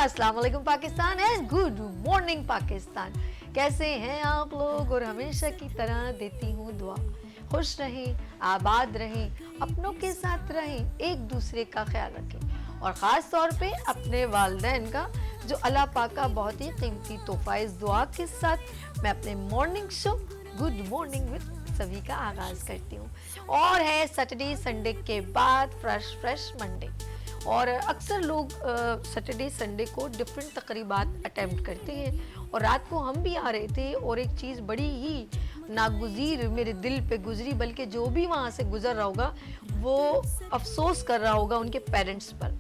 अस्सलाम वालेकुम Pakistan and good morning Pakistan. कैसे हैं आप लोग? और हमेशा की तरह देती हूँ दुआ, खुश रहें, आबाद रहें, अपनों के साथ रहें, एक दूसरे का ख्याल रखें और ख़ास तौर पे अपने वालिदैन का, जो अल्लाह पाक का बहुत ही कीमती तोहफा। इस दुआ के साथ मैं अपने morning show good morning with सभी का आगाज़ करती हूँ। और है सैटरडे संडे के बाद फ्रेश मंडे। और अक्सर लोग सैटरडे संडे को डिफरेंट तकरीबात अटेम्प्ट करते हैं और रात को हम भी आ रहे थे और एक चीज़ बड़ी ही नागुज़ीर मेरे दिल पे गुजरी, बल्कि जो भी वहाँ से गुजर रहा होगा वो अफसोस कर रहा होगा उनके पेरेंट्स पर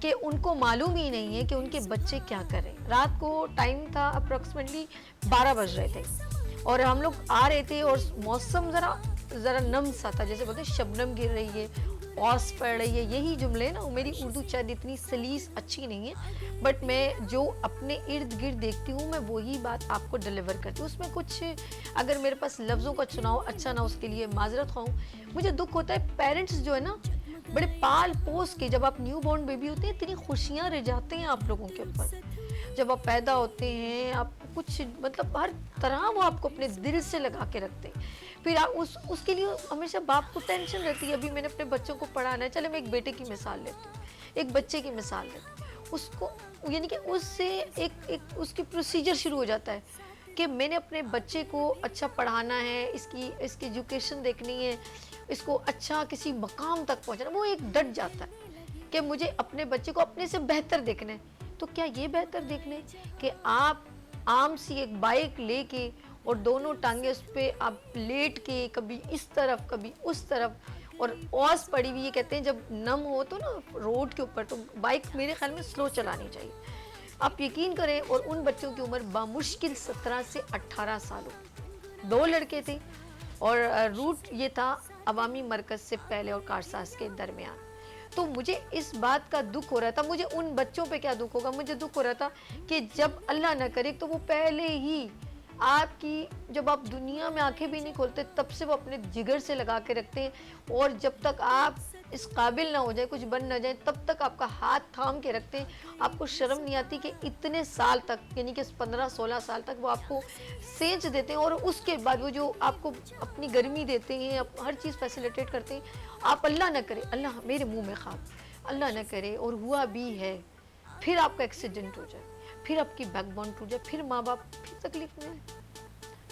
कि उनको मालूम ही नहीं है कि उनके बच्चे क्या करें। रात को टाइम था अप्रॉक्सीमेटली 12 बज रहे थे और हम लोग आ रहे थे और मौसम ज़रा नम सा था, जैसे बोलते शबनम गिर रही है, औस पड़ रही है। यही जुमले ना, मेरी उर्दू शायद इतनी सलीस अच्छी नहीं है, बट मैं जो अपने इर्द गिर्द देखती हूँ मैं वही बात आपको डिलीवर करती हूँ। उसमें कुछ अगर मेरे पास लफ्ज़ों का चुनाव अच्छा ना, उसके लिए माजरत खाऊँ। मुझे दुख होता है पेरेंट्स जो है ना, बड़े पाल पोस के, जब आप न्यू बॉर्न बेबी होते हैं इतनी खुशियाँ रह जाती हैं आप लोगों के ऊपर। जब आप पैदा होते हैं आप कुछ मतलब हर तरह वो आपको अपने दिल से लगा के रखते हैं। फिर आप उसके लिए हमेशा बाप को टेंशन रहती है। अभी मैंने अपने बच्चों को पढ़ाना है, चले मैं एक बेटे की मिसाल लेती हूँ, एक बच्चे की मिसाल लेती हूँ। उसको यानी कि उससे एक उसकी प्रोसीजर शुरू हो जाता है कि मैंने अपने बच्चे को अच्छा पढ़ाना है, इसकी एजुकेशन देखनी है, इसको अच्छा किसी मकाम तक पहुँचाना। वो एक डट जाता है कि मुझे अपने बच्चे को अपने से बेहतर देखना है। तो क्या ये बेहतर देखने कि आप आम सी एक बाइक लेके और दोनों टांगे उस पर आप लेट के, कभी इस तरफ कभी उस तरफ, और औस पड़ी हुई है। कहते हैं जब नम हो तो ना रोड के ऊपर, तो बाइक मेरे ख्याल में स्लो चलानी चाहिए। आप यकीन करें, और उन बच्चों की उम्र बामुश्किल 17 से 18 साल हो। 2 लड़के थे और रूट ये था अवामी मरकज़ से पहले और कारसाज के दरमियान। तो मुझे इस बात का दुख हो रहा था, मुझे उन बच्चों पे क्या दुख होगा, मुझे दुख हो रहा था कि जब अल्लाह ना करे तो वो पहले ही आपकी, जब आप दुनिया में आंखें भी नहीं खोलते तब से वो अपने जिगर से लगा के रखते हैं, और जब तक आप इस काबिल ना हो जाए, कुछ बन ना जाए, तब तक आपका हाथ थाम के रखते हैं। आपको शर्म नहीं आती कि इतने साल तक, यानी कि 15-16 साल तक वो आपको सेंच देते हैं और उसके बाद वो जो आपको अपनी गर्मी देते हैं, हर चीज़ फैसिलिटेट करते हैं। आप अल्लाह ना करे, अल्लाह मेरे मुँह में खाब, अल्लाह ना करे और हुआ भी है, फिर आपका एक्सीडेंट हो जाए, फिर आपकी बैकबोन टूट जाए, फिर माँ बाप फिर तकलीफ में,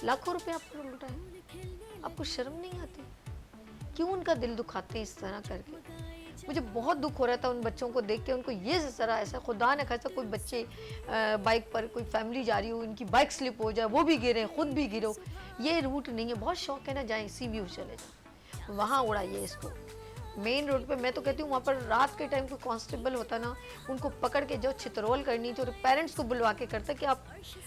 लाखों रुपए आपको लुटाए। आपको शर्म नहीं आती? क्यों उनका दिल दुखाते हैं इस तरह करके? मुझे बहुत दुख हो रहा था उन बच्चों को देख के। उनको ये ज़रा ऐसा, खुदा न खासा कोई बच्चे बाइक पर, कोई फैमिली जा रही हो, इनकी बाइक स्लिप हो जाए, वो भी गिरे, खुद भी गिरो। ये रूट नहीं है। बहुत शौक है ना, जाए CBU चले जाए, वहाँ उड़ाइए इसको। मेन रोड पे मैं तो कहती हूँ वहाँ पर रात के टाइम कोई कांस्टेबल होता ना, उनको पकड़ के जो छितरौल करनी चाहिए, और पेरेंट्स को बुलवा के करता कि आप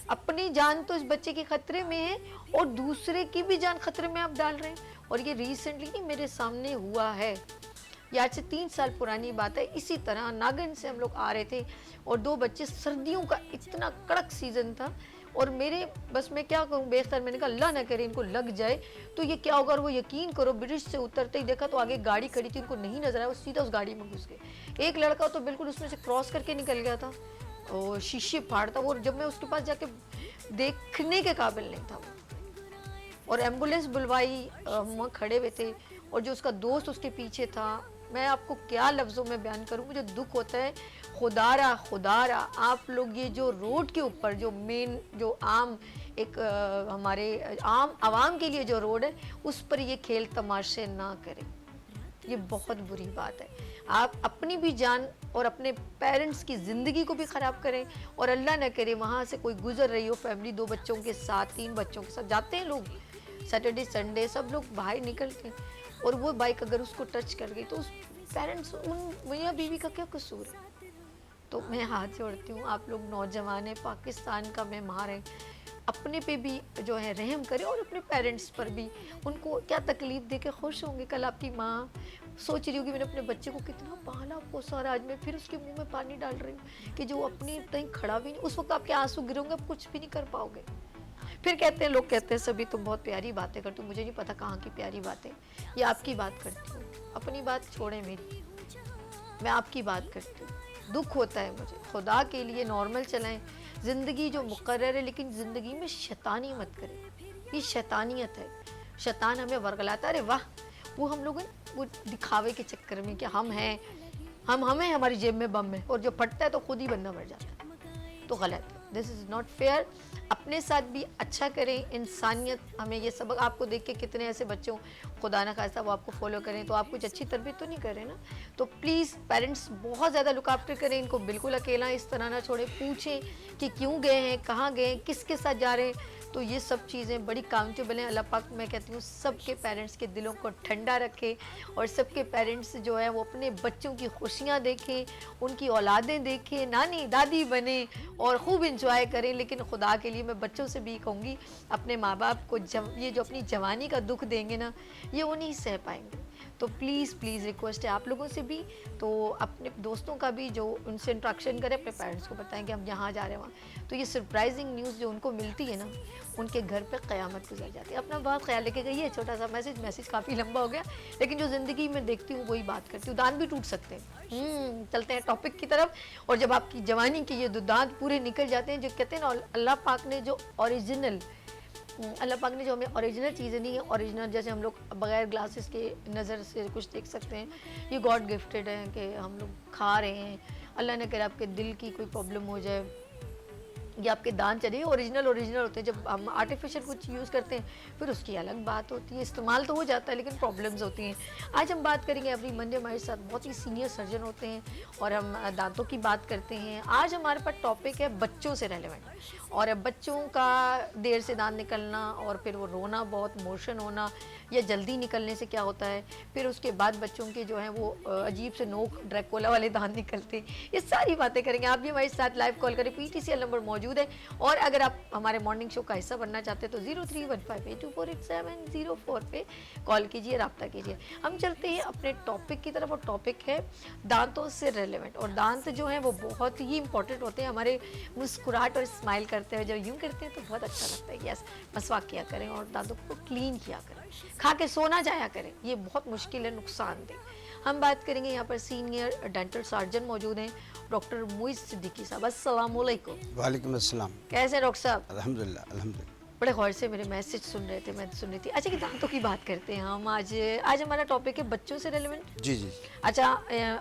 अपनी जान तो इस बच्चे के खतरे में है और दूसरे की भी जान खतरे में आप डाल रहे हैं। और ये रिसेंटली मेरे सामने हुआ है, ये आज से 3 साल पुरानी बात है। इसी तरह नागन से हम लोग आ रहे थे और 2 बच्चे, सर्दियों का इतना कड़क सीज़न था, और मेरे बस मैं क्या कहूँ, बेख्तर मैंने कहा अल्लाह ना करे इनको लग जाए तो ये क्या होगा। और वो यकीन करो, ब्रिज से उतरते ही देखा तो आगे गाड़ी खड़ी थी, उनको नहीं नजर आया, वो सीधा उस गाड़ी में घुस गए। एक लड़का तो बिल्कुल उसमें से क्रॉस करके निकल गया था और शीशे फाड़ता, और जब मैं उसके पास जाके देखने के काबिल नहीं था वो। और एम्बुलेंस बुलवाई, वहाँ खड़े हुए थे, और जो उसका दोस्त उसके पीछे था, मैं आपको क्या लफ्ज़ों में बयान करूँ, मुझे दुख होता है। खुदारा आप लोग ये जो रोड के ऊपर जो मेन, जो आम एक हमारे आम आवाम के लिए जो रोड है, उस पर ये खेल तमाशे ना करें। ये बहुत बुरी बात है। आप अपनी भी जान और अपने पेरेंट्स की ज़िंदगी को भी ख़राब करें, और अल्लाह ना करे वहाँ से कोई गुजर रही हो फैमिली, 2 बच्चों के साथ, 3 बच्चों के साथ जाते हैं लोग सैटरडे संडे, सब लोग बाहर निकलते हैं, और वो बाइक अगर उसको टच कर गई तो उस पेरेंट्स, उन मियाँ बीवी का क्या कसूर है? तो मैं हाथ जोड़ती हूँ, आप लोग नौजवान हैं, पाकिस्तान का मेहमान है, अपने पे भी जो है रहम करें और अपने पेरेंट्स पर भी। उनको क्या तकलीफ़ दे के खुश होंगे? कल आपकी माँ सोच रही होगी मैंने अपने बच्चे को कितना पाला पोसा, और आज मैं फिर उसके मुंह में पानी डाल रही हूँ कि जो अपनी कहीं खड़ा भी नहीं। उस वक्त आपके आंसू गिरोगे, आप कुछ भी नहीं कर पाओगे। फिर कहते हैं, लोग कहते हैं सभी तुम बहुत प्यारी बातें करती हो। मुझे नहीं पता कहाँ की प्यारी बातें, ये आपकी बात करती हूँ। अपनी बात छोड़ें मेरी, मैं आपकी बात करती हूँ। दुख होता है मुझे, खुदा के लिए नॉर्मल चलाएं, ज़िंदगी जो मुकर्रर है, लेकिन ज़िंदगी में शैतानी मत करें, ये शैतानियत है। शैतान हमें वर्गलाता, अरे वाह, वो हम लोग वो दिखावे के चक्कर में कि हम हैं, हम हैं, हमारी जेब में बम है, और जो फटता है तो खुद ही बंदा मर जाता है, तो गलत है। This is not fair. अपने साथ भी अच्छा करें, इंसानियत, हमें ये सबक, आपको देख के कितने ऐसे बच्चे हों, खुदा ना खास्ता वो आपको फॉलो करें तो आप कुछ अच्छी तरबियत तो नहीं कर रहे ना। तो प्लीज़ पेरेंट्स बहुत ज़्यादा लुक आफ्टर करें, इनको बिल्कुल अकेला इस तरह ना छोड़ें, पूछें कि क्यों गए हैं, कहाँ गए हैं, किसके साथ जा रहे हैं। तो ये सब चीज़ें बड़ी काउंटेबल हैं। अल्लाह पाक, मैं कहती हूँ, सबके पेरेंट्स के दिलों को ठंडा रखे, और सबके पेरेंट्स जो है वो अपने बच्चों की खुशियाँ देखें, उनकी औलादें देखें, नानी दादी बने और खूब इंजॉय करें। लेकिन खुदा के लिए मैं बच्चों से भी कहूँगी, अपने माँ बाप को ये जो अपनी जवानी का दुख देंगे ना, ये वो नहीं सह पाएंगे। तो प्लीज़ प्लीज़ रिक्वेस्ट है आप लोगों से भी, तो अपने दोस्तों का भी जो उनसे इंट्रैक्शन करें, अपने पेरेंट्स को बताएं कि हम यहाँ जा रहे हैं वहाँ। तो ये सरप्राइजिंग न्यूज़ जो उनको मिलती है ना, उनके घर पे क़यामत गुजर जाती है। अपना बहुत ख्याल रखिएगा। ये छोटा सा मैसेज काफ़ी लंबा हो गया, लेकिन जो ज़िंदगी में देखती हूँ वही बात करती हूँ। दांत भी टूट सकते हैं। चलते हैं टॉपिक की तरफ। और जब आपकी जवानी के ये दांत पूरे निकल जाते हैं, जो कहते हैं ना, अल्लाह पाक ने जो हमें ओरिजिनल चीज़ें नहीं है, ओरिजिनल जैसे हम लोग बगैर ग्लासेस के नज़र से कुछ देख सकते हैं, ये गॉड गिफ्टेड है कि हम लोग खा रहे हैं। अल्लाह ने करे आपके दिल की कोई प्रॉब्लम हो जाए या आपके दांत चले, ओरिजिनल होते हैं। जब हम आर्टिफिशियल कुछ यूज़ करते हैं फिर उसकी अलग बात होती है, इस्तेमाल तो हो जाता है लेकिन प्रॉब्लम्स होती हैं। आज हम बात करेंगे एवरी मंडे, हमारे साथ बहुत ही सीनियर सर्जन होते हैं और हम दांतों की बात करते हैं। आज हमारे पास टॉपिक है बच्चों से रेलेवेंट, और बच्चों का देर से दांत निकलना और फिर वो रोना, बहुत मोशन होना या जल्दी निकलने से क्या होता है, फिर उसके बाद बच्चों के जो हैं वो अजीब से नोक ड्रैकुला वाले दांत निकलते हैं। ये सारी बातें करेंगे। आप भी हमारे साथ लाइव कॉल करें, PTCL नंबर मौजूद है। और अगर आप हमारे मॉर्निंग शो का हिस्सा बनना चाहते हैं तो 0315824870 पे कॉल कीजिए, रब्ता कीजिए। हम चलते हैं अपने टॉपिक की तरफ, और टॉपिक है दांतों से रिलेवेंट। और दांत जो हैं वो बहुत ही इंपॉर्टेंट होते हैं हमारे मुस्कुराहट और स्माइल करते हुए। जब यूँ करते हैं तो बहुत अच्छा लगता है। यस, मसवाक किया करें और दांतों को क्लीन किया करें, खा के सोना जाया करें, ये बहुत मुश्किल है, नुकसानदेह। हम बात करेंगे, यहाँ पर सीनियर डेंटल सर्जन मौजूद हैं, डॉक्टर मोइज़ सिद्दीकी साहब। अस्सलाम वालेकुम। वालेकुम अस्सलाम। कैसे डॉक्टर साहब? अल्हम्दुलिल्लाह अल्हम्दुलिल्लाह। बड़े गौर से मेरे मैसेज सुन रहे थे, मैं सुन रही थी। अच्छा, कि दांतों की बात करते हैं हम आज हमारा टॉपिक है बच्चों से रेलेवेंट। जी जी। अच्छा,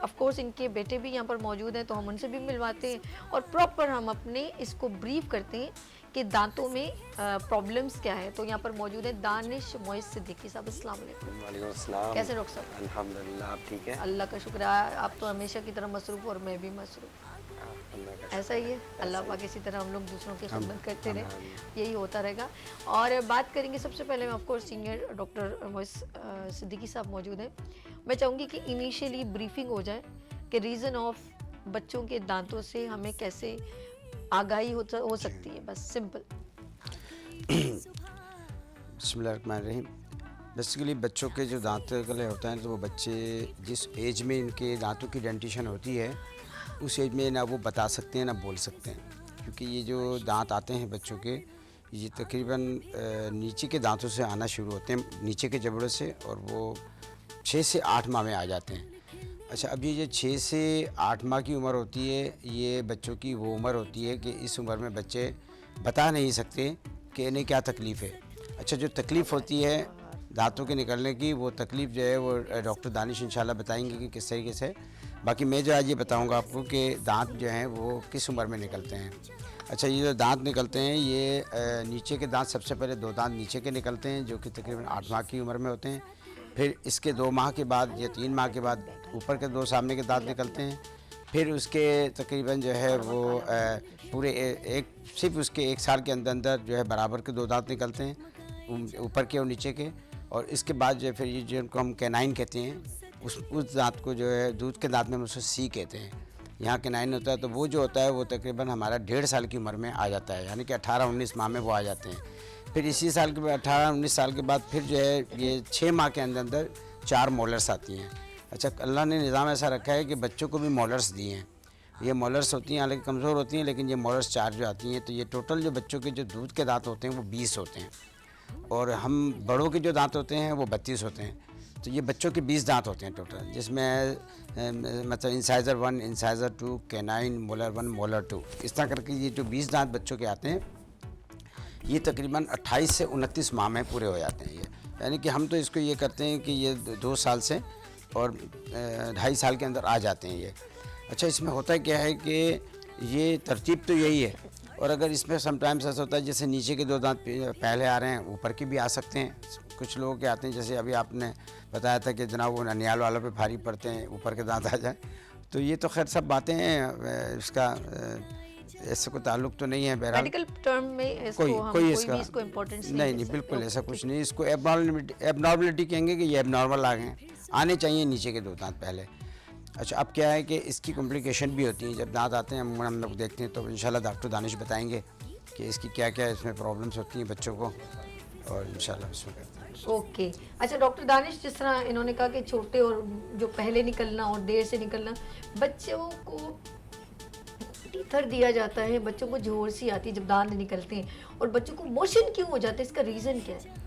ऑफ कोर्स इनके बेटे भी यहाँ पर मौजूद हैं, तो हम उनसे भी मिलवाते हैं और प्रॉपर हम अपने इसको ब्रीफ करते हैं कि दांतों में प्रॉब्लम्स क्या है। तो यहाँ पर मौजूद है दानिश मोइज़ सिद्दीकी साहब। अस्सलाम वालेकुम। वालेकुम अस्सलाम। कैसे डॉक्टर साहब? अल्हम्दुलिल्लाह, आप ठीक है? अल्लाह का शुक्र है। आप तो हमेशा की तरह मसरूफ़ और मैं भी मसरूफ़। ऐसा ही है, अल्लाह पाक इसी तरह हम लोग दूसरों की खिदमत करते रहे, यही होता रहेगा। और बात करेंगे, सबसे पहले मैं of course senior doctor Moiz Siddiqui साहब मौजूद हैं। मैं चाहूँगी कि इनिशियली ब्रीफिंग हो जाए कि रीज़न ऑफ बच्चों के दांतों से हमें कैसे आगाही हो सकती है, बस सिंपल। बिस्मिल्लाहिर्रहमानिर्रहीम। बेसिकली बच्चों के जो दांत गले होते हैं, तो वो बच्चे जिस एज में इनके दांतों की डेंटिशन होती है, उस एज में ना वो बता सकते हैं ना बोल सकते हैं। क्योंकि ये जो दांत आते हैं बच्चों के, ये तकरीबन नीचे के दांतों से आना शुरू होते हैं, नीचे के जबड़ों से, और वो 6 से 8 माह में आ जाते हैं। अच्छा, अब ये जो 6 से 8 माह की उम्र होती है, ये बच्चों की वो उम्र होती है कि इस उम्र में बच्चे बता नहीं सकते कि इन्हें क्या तकलीफ़ है। अच्छा, जो तकलीफ़ होती है दांतों के निकलने की, वो तकलीफ़ जो है वो डॉक्टर दानिश इंशाल्लाह बताएंगे कि किस तरीके से। बाकी मैं जो आज ये बताऊंगा आपको कि दांत जो हैं वो किस उम्र में निकलते हैं। अच्छा, ये जो दांत निकलते हैं, ये नीचे के दांत, सबसे पहले 2 दांत नीचे के निकलते हैं, जो कि तकरीबन 8 माह की उम्र में होते हैं। फिर इसके 2 माह के बाद या 3 माह के बाद ऊपर के 2 सामने के दांत निकलते हैं। फिर उसके तकरीबन जो है वो पूरे सिर्फ उसके 1 साल के अंदर अंदर जो है बराबर के 2 दांत निकलते हैं, ऊपर के और नीचे के। और इसके बाद जो है फिर ये जिनको हम कैनाइन कहते हैं, उस दांत को जो है दूध के दांत में हम उसको सी कहते हैं। यहाँ कैनाइन होता है, तो वो जो होता है वो तकरीबन हमारा 1.5 साल की उम्र में आ जाता है, यानी कि 18-19 माह में वो आ जाते हैं। फिर इसी साल के 18-19 साल के बाद फिर जो है ये 6 माह के अंदर अंदर 4 मोलर्स आती हैं। अच्छा, अल्लाह ने निज़ाम ऐसा रखा है कि बच्चों को भी मोलर्स दिए हैं। ये मोलर्स होती हैं, हालांकि कमज़ोर होती हैं, लेकिन ये मोलर्स 4 जो आती हैं, तो ये टोटल जो बच्चों के जो दूध के दांत होते हैं वो 20 होते हैं, और हम बड़ों के जो दांत होते हैं वो 32 होते हैं। तो ये बच्चों के 20 दांत होते हैं टोटल, जिसमें मतलब incisor 1, incisor 2, canine, molar 1, molar 2, इस तरह करके ये जो 20 दांत बच्चों के आते हैं, ये तकरीबन 28 से 29 माह में पूरे हो जाते हैं ये। यानी कि हम तो इसको ये करते हैं कि ये 2 साल से और 2.5 साल के अंदर आ जाते हैं ये। अच्छा, इसमें होता क्या है कि ये तरतीब तो यही है, और अगर इसमें समटाइम्स ऐसा होता है जैसे नीचे के 2 दांत पहले आ रहे हैं, ऊपर के भी आ सकते हैं। कुछ लोगों के आते हैं, जैसे अभी आपने बताया था कि जनाब वो ननियाल वालों पे भारी पड़ते हैं, ऊपर के दांत आ जाए, तो ये तो खैर सब बातें हैं, इसका ऐसे कोई ताल्लुक तो नहीं है। बहरहाल मेडिकल टर्म में इसको कोई इसको इम्पोर्टेंस नहीं, बिल्कुल ऐसा कुछ नहीं। इसको एबनॉर्मलिटी कहेंगे कि ये एबनॉर्मल आ गए, आने चाहिए नीचे के 2 दांत पहले। अच्छा, अब क्या है कि इसकी कॉम्प्लिकेशन भी होती हैं जब दांत आते हैं, हम लोग देखते हैं, तो इंशाल्लाह डॉक्टर दानिश बताएंगे कि इसकी क्या क्या इसमें प्रॉब्लम्स होती हैं बच्चों को, और इंशाल्लाह उसमें करते हैं। ओके। अच्छा डॉक्टर दानिश, जिस तरह इन्होंने कहा कि छोटे और जो पहले निकलना और देर से निकलना, बच्चों को टीथर दिया जाता है, बच्चों को झोर सी आती है जब दांत निकलते हैं, और बच्चों को मोशन क्यों हो जाता है, इसका रीज़न क्या है?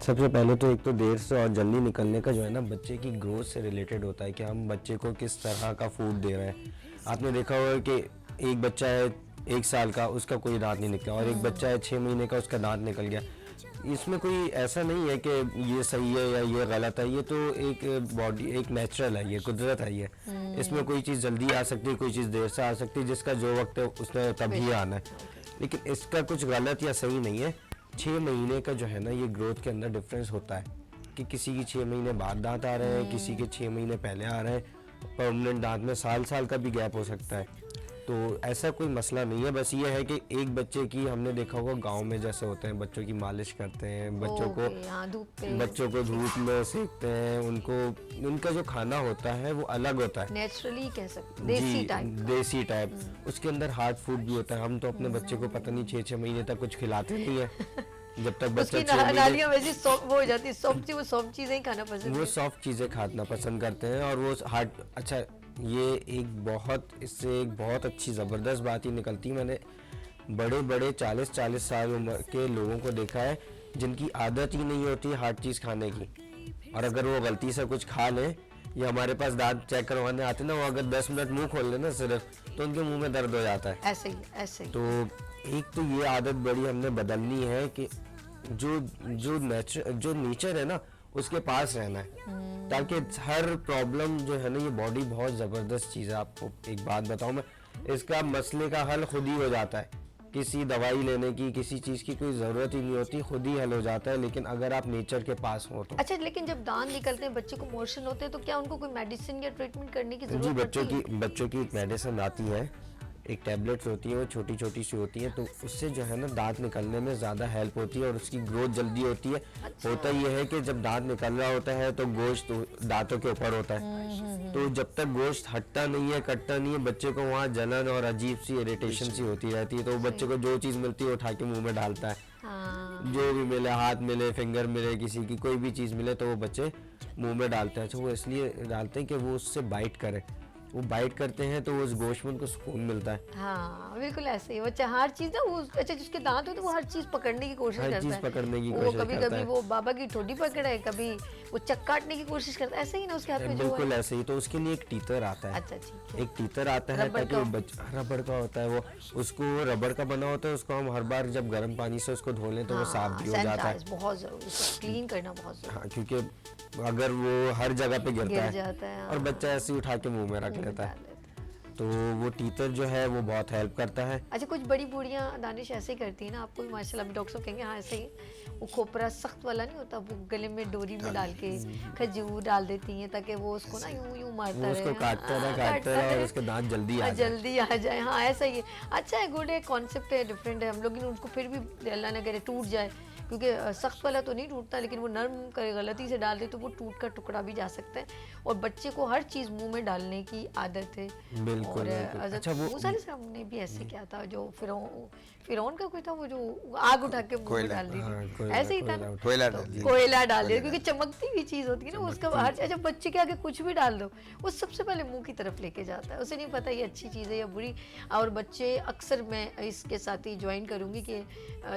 सबसे पहले तो एक तो देर से और जल्दी निकलने का जो है ना, बच्चे की ग्रोथ से रिलेटेड होता है कि हम बच्चे को किस तरह का फूड दे रहे हैं। आपने देखा होगा कि एक बच्चा है 1 साल का, उसका कोई दांत नहीं निकला, और एक बच्चा है 6 महीने का, उसका दांत निकल गया। इसमें कोई ऐसा नहीं है कि ये सही है या ये गलत है, ये तो एक बॉडी, एक नेचुरल है, ये कुदरत है ये। इसमें कोई चीज़ जल्दी आ सकती है, कोई चीज़ देर से आ सकती है, जिसका जो वक्त है उसने तभी आना है। लेकिन इसका कुछ गलत या सही नहीं है। 6 महीने का जो है ना, ये ग्रोथ के अंदर डिफरेंस होता है कि किसी की 6 महीने बाद दांत आ रहे हैं, किसी के 6 महीने पहले आ रहे हैं। परमानेंट दांत में साल का भी गैप हो सकता है, तो ऐसा कोई मसला नहीं है। बस ये है कि एक बच्चे की, हमने देखा होगा गांव में जैसे होते हैं, बच्चों की मालिश करते हैं, बच्चों को धूप में सेकते हैं, उनका जो खाना होता है वो अलग होता है, नेचुरली कह सकते, देसी टाइप। उसके अंदर हार्ड फूड भी होता है। हम तो अपने बच्चे को पता नहीं 6 महीने तक कुछ खिलाते नहीं है। जब तक बच्चा नालियां वैसी सॉफ्ट हो जाती है, सॉफ्ट चीजें ही खाना पसंद, वो सॉफ्ट चीजें खाना पसंद करते हैं, और वो हार्ड। अच्छा, ये इससे एक बहुत अच्छी ज़बरदस्त बात ही निकलती है। मैंने बड़े 40 साल उम्र के लोगों को देखा है जिनकी आदत ही नहीं होती हार्ड चीज़ खाने की, और अगर वो गलती से कुछ खा लें, या हमारे पास दांत चेक करवाने आते ना, वो अगर 10 मिनट मुंह खोल लेना सिर्फ, तो उनके मुंह में दर्द हो जाता है। ऐसे ही। तो एक तो ये आदत बड़ी हमने बदलनी है कि जो नेचर है ना, उसके पास रहना है, ताकि हर प्रॉब्लम जो है ना, ये बॉडी बहुत ज़बरदस्त चीज़ है। आपको एक बात बताऊं मैं, इसका मसले का हल खुद ही हो जाता है। किसी दवाई लेने की, किसी चीज़ की कोई ज़रूरत ही नहीं होती, खुद ही हल हो जाता है, लेकिन अगर आप नेचर के पास हो तो। अच्छा, लेकिन जब दांत निकलते हैं, बच्चे को मोशन होते हैं, तो क्या उनको कोई मेडिसिन या ट्रीटमेंट करने की जरूरत पड़ती है? बच्चों की एक मेडिसिन आती है, एक टैबलेट्स होती है, वो छोटी सी होती है, तो उससे जो है ना दांत निकलने में ज़्यादा हेल्प होती है, और उसकी ग्रोथ जल्दी होती है। अच्छा। होता ये है कि जब दांत निकल रहा होता है तो गोश्त दांतों के ऊपर होता है, तो जब तक गोश्त हटता नहीं है, कटता नहीं है, बच्चे को वहाँ जलन और अजीब सी इरिटेशन सी होती रहती है। तो बच्चे को जो चीज़ मिलती है वो उठा के मुँह में डालता है। जो भी मिले, हाथ मिले, फिंगर मिले, किसी की कोई भी चीज़ मिले, तो वो बच्चे मुँह में डालते हैं। अच्छा, वो इसलिए डालते हैं कि वो उससे बाइट करे। वो बाइट करते हैं तो उस गोश्त में उनको सुकून मिलता है। हाँ, बिल्कुल ऐसे ही। बच्चा हर चीज ना, वो अच्छा जिसके दांत हो तो वो हर चीज पकड़ने की कोशिश करता है। वो कभी वो बाबा की ठोडी पकड़े, कभी वो चक काटने की कोशिश करता है, ऐसे ही ना उसके हाथ में जो है। बिल्कुल ऐसे ही। तो उसके लिए एक टीथर आता है। अच्छा, ठीक है। एक टीथर आता है, ताकि रबड़ का होता है, वो उसको रबड़ का बना होता है, उसको हम हर बार जब गर्म पानी से उसको धो लें तो वो साफ भी हो जाता है। बहुत जरूरी, उसको क्लीन करना बहुत जरूरी। हाँ, क्योंकि अगर वो हर जगह पे गिरता है और बच्चा ऐसे ही उठा के मुंह में रख लेता है, तो वो टीथर जो है वो बहुत हेल्प करता है। अच्छा, कुछ बड़ी बूढ़ियाँ दानिश ऐसे ही करती है ना, आपको भी माशाल्लाह डॉक्टर साहब कहेंगे हाँ ऐसे ही, वो खोपरा सख्त वाला नहीं होता, वो गले में डोरी में डाल के खजूर डाल देती हैं, ताकि वो उसको ना यूं मारता रहे, उसको काटता रहे और उसके दांत जल्दी आ जाए। हाँ, ऐसा ही है। अच्छा है, गुड है, कॉन्सेप्ट है, डिफरेंट है। हम लोग उनको फिर भी अल्लाह ना करे टूट जाए, क्योंकि सख्त वाला तो नहीं टूटता, लेकिन वो नरम कर गलती से डाल दे तो वो टूट का टुकड़ा भी जा सकता है। और बच्चे को हर चीज़ मुंह में डालने की आदत है। बिल्कुल। अच्छा, मूसा अलैहिस्सलाम ने भी ऐसे किया था, जो फिरौन का कोई था वो जो आग उठा के मुंह में डाल दी हाँ, थी, ऐसे ही था ना? कोयला डाल दिया। कोयला डाल दिया, क्योंकि चमकती हुई चीज होती है ना उसका हर अच्छा बच्चे के आगे कुछ भी डाल दो वो सबसे पहले मुंह की तरफ लेके जाता है, उसे नहीं पता ये अच्छी चीज़ है या बुरी। और बच्चे अक्सर, मैं इसके साथ ही ज्वाइन करूंगी कि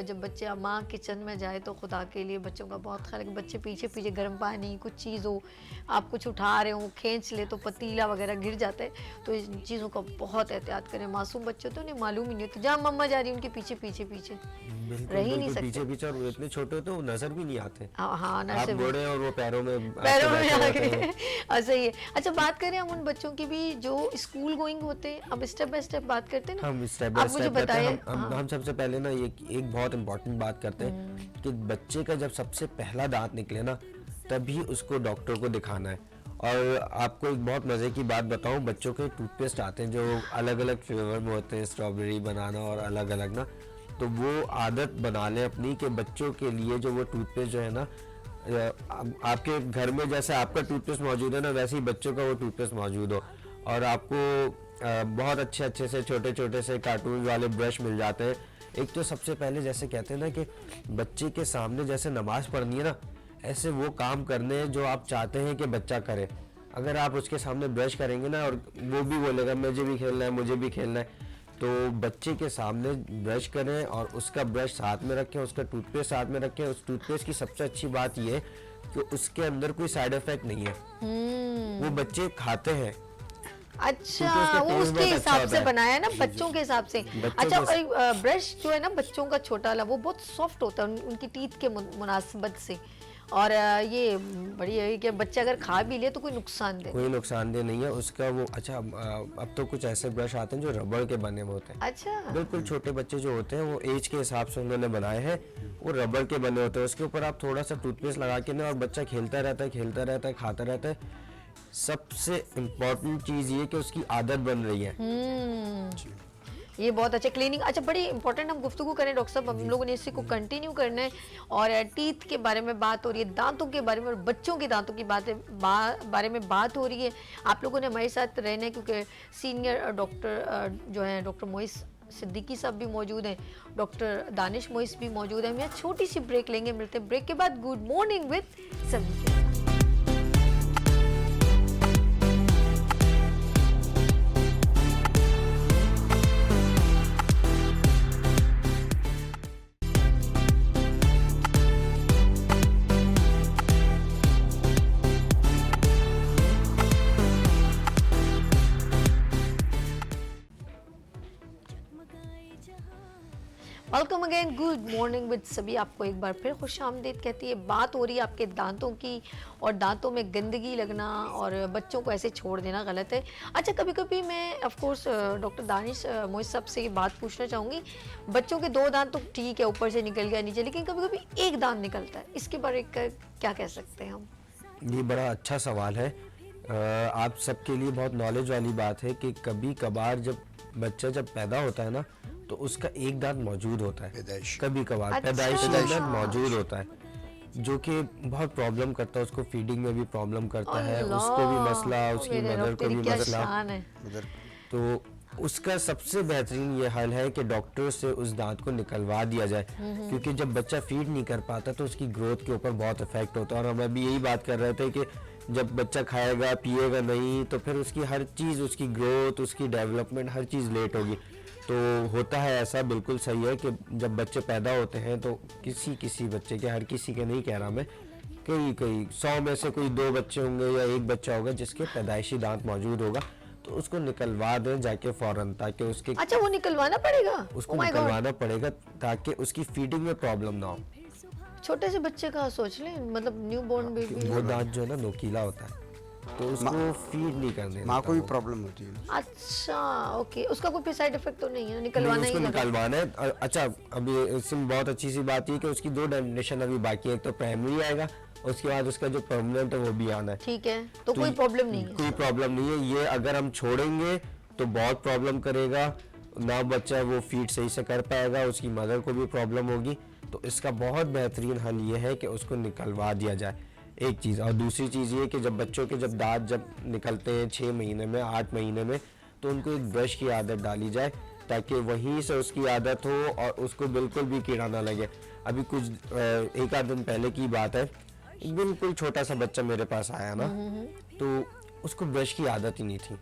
जब बच्चे माँ किचन में जाए तो खुदा के लिए बच्चों का बहुत ख्याल है कि बच्चे पीछे पीछे गर्म पानी कुछ चीज़ हो, आप कुछ उठा रहे हो खींच ले तो पतीला वगैरह गिर जाता है, तो इन चीज़ों का बहुत एहतियात करें। मासूम बच्चे तो उन्हें मालूम ही नहीं होता, जहाँ मम्मा जा रही है उनके पीछे पीछे पीछे बिल्कुल रह ही नहीं बिल्कुल सकते। पीछे पीछे, और वो इतने छोटे होते हैं वो नजर भी नहीं आते। हाँ हाँ आप नर्सरी बूढ़े और वो पैरों में आपके पैरों में बैठे आ रहते गए। हैं। ऐसा ही है। अच्छा बात करें हम उन बच्चों की भी जो स्कूल गोइंग होते हैं, अब स्टेप बाय स्टेप बात करते हैं ना। हम स्टेप बाय आप मुझे स्टेप करते हैं। बताइए। हम सबसे पहले ना ये एक बहुत इंपॉर्टेंट बात करते हैं कि बच्चे का जब सबसे पहला दांत निकले ना तभी उसको डॉक्टर को दिखाना है। और आपको एक बहुत मज़े की बात बताऊं, बच्चों के टूथपेस्ट आते हैं जो अलग अलग फ्लेवर में होते हैं, स्ट्रॉबेरी, बनाना और अलग अलग ना, तो वो आदत बना लें अपनी कि बच्चों के लिए जो वो टूथपेस्ट जो है ना, आपके घर में जैसे आपका टूथपेस्ट मौजूद है ना वैसे ही बच्चों का वो टूथपेस्ट मौजूद हो। और आपको बहुत अच्छे अच्छे से छोटे छोटे से कार्टून वाले ब्रश मिल जाते हैं। एक तो सबसे पहले जैसे कहते हैं ना कि बच्चे के सामने जैसे नमाज पढ़नी है ना, ऐसे वो काम करने हैं जो आप चाहते हैं कि बच्चा करे। अगर आप उसके सामने ब्रश करेंगे ना और वो भी बोलेगा मुझे भी खेलना है, मुझे भी खेलना है, तो बच्चे के सामने ब्रश करें और उसका ब्रश साथ में रखें, उसका टूथपेस्ट साथ में रखें। उस टूथपेस्ट की सबसे अच्छी बात ये है कि उसके अंदर कोई साइड इफेक्ट नहीं है, वो बच्चे खाते हैं। अच्छा उसका वो टेस्ट उसके बहुत अच्छा हिसाब होता से है। बनाया है ना बच्चों के हिसाब से। बच्चों अच्छा के- और ब्रश जो है ना बच्चों का छोटा वाला वो बहुत सॉफ्ट होता है उनकी टीथ के मुनासिबत से। और ये बड़ी है कि बच्चा अगर खा भी ले तो कोई नुकसान दे। कोई नुकसानदेह नहीं है उसका वो। अच्छा अब तो कुछ ऐसे ब्रश आते हैं जो रबड़ के बने हुए होते हैं। अच्छा बिल्कुल छोटे बच्चे जो होते हैं वो एज के हिसाब से उन्होंने बनाए हैं, वो रबड़ के बने होते हैं। उसके ऊपर आप थोड़ा सा टूथपेस्ट लगा के ना और बच्चा खेलता रहता है, खेलता रहता है, खाता रहता है। सबसे इम्पोर्टेंट चीज़ ये कि उसकी आदत बन रही है। ये बहुत अच्छा क्लीनिंग। अच्छा बड़ी इंपॉर्टेंट हम गुफ्तगू करें डॉक्टर साहब, हम लोगों ने इसी को कंटिन्यू करना है। और टीथ के बारे में बात हो रही है, दांतों के बारे में और बच्चों के दांतों की बारे में बात हो रही है। आप लोगों ने हमारे साथ रहना है क्योंकि सीनियर डॉक्टर जो है डॉक्टर मोइस सिद्दीकी साहब भी मौजूद हैं, डॉक्टर दानिश मोइस भी मौजूद है। हम यहाँ छोटी सी ब्रेक लेंगे, मिलते हैं ब्रेक के बाद। गुड मॉर्निंग विद सभी। Welcome again, good morning with सभी। आपको एक बार फिर खुश आमदीद कहती है। बात हो रही है आपके दांतों की, और दांतों में गंदगी लगना और बच्चों को ऐसे छोड़ देना गलत है। अच्छा कभी कभी मैं of course doctor Danish Moiz साहब से ये बात पूछना चाहूँगी, बच्चों के 2 दांत तो ठीक है ऊपर से निकल गया नीचे, लेकिन कभी कभी एक दांत निकलता है, इसके बारे में क्या कह सकते हैं हम? ये बड़ा अच्छा सवाल है। आप सबके लिए बहुत नॉलेज वाली बात है कि कभी कभार बच्चा जब पैदा होता है ना तो उसका एक दांत मौजूद होता है, पैदाइश। कभी कभार अच्छा। पैदाइशी दांत मौजूद होता है, जो कि बहुत प्रॉब्लम करता है, उसको फीडिंग में भी प्रॉब्लम करता है, अल्लाह, उसको भी मसला, उसकी मेरे मदर रब को भी तेरी क्या मसला। शान है। उधर तो उसका सबसे बेहतरीन ये हल है कि डॉक्टर से उस दांत को निकलवा दिया जाए, क्योंकि जब बच्चा फीड नहीं कर पाता तो उसकी ग्रोथ के ऊपर बहुत इफेक्ट होता है। और हम अभी यही बात कर रहे थे कि जब बच्चा खाएगा पिएगा नहीं तो फिर उसकी हर चीज़, उसकी ग्रोथ, उसकी डेवलपमेंट, हर चीज़ लेट होगी। तो होता है ऐसा, बिल्कुल सही है कि जब बच्चे पैदा होते हैं तो किसी बच्चे के, हर किसी के नहीं कह रहा मैं, कई 100 में से कोई 2 बच्चे होंगे या 1 बच्चा होगा जिसके पैदाइशी दांत मौजूद होगा, तो उसको निकलवा दें जाके फौरन, ताकि उसके अच्छा वो निकलवाना पड़ेगा? उसको Oh my God! निकलवाना पड़ेगा ताकि उसकी फीडिंग में प्रॉब्लम ना हो। छोटे से बच्चे का सोच लें, मतलब न्यू बॉर्न बेबी। वो दांत जो है ना नोकीला होता है, तो उसको फीड नहीं करने माँ देता को भी वो। प्रॉब्लम होती है। अच्छा ओके, उसका कोई साइड इफेक्ट तो नहीं है, नहीं, निकलवाना उसको ही लगा। निकलवाना है। अच्छा अभी इसमें बहुत अच्छी सी बात ये कि उसकी 2 डेफिनेशन अभी बाकी है, एक तो प्राइमरी आएगा, उसके बाद उसका जो परमानेंट है वो भी आना है। ठीक है, तो कोई प्रॉब्लम नहीं है। कोई प्रॉब्लम नहीं है। ये अगर हम छोड़ेंगे तो बहुत प्रॉब्लम करेगा, ना बच्चा वो फीड सही से कर पाएगा, उसकी मदर को भी प्रॉब्लम होगी। तो इसका बहुत बेहतरीन हल ये है कि उसको निकलवा दिया जाए, एक चीज़। और दूसरी चीज़ ये कि जब बच्चों के दांत जब निकलते हैं 6 महीने में, 8 महीने में, तो उनको एक ब्रश की आदत डाली जाए ताकि वहीं से उसकी आदत हो और उसको बिल्कुल भी कीड़ा ना लगे। अभी कुछ एक आध दिन पहले की बात है, एक बिल्कुल छोटा सा बच्चा मेरे पास आया ना, तो उसको ब्रश की आदत ही नहीं थी।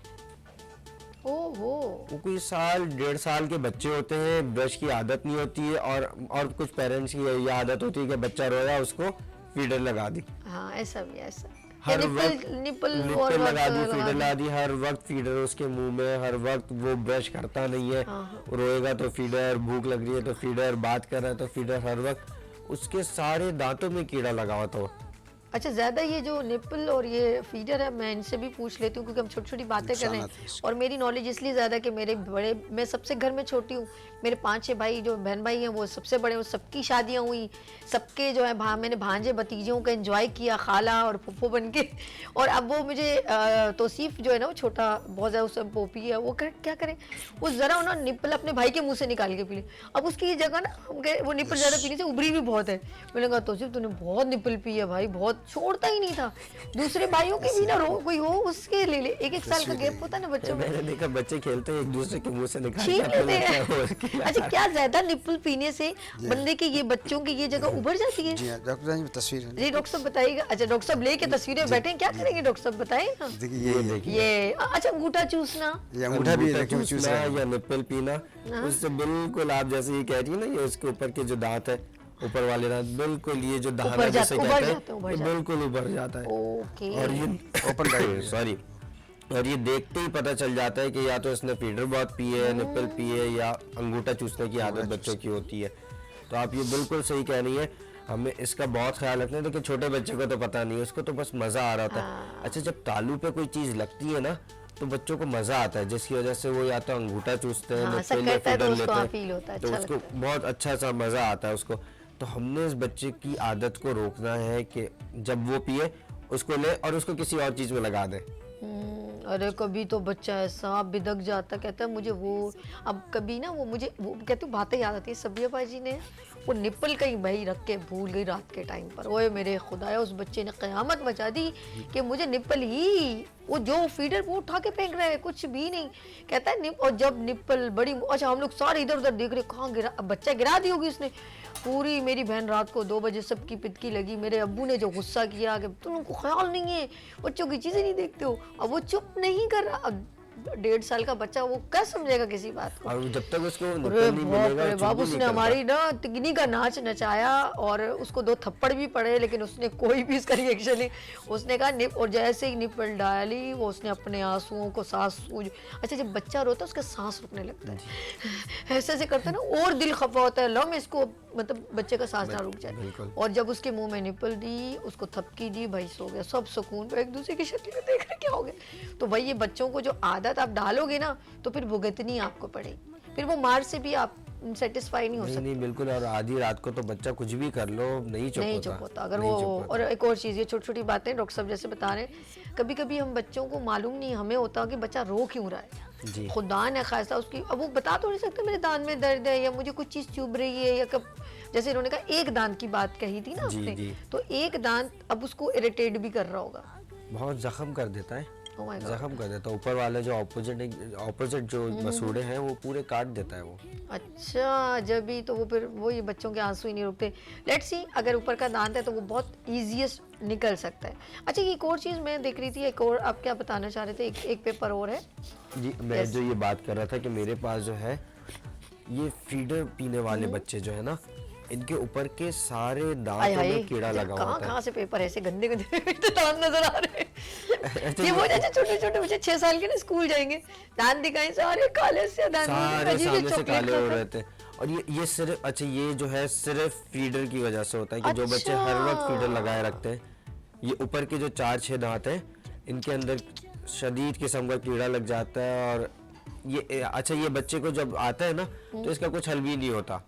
ओहो। वो कोई साल 1.5 साल के बच्चे होते हैं, ब्रश की आदत नहीं होती है, और कुछ पेरेंट्स की ये आदत होती है कि बच्चा रोया उसको फीडर लगा दी, हाँ ऐसा भी ऐसा। हर निप्पल वक्त निप्पल निप्पल लगा दी, लगा फीडर दी। लगा दी, हर वक्त फीडर उसके मुंह में, हर वक्त वो ब्रश करता नहीं है, रोएगा तो फीडर, भूख लग रही है तो फीडर, बात कर रहा है तो फीडर, हर वक्त उसके सारे दांतों में कीड़ा लगा हुआ था। अच्छा, ज्यादा ये जो निप्पल और ये फीडर है, मैं इनसे भी पूछ लेती हूँ क्योंकि हम छोटी छोटी बातें कर रहे नुकसानात है हैं इसके। और मेरी नॉलेज इसलिए ज़्यादा कि मेरे बड़े, मैं सबसे घर में छोटी हूँ, मेरे 5-6 भाई जो बहन भाई हैं वो सबसे बड़े, वो सबकी शादियाँ हुई, सबके जो है मैंने भांजे भतीजियों का एंजॉय किया, खाला और फुफ्फो बन के। और अब वो मुझे तौसीफ जो है ना, वो छोटा बहुत ज़्यादा उससे पोपी है, वो क्या करे, वो ज़रा उन्होंने निप्पल अपने भाई के मुँह से निकाल के पी ली। अब उसकी जगह ना हम गए, वो निप्पल ज़्यादा पीने से उभरी भी बहुत है। मैंने कहा तौसीफ तूने बहुत निप्पल पी है भाई, बहुत, छोड़ता ही नहीं था। दूसरे भाइयों के भी ना कोई हो उसके ले ले, 1-1 साल का गैप होता है ना बच्चों में, मैंने देखा बच्चे खेलते हैं एक दूसरे के मुंह से निकाल छीन के लेते अपने हैं। लगता है वो। अच्छा, क्या ज्यादा निप्पल पीने से बंदे की ये बच्चों की ये जगह उभर जाती है? जी हाँ डॉक्टर साहब, ये तस्वीर है। जी डॉक्टर साहब बताइएगा। अच्छा डॉक्टर साहब लेके तस्वीरें बैठे हैं, क्या करेंगे डॉक्टर साहब बताएं ना। देखिए ये देखिए, ये अच्छा, अंगूठा चूसना, ये अंगूठा भी अंगूठा देखिए चूस चूसना रहा है। या निप्पल पीना, उससे बिल्कुल आप जैसे ये कह रही है ना, ये उसके ऊपर के जो दांत है, ऊपर वाले दांत, बिल्कुल ये जो दाना उभर जैसे उभर कहते जाते हैं, उभर ये जाते। बिल्कुल उभर जाता है। ओके। और ये ओपन राइट सॉरी, और ये देखते ही पता चल जाता है कि या तो इसने फीडर बहुत पी है, निप्पल पी है, या अंगूठा चूसने की आदत बच्चों की होती है। तो आप ये बिल्कुल सही कह रही है, हमें इसका बहुत ख्याल रखना है। देखिए छोटे बच्चे को तो पता नहीं है, उसको तो बस मजा आ रहा होता है। अच्छा, जब तालू पे कोई चीज लगती है ना, तो बच्चों को मजा आता है, जिसकी वजह से वो या तो अंगूठा चूसते हैं, हाँ, निप्पल ऐसा या करता है तो फीडर उसको लेते फील होता है, हैं, तो अच्छा उसको बहुत अच्छा सा मजा आता है उसको। तो हमने इस बच्चे की आदत को रोकना है कि जब वो पिए उसको ले और उसको किसी और चीज में लगा दे। अरे कभी तो बच्चा ऐसा बिदक जाता, कहता है मुझे वो, अब कभी ना वो मुझे वो कहते बातें याद आती है, सबिया बाजी ने वो निप्पल कहीं भाई रख के भूल गई रात के टाइम पर, ओए मेरे खुदाया उस बच्चे ने क़यामत मचा दी कि मुझे निप्पल ही, वो जो फीडर वो उठा के फेंक रहा है, कुछ भी नहीं, कहता है और जब निप्पल बड़ी, अच्छा हम लोग सारे इधर उधर देख रहे, कहाँ गिरा, अब बच्चा गिरा दी होगी उसने पूरी। मेरी बहन रात को 2 बजे सबकी पिटकी लगी, मेरे अब्बू ने जो गुस्सा किया कि तुमको ख्याल नहीं है, बच्चों की चीजें नहीं देखते हो। अब वो चुप नहीं कर रहा, अब 1.5 साल का बच्चा वो क्या समझेगा किसी बात को। और जब तक उसको अरे निप्पल नहीं बाप मिलेगा, रे चुप बाप, भी नहीं उसने करता। हमारी ना तिगनी का नाच नचाया और उसको 2 थप्पड़ भी पड़े, लेकिन उसने कोई भी इसका रिएक्शन नहीं। उसने कहा निप, और जैसे ही निप्पल डाली वो उसने अपने आंसुओं को सांस, अच्छा जब बच्चा रोता है उसका सांस रुकने लगता है, ऐसे ऐसे करता है ना, और दिल खफा होता है, लो मैं इसको मतलब बच्चे का सांस ना रुक जाए। और जब उसके मुंह में निप्पल दी, उसको थपकी दी, भाई सो गया, सब सुकून पे एक दूसरे की शक्ल में देख रहे क्या हो गया। तो भाई ये बच्चों को जो आदत आप डालोगे ना, तो फिर भुगतनी आपको पड़ेगी, फिर वो मार से भी आप सेटिस्फाई नहीं हो सकते। नहीं बिल्कुल, और आधी रात को तो बच्चा कुछ भी कर लो नहीं चुप नहीं चुप होता अगर नहीं वो। चुप होता। और एक और चीज़, ये छोटी छोटी बातें डॉक्टर साहब जैसे बता रहे हैं, कभी कभी हम बच्चों को मालूम नहीं हमें होता कि बच्चा रो क्यों रहा है, जी। खुदा ने खासा उसकी, अब वो बता तो नहीं सकते मेरे दांत में दर्द है या मुझे कुछ चीज़ चुभ रही है, या कब जैसे इन्होंने कहा एक दांत की बात कही थी ना जी, आपने, जी। तो एक दांत अब उसको इरिटेट भी कर रहा होगा। बहुत जख्म कर देता है, Oh my God. जख्म कर देता है। ऊपर वाले जो ऑपोजिट जो मसूड़े हैं वो पूरे काट देता है वो। अच्छा, जब भी तो वो फिर वो ये बच्चों के आंसू ही नहीं रुकते। लेट्स सी, अगर ऊपर का दांत है तो वो बहुत ईजीएस्ट निकल सकता है। अच्छा, एक और चीज़ मैं देख रही थी, एक और आप क्या बताना चाह रहे थे, एक पेपर और है। जी, मैं जो ये बात कर रहा था कि मेरे पास जो है ये फीडर पीने वाले बच्चे जो है ना, इनके ऊपर के सारे आय दांतों हाय, में कीड़ा लगा कहाँ होता है। कहाँ से पेपर ऐसे गंदे गंदे दांत नजर आ रहे हैं। ऐसे ये ही- वो जैसे छोटे छोटे बच्चे 6 साल के ना स्कूल जाएंगे, दांत दिखाएं सारे काले से दांत, सारे अजीब सामने से चॉकलेट काले हो खाकर। रहे थे। और ये सिर्फ, अच्छा ये जो है सिर्फ फीडर की वजह से होता है कि जो बच्चे हर वक्त फीडर लगाए रखते हैं, ये ऊपर के जो 4-6 दांत हैं इनके अंदर शदीद किस्म का कीड़ा लग जाता है। और ये अच्छा, ये बच्चे को जब आता है ना तो इसका कुछ हल भी नहीं होता।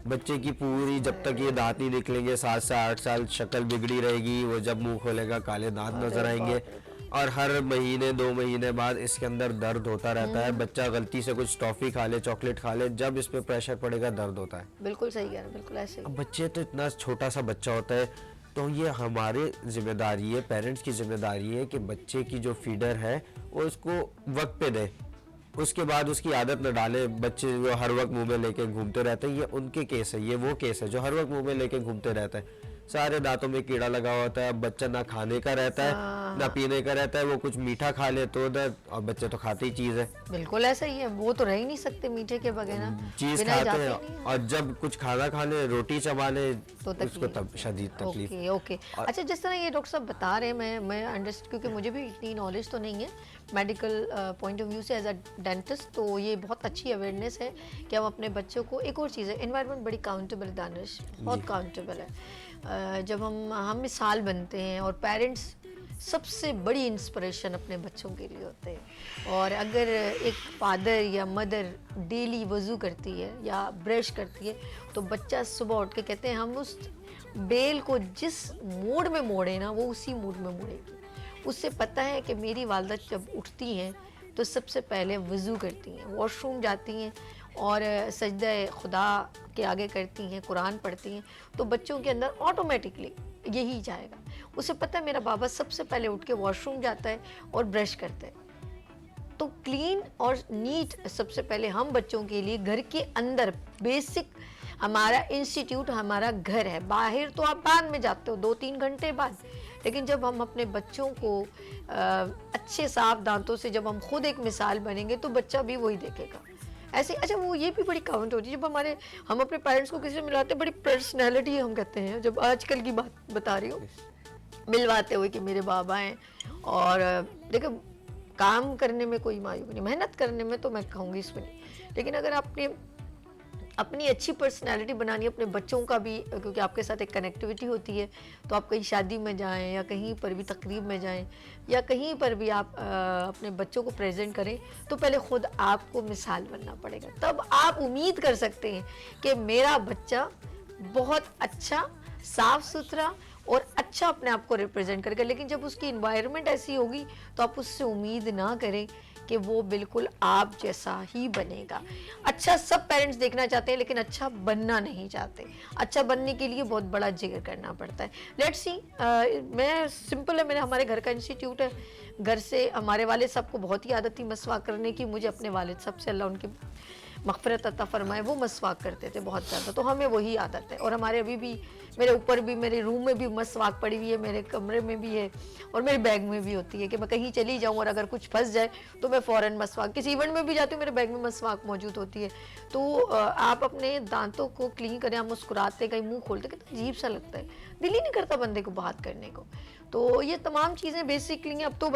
बच्चे की पूरी, जब तक ये दांत नहीं निकलेंगे 7 से 8 साल शक्ल बिगड़ी रहेगी, वो जब मुंह खोलेगा काले दांत नजर आएंगे, और हर महीने 2 महीने बाद इसके अंदर दर्द होता रहता है। बच्चा गलती से कुछ टॉफी खा ले, चॉकलेट खा ले, जब इस पे प्रेशर पड़ेगा दर्द होता है। बिल्कुल सही कह रहे हैं, बिल्कुल ऐसे ही। अब बच्चे तो इतना छोटा सा बच्चा होता है, तो ये हमारे जिम्मेदारी है, पेरेंट्स की जिम्मेदारी है कि बच्चे की जो फीडर है वो इसको वक्त पे दे। उसके बाद उसकी आदत न डाले। बच्चे जो हर वक्त मुंह में लेके घूमते रहते हैं, ये उनके केस है, ये वो केस है जो हर वक्त मुंह में लेके घूमते रहता है, सारे दांतों में कीड़ा लगा होता है। अब बच्चा ना खाने का रहता है ना पीने का रहता है, वो कुछ मीठा खा ले तो दर्द, और बच्चे तो खाते ही चीज है, बिल्कुल ऐसा ही है, वो तो रह ही नहीं सकते मीठे के बगैर ना, चीज बिना खाते जाते हैं। नहीं हैं। और जब कुछ खाना खा ले, रोटी चबा ले, तो उसको तकलीफ। तब शदीद तकलीफ। Okay okay. अच्छा, जिस तरह ये डॉक्टर साहब बता रहे हैं, मैं अंडरस्टैंड, क्योंकि मुझे भी इतनी नॉलेज तो नहीं है मेडिकल पॉइंट ऑफ व्यू से एज अ डेंटिस्ट, तो ये बहुत अच्छी अवेयरनेस है कि हम अपने बच्चों को, एक और चीज़ है, एनवायरनमेंट बड़ी काउंटेबल है दानिश, बहुत काउंटेबल है। जब हम मिसाल बनते हैं, और पेरेंट्स सबसे बड़ी इंस्पिरेशन अपने बच्चों के लिए होते हैं। और अगर एक फादर या मदर डेली वज़ू करती है या ब्रश करती है, तो बच्चा सुबह उठ के, कहते हैं हम उस बेल को जिस मूड में मोड़े ना, वो उसी मूड में मोड़ेगी। उससे पता है कि मेरी वालदा जब उठती हैं तो सबसे पहले वज़ू करती हैं, वॉशरूम जाती हैं और सजदा खुदा के आगे करती हैं, कुरान पढ़ती हैं, तो बच्चों के अंदर ऑटोमेटिकली यही जाएगा। उसे पता है मेरा बाबा सबसे पहले उठ के वॉशरूम जाता है और ब्रश करता है। तो क्लीन और नीट सबसे पहले हम बच्चों के लिए घर के अंदर बेसिक, हमारा इंस्टीट्यूट हमारा घर है। बाहर तो आप बाद में जाते हो 2-3 घंटे बाद, लेकिन जब हम अपने बच्चों को अच्छे साफ दांतों से, जब हम खुद एक मिसाल बनेंगे, तो बच्चा भी वही देखेगा ऐसे। अच्छा, वो ये भी बड़ी काउंट होती है जब हम अपने पेरेंट्स को किसी से मिलाते हैं, बड़ी पर्सनैलिटी हम कहते हैं, जब आजकल की बात बता रही हूँ, मिलवाते हुए कि मेरे बाबा हैं। और देखो, काम करने में कोई मायूब नहीं, मेहनत करने में तो मैं कहूँगी इसमें नहीं, लेकिन अगर आपने अपनी अच्छी पर्सनालिटी बनानी है अपने बच्चों का भी, क्योंकि आपके साथ एक कनेक्टिविटी होती है, तो आप कहीं शादी में जाएं या कहीं पर भी तकरीब में जाएं या कहीं पर भी आप अपने बच्चों को प्रेजेंट करें, तो पहले खुद आपको मिसाल बनना पड़ेगा। तब आप उम्मीद कर सकते हैं कि मेरा बच्चा बहुत अच्छा, साफ सुथरा और अच्छा अपने आप को रिप्रेजेंट करेगा। लेकिन जब उसकी इन्वायरमेंट ऐसी होगी, तो आप उससे उम्मीद ना करें कि वो बिल्कुल आप जैसा ही बनेगा। अच्छा सब पेरेंट्स देखना चाहते हैं, लेकिन अच्छा बनना नहीं चाहते। अच्छा बनने के लिए बहुत बड़ा जिगर करना पड़ता है। लेट्स सी, मैं सिंपल है, हमारे घर का इंस्टीट्यूट है। घर से हमारे वालिद साहब को बहुत ही आदत थी मसवाक करने की। मुझे अपने वालिद साहब से, अल्लाह उनकी मग़फ़िरत अता फरमाए, वो मसवाक करते थे बहुत ज़्यादा, तो हमें वही आदत है। और हमारे अभी भी, मेरे ऊपर भी, मेरे रूम में भी मसवाक पड़ी हुई है, मेरे कमरे में भी है, और मेरे बैग में भी होती है कि मैं कहीं चली जाऊँ और अगर कुछ फंस जाए तो मैं फ़ौरन मसवाक, किसी इवेंट में भी जाती हूँ, मेरे बैग में मसवाक मौजूद होती है। तो आप अपने दांतों को क्लीन करें। आप मुस्कुराते, कहीं मुँह खोलते, कितना अजीब सा लगता है, दिल ही नहीं करता बंदे को बात करने को। तो ये तमाम चीज़ें बेसिकली, अब तो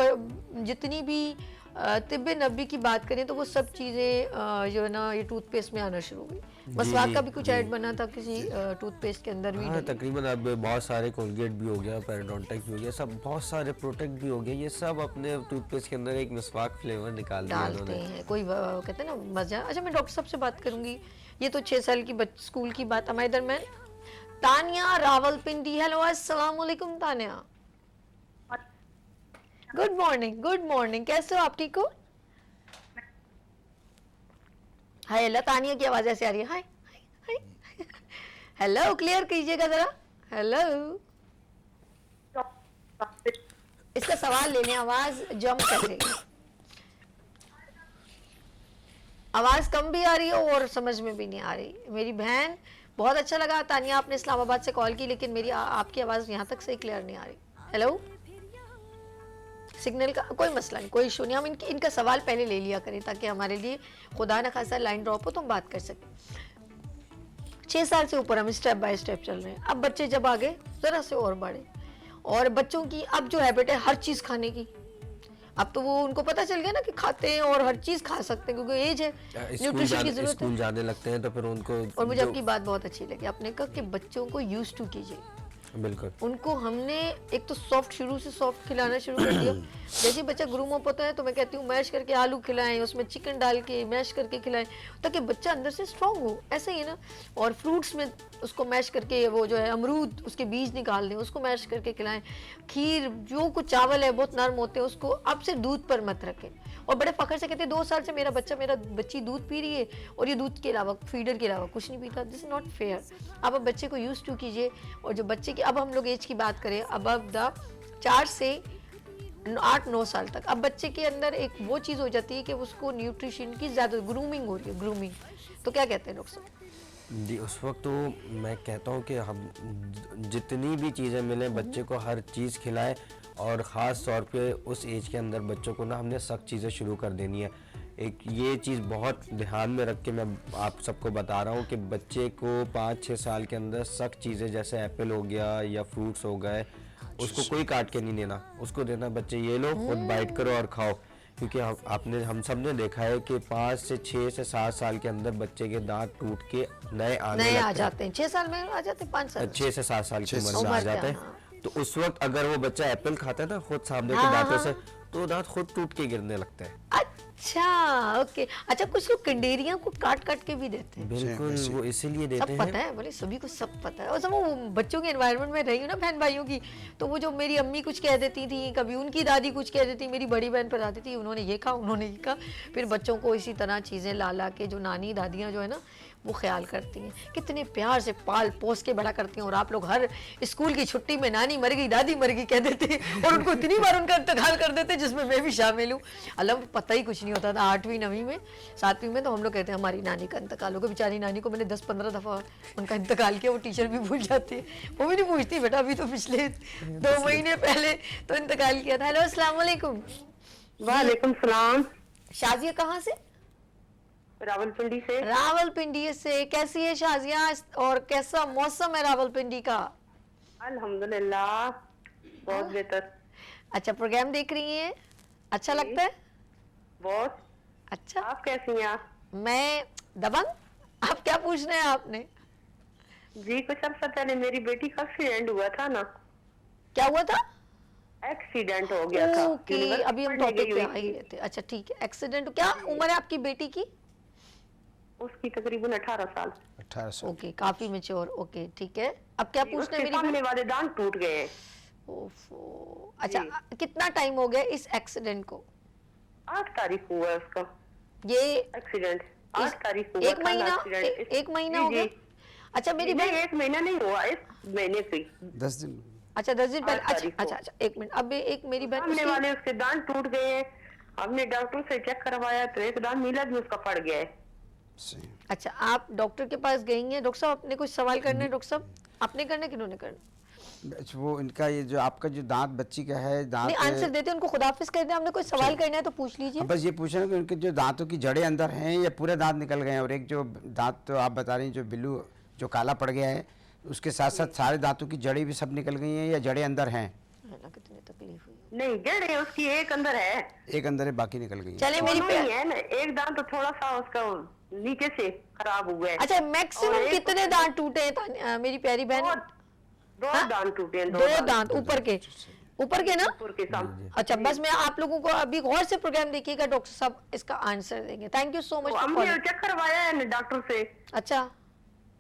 जितनी भी तिब्बे नबी की बात करें तो वो सब चीज़ें जो है ना, ये टूथपेस्ट में आना शुरू हो गई। मसवाक का भी कुछ ऐड बना था किसी टूथपेस्ट के अंदर भी। हाँ, तकरीबन अब बहुत सारे कोलगेट भी हो गया, पेरिडोंटिक्स भी हो गया, सब बहुत सारे प्रोटेक्ट भी हो गए, ये सब अपने टूथपेस्ट के अंदर एक मिसवाक फ्लेवर निकाल दिया डालते उन्होंने। हैं, कोई कहते हैं ना मजा। अच्छा, मैं डॉक्टर साहब से बात करूंगी। ये तो 6 साल की स्कूल की बात। हमारे दरमियान तानिया रावलपिंडी। हेलो, अस्सलाम वालेकुम Tania. Good morning, good morning, कैसे हो आप? ठीक हो? हाय अल्लाह, तानिया की आवाज ऐसे आ रही है। हाय हाय हाय। हेलो, क्लियर कीजिएगा जरा। हेलो, इसका सवाल लेने आवाज जंप कर रही है, आवाज कम भी आ रही है और समझ में भी नहीं आ रही। मेरी बहन, बहुत अच्छा लगा तानिया, आपने इस्लामाबाद से कॉल की, लेकिन मेरी आपकी आवाज यहाँ तक से क्लियर नहीं आ रही। हेलो, सिग्नल का कोई मसला नहीं, कोई इशू नहीं। हम इनका सवाल पहले ले लिया करें ताकि हमारे लिए खुदा न खासा लाइन ड्रॉप हो तो हम बात कर सकें। 6 साल से ऊपर हम स्टेप बाय स्टेप चल रहे हैं। अब बच्चे जब आगे ज़रा से और बढ़े, और बच्चों की अब जो हैबिट है हर चीज़ खाने की, अब तो वो उनको पता चल गया ना कि खाते हैं और हर चीज़ खा सकते हैं, क्योंकि एज है, न्यूट्रिशन की जरूरत है। स्कूल जाने लगते हैं तो फिर उनको, और मुझे आपकी बात बहुत अच्छी लगी, आपने कहा कि बच्चों को यूज टू कीजिए। बिल्कुल, उनको हमने एक तो सॉफ्ट, शुरू से सॉफ्ट खिलाना शुरू कर दिया। जैसे बच्चा ग्रूम अप होता है तो मैं कहती हूँ मैश करके आलू खिलाएं, उसमें चिकन डाल के मैश करके खिलाएं, ताकि बच्चा अंदर से स्ट्रांग हो। ऐसे ही है ना। और फ्रूट्स में उसको मैश करके, वो जो है अमरूद, उसके बीज निकाल दें, उसको मैश करके खिलाएं। खीर, जो कुछ चावल है बहुत नरम होते हैं, उसको अब से दूध पर मत रखें। और बड़े फखर से कहते हैं 2 साल से मेरा बच्ची दूध पी रही है और ये दूध के अलावा, फीडर के अलावा कुछ नहीं पीता। This is not fair. आप अब बच्चे को यूज टू कीजिए। और जो बच्चे की, अब हम लोग एज की बात करें, अब 4 से 8-9 साल तक। अब बच्चे के अंदर एक वो चीज़ हो जाती है कि उसको न्यूट्रिशन की ज़्यादा ग्रूमिंग हो रही है, ग्रूमिंग। तो क्या कहते हैं डॉक्टर साहब? जी, उस वक्त तो मैं कहता हूँ कि हम जितनी भी चीज़ें मिलें बच्चे को हर चीज़ खिलाएं, और ख़ास तौर पे उस एज के अंदर बच्चों को ना हमने सख्त चीज़ें शुरू कर देनी है। एक ये चीज़ बहुत ध्यान में रख के मैं आप सबको बता रहा हूँ कि बच्चे को 5-6 साल के अंदर सख्त चीज़ें जैसे एप्पल हो गया या फ्रूट्स हो गए, उसको कोई काट के नहीं देना, उसको देना बच्चे ये लो खुद बाइट करो और खाओ। क्योंकि हम सब ने देखा है कि 5 से 6 से 7 साल के अंदर बच्चे के दांत टूट के नए आने नए आ लगते हैं। जाते हैं, 6 साल में आ जाते हैं, 5 साल 6 से 7 साल की उम्र में उम्र आ के, जाते हाँ। हैं। तो उस वक्त अगर वो बच्चा एप्पल खाता है ना खुद सामने हाँ, के दांतों हाँ। से, तो दांत खुद टूट के गिरने लगते हैं। अच्छा, ओके। अच्छा, कुछ लोग कंडेरियां को काट काट के भी देते हैं। बिल्कुल, वो इसीलिए सब देते हैं। पता है, बोले सभी को सब पता है। और सब वो बच्चों के एनवायरनमेंट में रही हूँ ना बहन भाइयों की, तो वो जो मेरी अम्मी कुछ कह देती थी, कभी उनकी दादी कुछ कह देती, मेरी बड़ी बहन पर आती थी, उन्होंने ये कहा, उन्होंने ये कहा। फिर बच्चों को इसी तरह चीज़ें ला ला के जो नानी दादियाँ जो है ना वो ख्याल करती हैं, कितने प्यार से पाल पोस के बड़ा करती हैं। और आप लोग हर स्कूल की छुट्टी में नानी मर गई, दादी मर गई कह देते हैं, और उनको इतनी बार उनका इंतकाल कर देते जिसमें मैं भी शामिल हूँ। अल्लाह पता ही कुछ नहीं होता था। 8वीं 9वीं में 7वीं में तो हम लोग कहते हैं हमारी नानी का इंतकाल हो गया। बेचारी नानी को मैंने 10-15 दफ़ा उनका इंतकाल किया, वो टीचर भी भूल जाती है, वो भी नहीं पूछती बेटा अभी तो पिछले 2 महीने पहले तो इंतकाल किया था। हेलो, अस्सलाम वालेकुम। वालेकुम सलाम। शाजिया कहाँ से? रावलपिंडी से। रावलपिंडी से। कैसी है शाजिया, और कैसा मौसम है रावलपिंडी का? अल्हम्दुलिल्लाह बहुत बेहतर। अच्छा, प्रोग्राम देख रही हैं, अच्छा लगता है? बहुत। अच्छा, आप कैसी हैं? मैं दबंग। आप क्या पूछ रहे हैं आपने? जी कुछ अर्सा पहले मेरी बेटी का एक्सीडेंट हुआ था ना। क्या हुआ था? एक्सीडेंट हो गया था। ओके, यूनिवर्सिटी अभी हम पढ़ने टॉपिक गई पे हुई आ ही थी। गए थे। अच्छा ठीक है, एक्सीडेंट। क्या उम्र है आपकी बेटी की? उसकी तकरीबन 18 साल। 1800। ओके, काफी मैच्योर। ओके ठीक है, अब क्या पूछना उसके है मेरी सामने वाले दांत टूट गए। ओफो। अच्छा, कितना टाइम हो गया इस एक्सीडेंट को? 8 तारीख को हुआ है उसका ये एक्सीडेंट। 8 तारीख को हुआ एक था महीना एक्सीडेंट। एक महीना जी, हो गया? जी। अच्छा मेरी नहीं, बहन, 1 महीना नहीं हुआ, 1 महीने से। 10 दिन। अच्छा 10 दिन पहले। 8 अच्छा तारीख को। अच्छा अच्छा, एक मिनट। अब एक मेरी बहन सामने उसकी- वाले उसके दांत टूट गए हैं। हमने डॉक्टर से चेक करवाया तो एक दांत नीला भी उसका पड़ गया है। सही। अच्छा, आप डॉक्टर के पास गई हैं? डॉक्टर साहब अपने कुछ सवाल करने हैं? डॉक्टर साहब आपने करने, किन्होंने करना? अच्छा, वो इनका ये जो आपका जो दांत बच्ची का है, दांत नहीं, आंसर देते हैं उनको, खुदाफिज कहते हैं। हमने कोई सवाल करना है तो पूछ लीजिए। बस ये पूछ रहे हैं कि उनके जो दांतों की जड़ें अंदर हैं या पूरे दांत निकल गए हैं, और एक जो दांत तो आप बता रही हैं जो बिल्लू जो काला पड़ गया है, उसके साथ साथ सारे दांतों की जड़ें भी सब निकल गई हैं या जड़ें अंदर हैं? अल्लाह, कितनी तकलीफ हुई। नहीं जड़ है उसकी, एक अंदर है। एक अंदर है, बाकी निकल गई हैं। चले मेरी दोनों ही है ना, एक दांत तो थोड़ा सा उसका नीचे से खराब हुआ है। अच्छा, और मैक्सिमम एक- कितने दांत टूटे हैं मेरी प्यारी बहन? दो हाँ? दांत टूटे हैं। दो दांत ऊपर के, ऊपर के ना? ऊपर के सामने। अच्छा, बस मैं आप लोगों को अभी गौर से प्रोग्राम देखिएगा, डॉक्टर साहब इसका आंसर देंगे। थैंक यू सो मच तो फॉर हमने कॉलिंग। चेक करवाया है ना डॉक्टर से, अच्छा,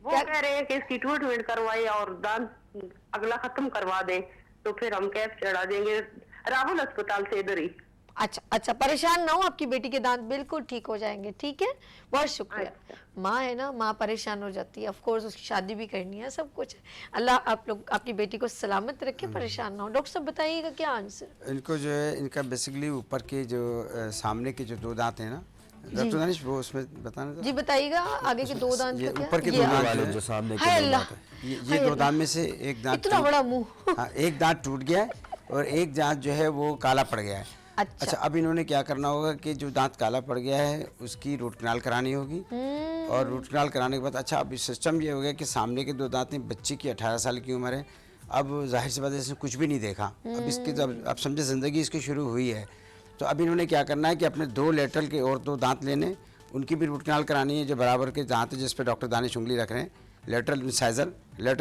वो क्या- कह रहे हैं कि इसकी ट्रीटमेंट करवाए और दांत अगला खत्म करवा दें तो फिर हम कैप चढ़ा देंगे राहुल अस्पताल से इधर ही। अच्छा अच्छा, परेशान ना हो, आपकी बेटी के दांत बिल्कुल ठीक हो जाएंगे। ठीक है, बहुत शुक्रिया। माँ है ना, माँ परेशान हो जाती है, ऑफ कोर्स उसकी शादी भी करनी है, सब कुछ है। अल्लाह आप लोग आपकी बेटी को सलामत रखे, परेशान ना हो। डॉक्टर साहब बताइएगा क्या आंसर? इनको जो है, इनका बेसिकली ऊपर के जो सामने के जो 2 दांत हैं ना, डॉक्टर दानिश वो उसमें बताना था। जी बताइए, आगे के 2 दांत ये का क्या? ऊपर के ये 2 आ- दांत वाले हैं। जो सामने हाय के दो अल्लाह, दांत हैं। ये हाय 2 अल्लाह। दांत में से एक दांत इतना टूट- बड़ा मुंह। हाँ, एक दांत टूट गया है और एक दांत जो है वो काला पड़ गया है। अच्छा। अब इन्होंने क्या करना होगा कि जो दांत काला पड़ गया है उसकी रूट कनाल करानी होगी, और रूट कनाल कराने के बाद अच्छा अब सिस्टम ये हो गया कि सामने के 2 दांत हैं, बच्चे की 18 साल की उम्र है, अब जाहिर सी बात है इसने कुछ भी नहीं देखा, अब इसकी तो अब समझे ज़िंदगी इसकी शुरू हुई है। तो अब इन्होंने क्या करना है कि अपने 2 लेटरल के और 2 दांत लेने, उनकी भी रूट कनाल करानी है, जो बराबर के दांत है जिस पे डॉक्टर दानिश उंगली रख रहे हैं, लेटरल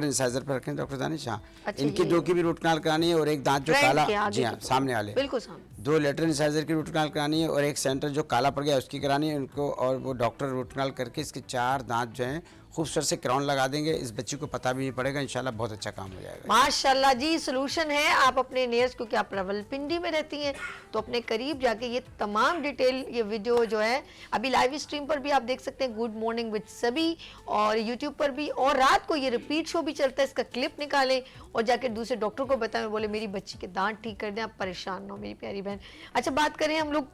इंसाइजर पर रखें डॉक्टर दानिश। हाँ, अच्छा, इनकी ये- 2 की भी रूट कनाल करानी है, और एक दांत जो Front काला, के आगे जी हाँ के दो। सामने वाले बिल्कुल सामने। 2 लेटरल इंसाइजर की रूट कनाल करानी है, और एक सेंटर जो काला पड़ गया उसकी करानी है उनको, और वो डॉक्टर रूट कनाल करके इसके 4 दांत जो हैं खूबसूरत से क्राउन लगा देंगे, इस बच्ची को पता भी नहीं पड़ेगा, इंशाल्लाह बहुत अच्छा काम हो जाएगा। माशाल्लाह जी, सलूशन है। आप अपने नियर्स, क्योंकि आप रावलपिंडी में रहती हैं, तो अपने करीब जाके ये तमाम डिटेल, ये वीडियो जो है अभी लाइव स्ट्रीम पर भी आप देख सकते हैं, गुड मॉर्निंग विद सभी, और यूट्यूब पर भी, और रात को ये रिपीट म्यूजिक शो भी चलता है, इसका क्लिप निकालें और जाकर दूसरे डॉक्टर को बताएं, बोले मेरी बच्ची के दांत ठीक कर दें, आप परेशान ना हो मेरी प्यारी बहन। अच्छा, बात करें हम लोग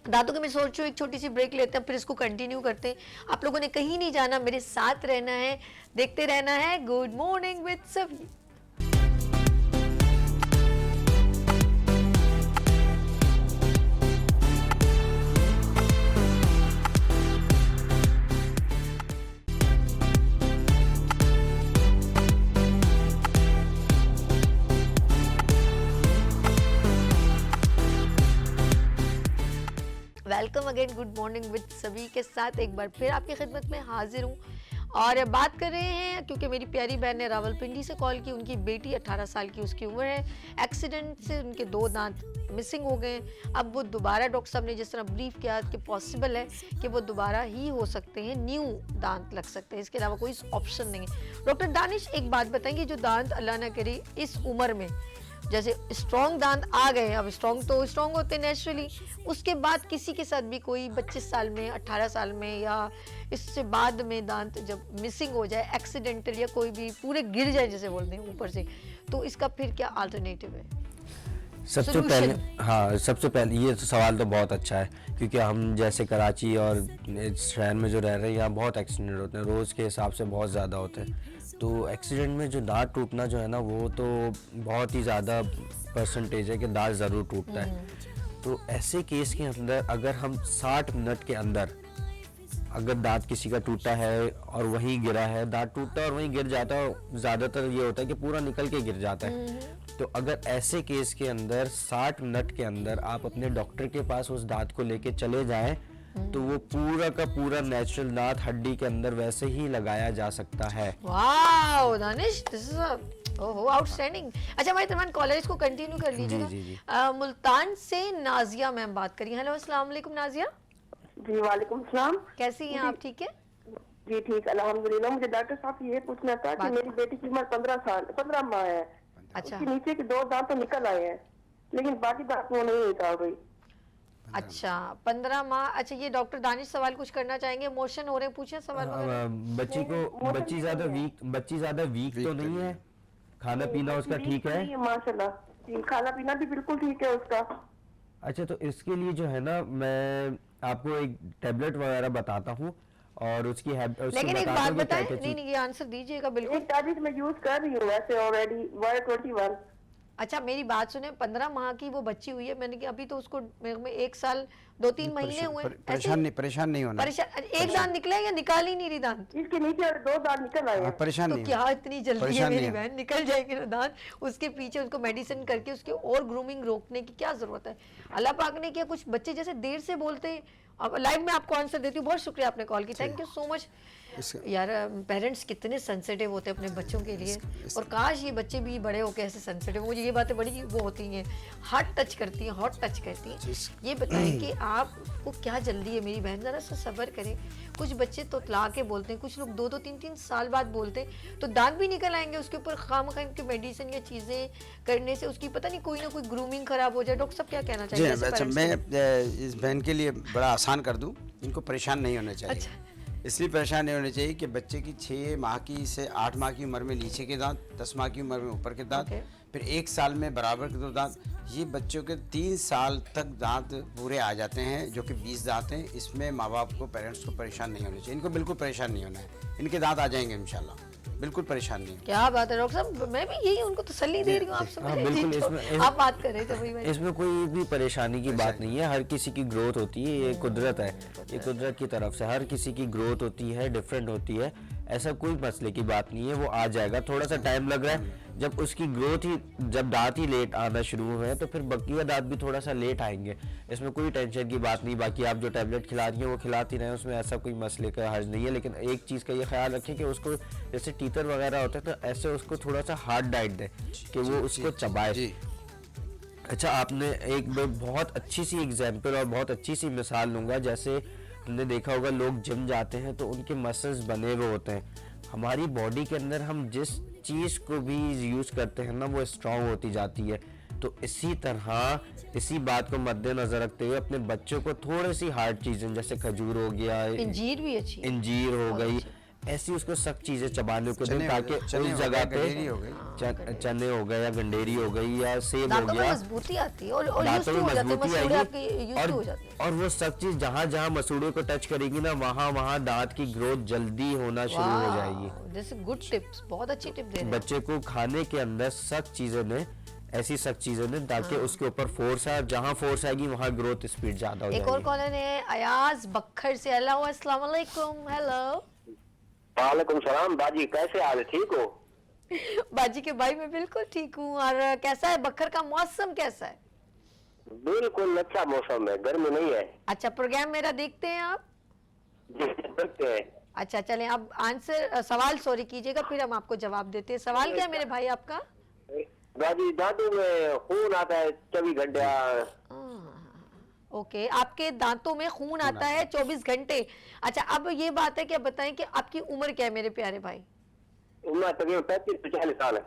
दांतों के, मैं सोच रही हूँ एक छोटी सी ब्रेक लेते हैं, फिर इसको कंटिन्यू करते हैं। आप लोगों ने कहीं नहीं जाना, मेरे साथ रहना है, देखते रहना है गुड मॉर्निंग विद सभी। Welcome again good morning with सभी के साथ एक बार फिर आपकी खिदमत में हाजिर हूँ और बात कर रहे हैं, क्योंकि मेरी प्यारी बहन ने रावलपिंडी से कॉल की, उनकी बेटी 18 साल की उसकी उम्र है, एक्सीडेंट से उनके 2 दांत मिसिंग हो गए। अब वो दोबारा, डॉक्टर साहब ने जिस तरह ब्रीफ किया कि पॉसिबल है कि वो दोबारा ही हो सकते हैं, न्यू दांत लग सकते हैं, इसके अलावा कोई ऑप्शन नहीं है। डॉक्टर दानिश, एक बात बताएंगे, जो दांत अल्लाह ना करे इस उम्र में, जैसे स्ट्रॉन्ग दांत आ गए, अब स्ट्रॉन्ग तो स्ट्रॉन्ग होते हैं नेचुरली, उसके बाद किसी के साथ भी कोई 25 साल में, 18 साल में या इससे बाद में दांत जब मिसिंग हो जाए एक्सीडेंटल या कोई भी पूरे गिर जाए जैसे बोलते हैं ऊपर से, तो इसका फिर क्या अल्टरनेटिव है? सबसे पहले, हाँ, सबसे पहले ये तो सवाल तो बहुत अच्छा है, क्योंकि हम जैसे कराची और इस शहर में जो रह रहे हैं, यहाँ बहुत एक्सीडेंट होते हैं, रोज़ के हिसाब से बहुत ज़्यादा होते हैं। तो एक्सीडेंट में जो दांत टूटना जो है ना, वो तो बहुत ही ज़्यादा परसेंटेज है कि दांत ज़रूर टूटता है। तो ऐसे केस के अंदर अगर हम 60 मिनट के अंदर अगर दांत किसी का टूटा है और वहीं गिरा है, दांत टूटता है और वहीं गिर जाता है, ज़्यादातर ये होता है कि पूरा निकल के गिर जाता है। तो अगर ऐसे केस के अंदर 60 मिनट के अंदर आप अपने डॉक्टर के पास उस दांत को लेके चले जाएं, तो वो पूरा का पूरा नेचुरल दांत हड्डी के अंदर वैसे ही लगाया जा सकता है। वाओ दानिश, दिस इज ओहो आउटस्टैंडिंग। अच्छा, हमारे तमाम कॉलर्स को कंटिन्यू कर लीजिएगा। मुल्तान से नाजिया मैम बात करिए। हेलो, अस्सलाम वालेकुम नाजिया। जी वालेकुम सलाम। कैसी हैं आप? ठीक है जी, ठीक अल्हम्दुलिल्लाह। मुझे डॉक्टर साहब से ये पूछना था कि मेरी बेटी की उम्र 15 माह है। अच्छा, उसके नीचे के 2 दांत तो निकल आए हैं, लेकिन बाकी दांत वो नहीं निकाल रही। अच्छा 15 माह। अच्छा, ये डॉक्टर दानिश सवाल कुछ करना चाहेंगे? मोशन हो रहे हैं, पूछे सवाल वगैरह। बच्ची ज्यादा वीक तो नहीं है, खाना पीना उसका ठीक है? माशाल्लाह जी, खाना पीना भी बिल्कुल ठीक है उसका। अच्छा, तो इसके लिए जो है ना, मैं आपको एक टैबलेट वगैरह बताता हूँ और उसकी लेकिन एक बात बताएं, नहीं ये आंसर दीजिएगा बिल्कुल। एक टैबलेट मैं यूज कर रही हूँ वैसे ऑलरेडी, Y21। अच्छा, मेरी बात सुने, 15 माह की वो बच्ची हुई है, मैंने कि अभी तो उसको मेरे में 1 साल 2-3 महीने हुए। परेशान नहीं होना। एक दांत निकले या निकाल ही नहीं रही दांत? इसके नीचे और 2 दांत निकल आए हैं। परेशान तो नहीं क्या इतनी जल्दी है मेरी नहीं बहन, निकल जाएंगे ना दांत, उसके पीछे उसको मेडिसिन करके उसके और ग्रूमिंग रोकने की क्या जरूरत है? अल्लाह पाक ने किया, कुछ बच्चे जैसे देर से बोलते हैं। अब लाइव में आपको आंसर देती हूँ, बहुत शुक्रिया आपने कॉल की, थैंक यू सो मच। यार पेरेंट्स कितने सेंसिटिव होते हैं अपने बच्चों के लिए, और काश ये बच्चे भी बड़े होकर ऐसे सेंसिटिव। मुझे ये बातें बड़ी वो होती हैं, हार्ट टच करती हैं, हॉट टच करती हैं। ये बताएं कि आपको क्या जल्दी है मेरी बहन, जरा सा सब्र करें। कुछ बच्चे तो तला के बोलते हैं, कुछ लोग 2-2, 3-3 साल बाद बोलते हैं, तो दांत भी निकल आएंगे उसके ऊपर खामखा की मेडिसिन या चीज़ें करने से उसकी पता नहीं कोई ना कोई ग्रूमिंग खराब हो जाए। डॉक्टर साहब क्या कहना चाहिए? अच्छा, मैं इस बहन के लिए बड़ा आसान कर दूं, इनको परेशान नहीं होना चाहिए। अच्छा। इसलिए परेशान नहीं होना चाहिए कि बच्चे की 6 माह की से 8 माह की उम्र में नीचे के दांत, 10 माह की उम्र में ऊपर के दांत, फिर 1 साल में बराबर के 2 दांत, ये बच्चों के 3 साल तक दांत पूरे आ जाते हैं, जो कि 20 दांत हैं। इसमें माँ बाप को, पेरेंट्स को परेशान नहीं होना चाहिए, इनको बिल्कुल परेशान नहीं होना है। इनके दांत आ जाएंगे इंशाल्लाह, बिल्कुल परेशान नहीं। क्या बात है डॉक्टर साहब, मैं भी यही उनको तसल्ली दे रही हूँ। आप समझ रहे, आप बात कर रहे थे भाई। इसमें कोई भी परेशानी की बात नहीं है, हर किसी की ग्रोथ होती है, ये कुदरत है, ये कुदरत की तरफ से हर किसी की ग्रोथ होती है, डिफरेंट होती है, ऐसा कोई मसले की बात नहीं है, वो आ जाएगा। थोड़ा सा टाइम लग रहा है, जब उसकी ग्रोथ ही, जब दांत ही लेट आना शुरू हुए तो फिर बकिया दांत भी थोड़ा सा लेट आएंगे, इसमें कोई टेंशन की बात नहीं। बाकी आप जो टैबलेट खिला रही हैं वो खिलाती रहें, उसमें ऐसा कोई मसले का हर्ज नहीं है। लेकिन एक चीज़ का ये ख्याल रखें कि उसको जैसे टीथर वगैरह होता है, तो ऐसे उसको थोड़ा सा हार्ड डाइट दें कि वो उसको चबाए। अच्छा, आपने एक बहुत अच्छी सी एग्जाम्पल और बहुत अच्छी सी मिसाल लूँगा। जैसे हमने देखा होगा, लोग जिम जाते हैं तो उनके मसल्स बने हुए होते हैं। हमारी बॉडी के अंदर हम जिस चीज़ को भी यूज़ करते हैं ना, वो स्ट्रॉन्ग होती जाती है। तो इसी तरह, इसी बात को मद्देनजर रखते हुए अपने बच्चों को थोड़ी सी हार्ड चीज़ें, जैसे खजूर हो गया, इंजीर भी अच्छी, इंजीर हो गई, ऐसी उसको सख्त चीजें चबाने को दें चने हो ताकि गए, चने उस हो जगह गए, गंडेरी हो गई। पे चने हो गए या गंडेरी हो गई या सेब हो दांतों में गया, मजबूती आती है और यूज दांतों टू में हो जाते हैं, मजबूती मसूड़े आएगी आपके यूज टू हो जाते हैं। और वो सब चीज जहाँ जहाँ मसूड़े को टच करेगी ना वहाँ वहाँ दांत की ग्रोथ जल्दी होना शुरू हो जाएगी। दिस इज गुड टिप्स, बहुत अच्छी टिप दे रहे हैं। बच्चे को खाने के अंदर सख्त चीजें दें, ऐसी सख्त चीजें दें ताकि उसके ऊपर फोर्स आए, जहाँ फोर्स आएगी वहाँ ग्रोथ स्पीड ज्यादा हो एक और जाएगी। कॉलर है अयाज बखर से। हेलो, अस्सलाम वालेकुम। हेलो वालेकुम सलाम बाजी, कैसे हाल है, ठीक हो? बाजी के भाई, मैं बिल्कुल ठीक हूँ। और कैसा है बखर का मौसम, कैसा है? बिल्कुल अच्छा मौसम है, गर्मी नहीं है। अच्छा, प्रोग्राम मेरा देखते हैं आप? जी देखते हैं। अच्छा चलें, अब आंसर सवाल सॉरी कीजिएगा, फिर हम आपको जवाब देते हैं। सवाल क्या है मेरे भाई आपका? बाजी दांतों में खून आता है 24 घंटे। ओके, आपके दांतों में खून आता है 24 घंटे। अच्छा, अब ये बात है कि आप बताएं कि आपकी उम्र क्या है मेरे प्यारे भाई? उम्र तकरीबन 35 से 40 साल है।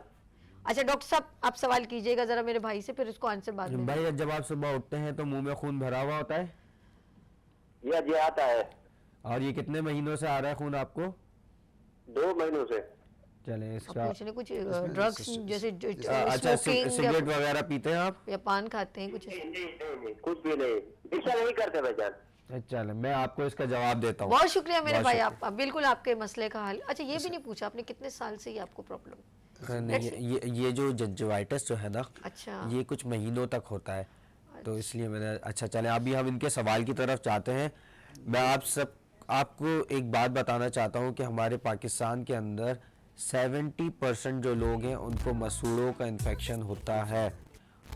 अच्छा डॉक्टर साहब, आप सवाल कीजिएगा जरा मेरे भाई से, फिर उसको आंसर बाद में। भाई जब आप सुबह उठते हैं तो मुंह में खून भरा हुआ होता है, यह जी आता है। और ये कितने महीनों से आ रहा है खून आपको? 2 महीनों से। चले अब इसका पूछने कुछ ड्रग्स जैसे अच्छा स्मोकिंग सिगरेट वगैरह पीते हैं आप? या पान खाते हैं कुछ? नहीं, कुछ भी नहीं, ऐसा नहीं करते भाईजान। चले मैं आपको इसका जवाब देता हूँ। बहुत शुक्रिया मेरे बहुत भाई, शुक्रिया। आप बिल्कुल आपके मसले का हल। अच्छा, ये भी नहीं पूछा आपने कितने साल से ये आपको प्रॉब्लम? नहीं, ये जो जंजीवाइटिस जो है ना, अच्छा, ये कुछ महीनों तक होता है, तो इसलिए मैंने अच्छा चले अभी हम इनके सवाल की तरफ जाते हैं। मैं आपको एक बात बताना चाहता हूँ कि हमारे पाकिस्तान के अंदर 70% जो लोग हैं उनको मसूड़ों का इन्फेक्शन होता है,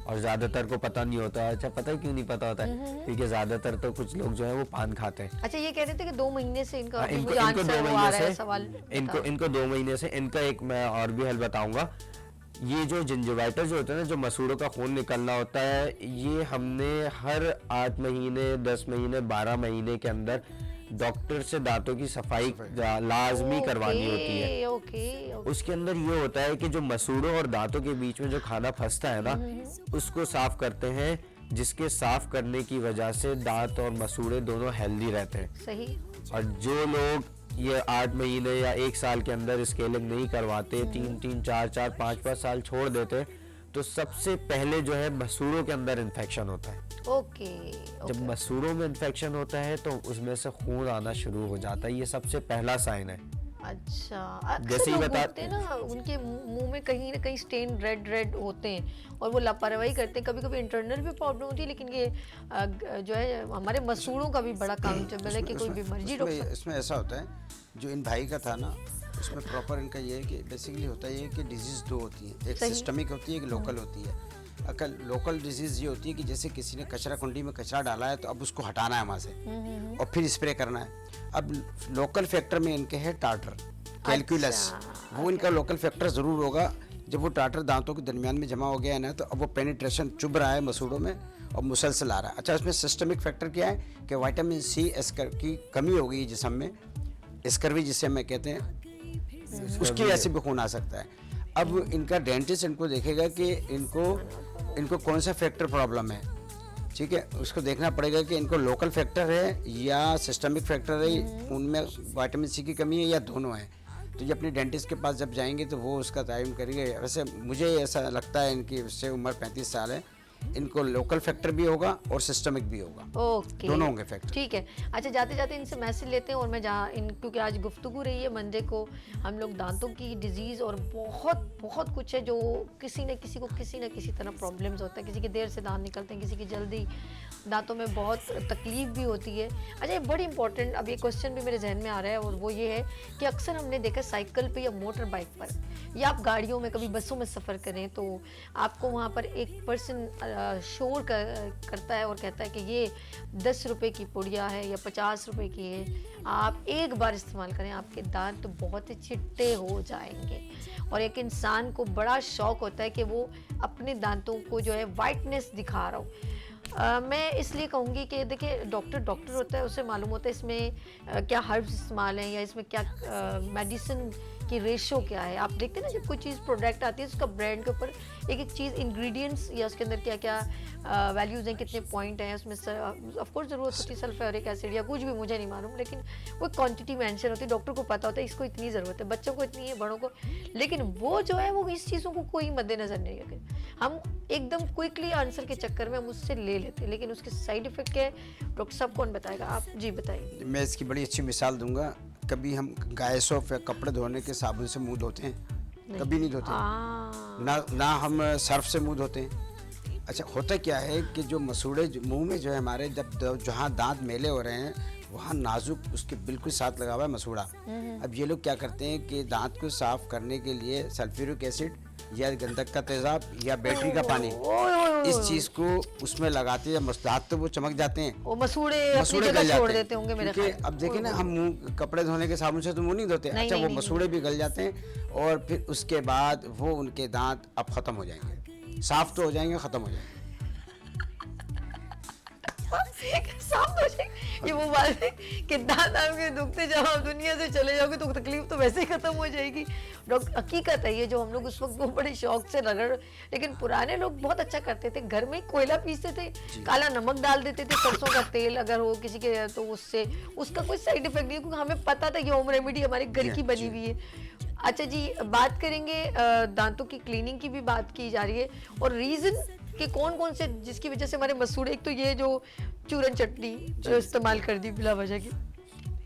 और ज़्यादातर को पता नहीं होता। अच्छा, पता है क्यों नहीं पता होता है? क्योंकि ज़्यादातर तो कुछ लोग जो है वो पान खाते हैं। अच्छा, ये कह रहे थे कि 2 महीने से इनका अभी इनको मुझे इनको आंसर 2 वो आ महीने रहा है से सवाल। इनको 2 महीने से इनका एक मैं और भी हल बताऊंगा। ये जो जिंजिवाइटिस जो होता है ना, जो मसूड़ों का खून निकलना होता है, ये हमने हर 8 महीने 10 महीने 12 महीने के अंदर डॉक्टर से दांतों की सफाई लाजमी करवानी होती है। ओके, उसके अंदर ये होता है कि जो मसूड़ों और दांतों के बीच में जो खाना फंसता है ना, उसको साफ करते हैं, जिसके साफ करने की वजह से दांत और मसूड़े दोनों हेल्दी रहते हैं। सही। और जो लोग ये 8 महीने या 1 साल के अंदर स्केलिंग नहीं करवाते, 3-3 4-4 5-5 साल छोड़ देते, तो सबसे पहले जो है मसूड़ों के अंदर इन्फेक्शन होता है। ओके, जब मसूड़ों में इन्फेक्शन होता है तो उसमें से खून आना शुरू हो जाता है, ये सबसे पहला साइन है। अच्छा, जैसे अक्सर ही लोग बता- बोलते हैं ना, उनके मुंह में कहीं ना कहीं स्टेन रेड होते हैं और वो लापरवाही करते हैं। कभी कभी इंटरनल भी प्रॉब्लम होती है, लेकिन ये जो है हमारे मसूड़ों का भी बड़ा काउंटेबल है कि कोई भी मर्जी रोक सकता इसमें ऐसा होता है, जो इन भाई का था ना, उसमें प्रॉपर इनका ये है कि बेसिकली होता है ये कि डिजीज़ 2 होती है, एक सही। सिस्टमिक होती है, एक लोकल होती है। अकल लोकल डिजीज़ ये होती है कि जैसे किसी ने कचरा कुंडी में कचरा डाला है, तो अब उसको हटाना है वहाँ से और फिर स्प्रे करना है। अब लोकल फैक्टर में इनके है टार्टर, कैलकुलस, वो इनका लोकल फैक्टर ज़रूर होगा। जब वो टार्टर दांतों के दरमियान में जमा हो गया है ना, तो अब वो पेनिट्रेशन चुभ रहा है मसूड़ों में और मुसलसल आ रहा है। अच्छा, इसमें सिस्टमिक फैक्टर क्या है कि विटामिन सी की कमी हो गई जिस्म में, स्कर्वी जिसे हम कहते हैं, उसकी वजह से भी खून आ सकता है। अब इनका डेंटिस्ट इनको देखेगा कि इनको कौन सा फैक्टर प्रॉब्लम है, ठीक है, उसको देखना पड़ेगा कि इनको लोकल फैक्टर है या सिस्टमिक फैक्टर है, उनमें विटामिन सी की कमी है या दोनों है। तो ये अपने डेंटिस्ट के पास जब जाएंगे तो वो उसका तयन करेंगे। वैसे मुझे ऐसा लगता है इनकी उससे उम्र 35 साल है, इनको लोकल फैक्टर भी होगा और सिस्टमिक भी होगा, ओके, दोनों होंगे फैक्टर। ठीक है। अच्छा, जाते जाते इनसे मैसेज लेते हैं, और मैं जहाँ क्योंकि आज गुफ्तगू रही है मंडे को, हम लोग दांतों की डिजीज़ और बहुत कुछ है जो किसी न किसी को किसी न किसी तरह प्रॉब्लम्स होता है। किसी के देर से दांत निकलते हैं, किसी की जल्दी, दांतों में बहुत तकलीफ भी होती है। अच्छा, ये बड़ी इंपॉर्टेंट अब ये क्वेश्चन भी मेरे जहन में आ रहा है, और वो ये है कि अक्सर हमने देखा साइकिल पे या मोटर बाइक पर या आप गाड़ियों में कभी बसों में सफ़र करें, तो आपको वहाँ पर एक पर्सन शोर करता है और कहता है कि ये 10 रुपए की पुड़िया है या 50 रुपए की है, आप एक बार इस्तेमाल करें, आपके दांत तो बहुत ही चिट्टे हो जाएंगे। और एक इंसान को बड़ा शौक होता है कि वो अपने दांतों को जो है वाइटनेस दिखा रहा हो। मैं इसलिए कहूँगी कि देखिए डॉक्टर डॉक्टर होता है, उसे मालूम होता है इसमें क्या हर्ब्स इस्तेमाल हैं या इसमें क्या मेडिसिन की रेशो क्या है। आप देखते हैं ना जब कोई चीज़ प्रोडक्ट आती है उसका ब्रांड के ऊपर एक एक चीज़ इंग्रेडिएंट्स या उसके अंदर क्या क्या वैल्यूज़ हैं, कितने पॉइंट हैं उसमें। ऑफ कोर्स ज़रूरत होती है सल्फ्यूरिक एसिड या कुछ भी, मुझे नहीं मालूम, लेकिन वो क्वांटिटी मेंशन होती है, डॉक्टर को पता होता है इसको इतनी ज़रूरत है, बच्चों को इतनी है, बड़ों को। लेकिन वो जो है वो इस चीज़ों को कोई मद्देनज़र नहीं रखे। हम एकदम क्विकली आंसर के चक्कर में हम उससे ले लेते हैं, लेकिन उसके साइड इफेक्ट क्या है डॉक्टर साहब कौन बताएगा, आप जी बताइए। मैं इसकी बड़ी अच्छी मिसाल दूंगा। कभी हम गाय सोप या कपड़े धोने के साबुन से मुंह धोते हैं? कभी नहीं धोते। ना हम सर्फ से मुंह धोते हैं। अच्छा, होता क्या है कि जो मसूड़े मुंह में जो है हमारे, जब जहाँ दांत मेले हो रहे हैं वहाँ नाजुक उसके बिल्कुल साथ लगा हुआ है मसूड़ा। अब ये लोग क्या करते हैं कि दांत को साफ करने के लिए सल्फ्यूरिक एसिड या गंधक का तेजाब या बैटरी का पानी, इस चीज को उसमें लगाते हैं। दांत तो वो चमक जाते हैं, वो मसूड़े अपनी जगह छोड़ देते होंगे मेरे ख्याल। अब देखिए ना, हम मुंह कपड़े धोने के साबुन से तो मुंह नहीं धोते। अच्छा, वो मसूड़े भी गल जाते हैं और फिर उसके बाद वो उनके दांत अब खत्म हो जाएंगे, साफ तो हो जाएंगे, खत्म हो जाएंगे। साफ हो जाएंगे। ये वो बात है कि दांत आपके दुखते, जब आप दुनिया से चले जाओगे तो तकलीफ तो वैसे ही खत्म हो जाएगी। डॉक्टर हकीकत है ये, जो हम लोग उस वक्त वो बड़े शौक से रगड़, लेकिन पुराने लोग बहुत अच्छा करते थे, घर में कोयला पीसते थे, काला नमक डाल देते थे, सरसों का तेल अगर हो किसी के तो उससे उसका कोई साइड इफेक्ट नहीं, क्योंकि हमें पता था कि होम रेमेडी हमारे घर की बनी हुई है। अच्छा जी, बात करेंगे दांतों की क्लीनिंग की भी बात की जा रही है, और रीजन कि कौन कौन से जिसकी वजह से हमारे मसूड़े, एक तो ये जो चूरन चटनी इस्तेमाल कर दी बिला वजह की,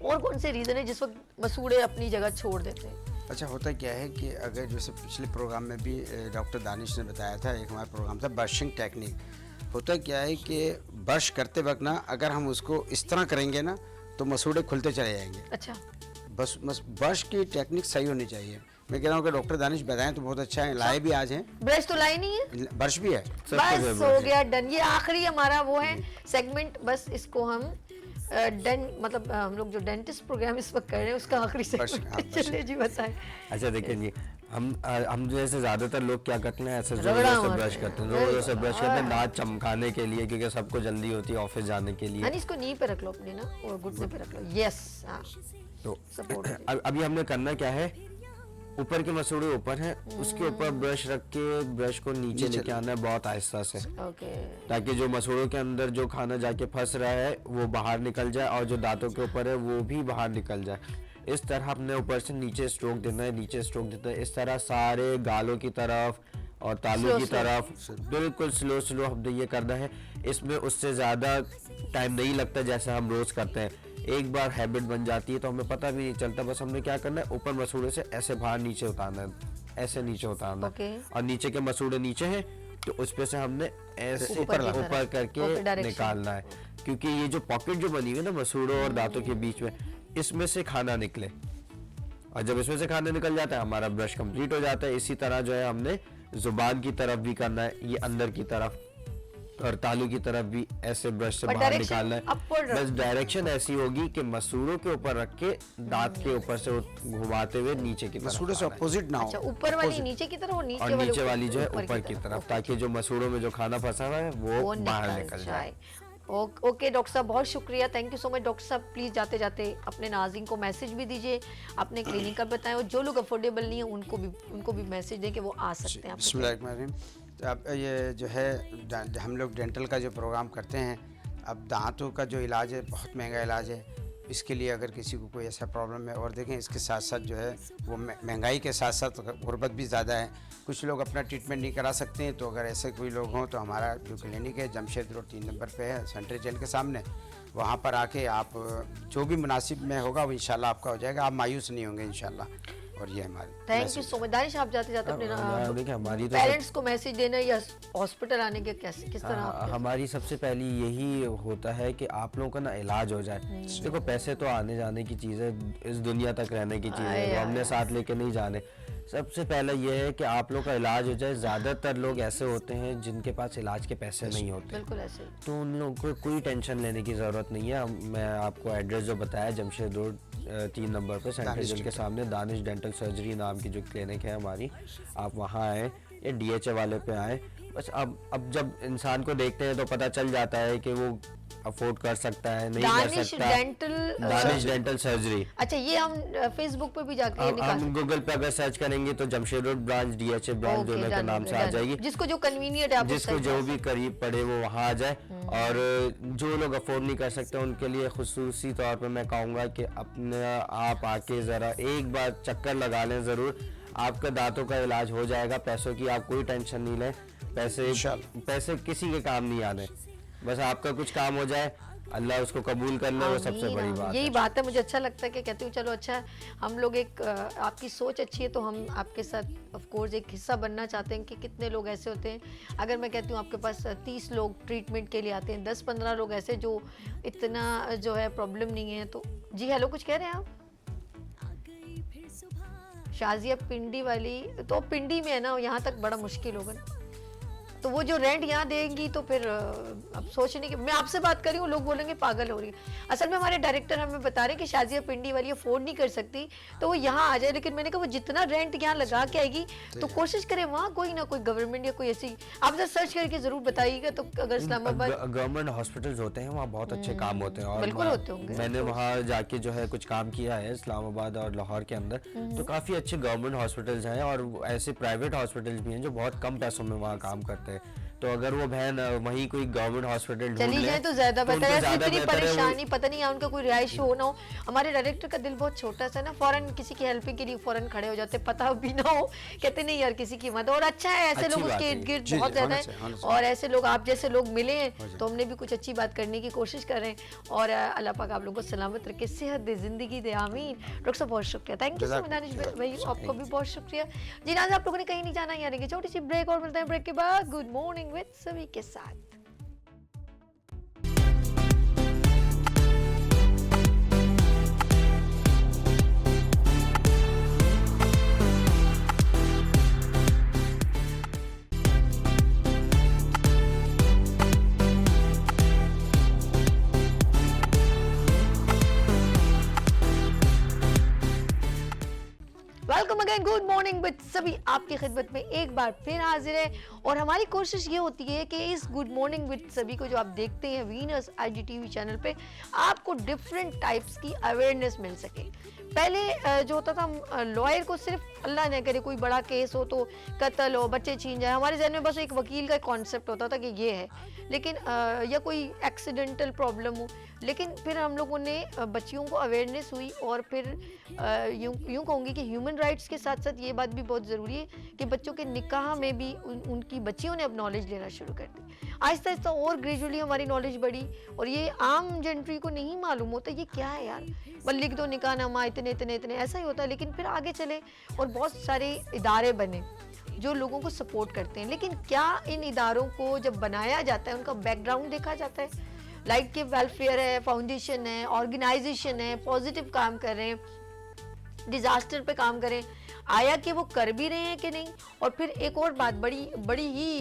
और कौन से रीजन है जिस वक्त मसूड़े अपनी जगह छोड़ देते हैं? अच्छा, होता क्या है कि अगर जैसे पिछले प्रोग्राम में भी डॉक्टर दानिश ने बताया था, एक हमारा प्रोग्राम था ब्रशिंग टेक्निक। होता क्या है कि ब्रश करते वक्त ना अगर हम उसको इस तरह करेंगे ना तो मसूड़े खुलते चले जाएंगे। अच्छा, बस ब्रश की टेक्निक सही होनी चाहिए। मैं कह रहा हूँ कि डॉक्टर दानिश बताएं तो बहुत अच्छा है। लाए भी आज हैं, ब्रश तो लाई नहीं है, ब्रश भी है। बस हो गया डन। ये आखिरी हमारा वो है सेगमेंट, बस इसको हम मतलब हम लोग जो डेंटिस्ट प्रोग्राम इस वक्त कर रहे हैं उसका आखिरी सेगमेंट। चलिए जी बताएं। अच्छा देखिए जी, हम जैसे ज्यादातर लोग क्या करते हैं, ऐसे रगड़ा जोर से मारते ब्रश हैं। करते हैं, जोर से ब्रश करते हैं दांत चमकाने के लिए, क्योंकि सबको जल्दी होती है ऑफिस जाने के लिए। यानी इसको नी पे रख लो अपने ना, और घुटने पे रख लो। यस, हाँ, तो सपोर्ट। अभी हमने करना क्या है, ऊपर के मसूड़े ऊपर हैं, उसके ऊपर ब्रश रख के ब्रश को नीचे लेके आना है बहुत आहिस्ता से, ओके, ताकि जो मसूड़ों के अंदर जो खाना जाके फंस रहा है वो बाहर निकल जाए, और जो दांतों के ऊपर है वो भी बाहर निकल जाए। इस तरह हमने ऊपर से नीचे स्ट्रोक देना है, नीचे स्ट्रोक देना है, इस तरह सारे गालों की तरफ और तालू की तरफ बिल्कुल स्लो स्लो हमने ये करना है। इसमें उससे ज़्यादा टाइम नहीं लगता जैसे हम रोज़ करते हैं। एक बार हैबिट बन जाती है तो हमें पता भी नहीं चलता। बस हमने क्या करना है, ऊपर मसूड़े से ऐसे बाहर नीचे उतारना है, ऐसे नीचे उतारना है, और नीचे के मसूड़े नीचे हैं तो उस पे से हमने ऐसे ऊपर करके निकालना है, क्योंकि ये जो पॉकेट जो बनी हुई है ना मसूड़ों और दांतों के बीच में, इसमें से खाना निकले, और जब इसमें से खाना निकल जाता है हमारा ब्रश कंप्लीट हो जाता है। इसी तरह जो है हमने जुबान की तरफ भी करना है, ये अंदर की तरफ, और तालू की तरफ भी ऐसे ब्रश से बाहर निकालना है। बस डायरेक्शन ऐसी होगी कि मसूड़ों के ऊपर रख के दांत के ऊपर से घुमाते हुए नीचे की तरफ, मसूड़े से अपोजिट ना हो। अच्छा, ऊपर वाली नीचे की तरफ और नीचे वाली जो है ऊपर की तरफ, ताकि जो मसूड़ों में जो खाना फंसा हुआ है वो बाहर निकल जाए। ओके डॉक्टर साहब, बहुत शुक्रिया, thank you so much. Doctor साहब प्लीज़ जाते जाते अपने नाज़रीन को मैसेज भी दीजिए, अपने क्लिनिक का बताएं, और जो लोग अफोर्डेबल नहीं है उनको भी मैसेज दें कि वो आ सकते हैं। बिस्मिल्लाहिर्रहमानिर्रहीम। तो अब ये जो है हम लोग डेंटल का जो प्रोग्राम करते हैं, अब दांतों का जो इलाज है बहुत महंगा इलाज है। इसके लिए अगर किसी को कोई ऐसा प्रॉब्लम है, और देखें इसके साथ साथ जो है वो महंगाई के साथ साथ गुर्बत भी ज़्यादा है, कुछ लोग अपना ट्रीटमेंट नहीं करा सकते हैं। तो अगर ऐसे कोई लोग हों तो हमारा जो क्लिनिक है जमशेद रोड 3 नंबर पे है, सेंट्रल जेल के सामने, वहाँ पर आके आप जो भी मुनासिब में होगा वो इंशाल्लाह आपका हो जाएगा, आप मायूस नहीं होंगे इंशाल्लाह। और ये हमारे thank you so much. Danish, आप जाते जाते अपने हमारी पेरेंट्स को मैसेज देना या हॉस्पिटल आने के कैसे किस तरह? हमारी सबसे पहली यही होता है कि आप लोगों का ना इलाज हो जाए। देखो पैसे तो आने जाने की चीज़ है, इस दुनिया तक रहने की चीज़ है, हमने साथ लेके नहीं जाने। सबसे पहला ये है कि आप लोग का इलाज हो जाए। ज़्यादातर लोग ऐसे होते हैं जिनके पास इलाज के पैसे नहीं होते, बिल्कुल ऐसे, तो उन लोगों को कोई टेंशन लेने की ज़रूरत नहीं है। मैं आपको एड्रेस जो बताया जमशेद रोड 3 नंबर पे सेंट्रल जेल के सामने दानिश डेंटल सर्जरी नाम की जो क्लिनिक है हमारी, आप वहाँ आएँ। या DHA वाले पे आए। बस अब जब इंसान को देखते हैं तो पता चल जाता है कि वो अफोर्ड कर सकता है, नहीं कर दानिश सकता। Dental Danish dental surgery. अच्छा, ये हम फेसबुक पे भी जाके निकाल हम गूगल पे अगर सर्च करेंगे तो Jamshed road branch DHA branch दोनों के नाम से आ जाएगी। जिसको जो कन्वीनियंट है आप जिसको जो भी करीब पड़े वो वहाँ आ जाए। और जो लोग अफोर्ड नहीं कर सकते उनके लिए खुसूसी तौर पे मैं कहूँगा कि अपने आप आके ज़रा एक बार चक्कर लगा लें ज़रूर। आपका दांतों का इलाज हो जाएगा, पैसों की आप कोई टेंशन नहीं लें। पैसे किसी के काम नहीं आने, बस आपका कुछ काम हो जाए, अल्लाह उसको कबूल कर ले, वो सबसे बड़ी बात यही है। बात है। मुझे अच्छा लगता है कि कहती हूँ चलो अच्छा है, हम लोग एक आपकी सोच अच्छी है तो हम आपके साथ ऑफ कोर्स एक हिस्सा बनना चाहते हैं कि कितने लोग ऐसे होते हैं। अगर मैं कहती हूँ आपके पास 30 लोग ट्रीटमेंट के लिए आते हैं, 10-15 लोग ऐसे जो इतना जो है प्रॉब्लम नहीं है। तो जी हेलो, कुछ कह रहे हैं आप? शाजिया पिंडी वाली, तो पिंडी में है ना, यहाँ तक बड़ा मुश्किल होगा ना। तो वो जो रेंट यहाँ देंगी तो फिर अब सोचने की, मैं आपसे बात कर रही हूँ, लोग बोलेंगे पागल हो रही है। असल में हमारे डायरेक्टर हमें बता रहे हैं कि शाजिया पिंडी वाली अफोर्ड नहीं कर सकती तो वो यहाँ आ जाए। लेकिन मैंने कहा वो जितना रेंट यहाँ लगा के आएगी तो कोशिश करें वहाँ कोई ना कोई गवर्नमेंट या कोई ऐसी, आप जरा सर्च करके जरूर बताइएगा। तो अगर इस्लामाबाद गवर्नमेंट हॉस्पिटल्स होते हैं वहाँ बहुत अच्छे काम होते हैं, और बिल्कुल होते होंगे। मैंने वहाँ जाके जो है कुछ काम किया है इस्लामाबाद और लाहौर के अंदर, तो काफी अच्छे गवर्नमेंट हॉस्पिटल्स हैं और ऐसे प्राइवेट हॉस्पिटल्स भी हैं जो बहुत कम पैसों में वहाँ काम करते हैं। तो अगर वो बहन वहीं कोई गवर्नमेंट हॉस्पिटल चली जाए तो ज्यादा बेहतर है। इतनी परेशानी पता नहीं उनका कोई रिहाइश हो ना हो। हमारे डायरेक्टर का दिल बहुत छोटा सा ना, फौरन किसी की हेल्पिंग के लिए फौरन खड़े हो जाते, पता भी ना हो, कहते नहीं यार किसी की मदद। और अच्छा है ऐसे लोग उसके इर्द गिर्द बहुत ज्यादा है, और ऐसे लोग आप जैसे लोग मिले हैं तो हमने भी कुछ अच्छी बात करने की कोशिश कर रहे हैं। और अल्लाह पाक आप लोगों को सलामत रखे, सेहत दे, जिंदगी दे, आमीन। डॉक्टर साहब बहुत शुक्रिया, thank you so much Danish भाई, आपको भी बहुत शुक्रिया जी। नाज़ आप लोगों ने कहीं नहीं जाना, यहाँ रहेंगे छोटी सी ब्रेक और मिलते हैं ब्रेक के बाद गुड मॉर्निंग विद सभी के साथ। Welcome again, good morning with सभी आपकी खिदमत में एक बार फिर हाजिर है। और हमारी कोशिश ये होती है कि इस गुड मॉर्निंग विद सभी को जो आप देखते हैं वीनस IGTV चैनल पे, आपको डिफरेंट टाइप्स की अवेयरनेस मिल सके। पहले जो होता था लॉयर को सिर्फ अल्लाह न करे कोई बड़ा केस हो तो कत्ल हो, बच्चे छीन जाए, हमारे जहन में बस एक वकील का कॉन्सेप्ट होता था कि ये है। लेकिन या कोई एक्सीडेंटल प्रॉब्लम हो, लेकिन फिर हम लोगों ने बच्चियों को अवेयरनेस हुई। और फिर यूँ कहूँगी कि ह्यूमन राइट्स के साथ साथ ये बात भी बहुत ज़रूरी है कि बच्चों के निकाह में भी उनकी बच्चियों ने अब नॉलेज लेना शुरू कर दी। आहिस्ता आहिस्ता और ग्रेजुअली हमारी नॉलेज बढ़ी, और ये आम जनट्री को नहीं मालूम होता ये क्या है यार, बस लिख दो निकाह नामा, इतने इतने इतने ऐसा ही होता है। लेकिन फिर आगे चले और बहुत सारे इदारे बने जो लोगों को सपोर्ट करते हैं। लेकिन क्या इन इदारों को जब बनाया जाता है उनका बैकग्राउंड देखा जाता है? लाइक के वेलफेयर है, फाउंडेशन है, ऑर्गेनाइजेशन है, पॉजिटिव काम कर रहे हैं, डिजास्टर पे काम करें, आया कि वो कर भी रहे हैं कि नहीं। और फिर एक और बात बड़ी ही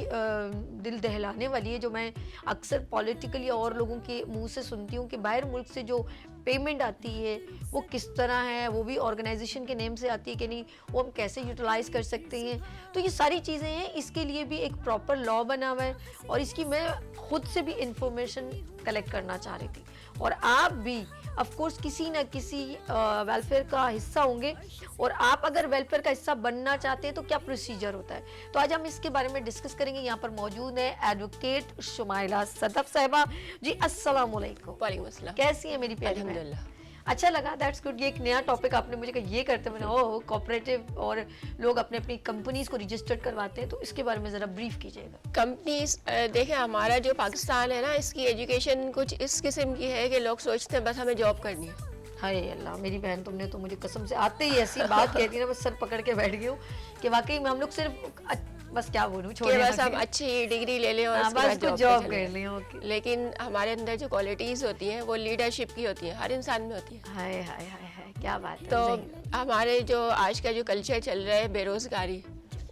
दिल दहलाने वाली है, जो मैं अक्सर पॉलिटिकली और लोगों के मुंह से सुनती हूँ कि बाहर मुल्क से जो पेमेंट आती है वो किस तरह है, वो भी ऑर्गेनाइजेशन के नेम से आती है कि नहीं, वो हम कैसे यूटिलाइज कर सकते हैं। तो ये सारी चीज़ें हैं, इसके लिए भी एक प्रॉपर लॉ बना हुआ है, और इसकी मैं खुद से भी इंफॉर्मेशन कलेक्ट करना चाह रही थी। और आप भी ऑफ कोर्स किसी न किसी वेलफेयर का हिस्सा होंगे, और आप अगर वेलफेयर का हिस्सा बनना चाहते हैं तो क्या प्रोसीजर होता है, तो आज हम इसके बारे में डिस्कस करेंगे। यहाँ पर मौजूद है एडवोकेट शुमाइला सदफ साहिबा जी। अस्सलाम वालेकुम। वालेकुम अस्सलाम। कैसी है मेरी प्यारी? अल्हम्दुलिल्लाह। अच्छा लगा, दैट्स गुड। ये एक नया टॉपिक आपने मुझे कहा, ये करते मैंने ओह कोऑपरेटिव और लोग अपने अपनी कंपनीज को रजिस्टर्ड करवाते हैं, तो इसके बारे में ज़रा ब्रीफ कीजिएगा। कंपनीज देखें, हमारा जो पाकिस्तान है ना, इसकी एजुकेशन कुछ इस किस्म की है कि लोग सोचते हैं बस हमें जॉब करनी है। हाय अल्लाह, मेरी बहन तुमने तो मुझे कसम से आते ही ऐसी बात कहती है ना, बस सर पकड़ के बैठ गई हूँ कि वाकई में हम लोग सिर्फ बस क्या बोलूँ, छोड़े बस हम अच्छी डिग्री ले लें और उसके बाद जॉब कर लें। ओके, लेकिन हमारे अंदर जो क्वालिटीज़ होती हैं वो लीडरशिप की होती है, हर इंसान में होती है। हाय हाय हाय हाय, क्या बात है। तो हमारे जो आज का जो कल्चर चल रहा है बेरोज़गारी,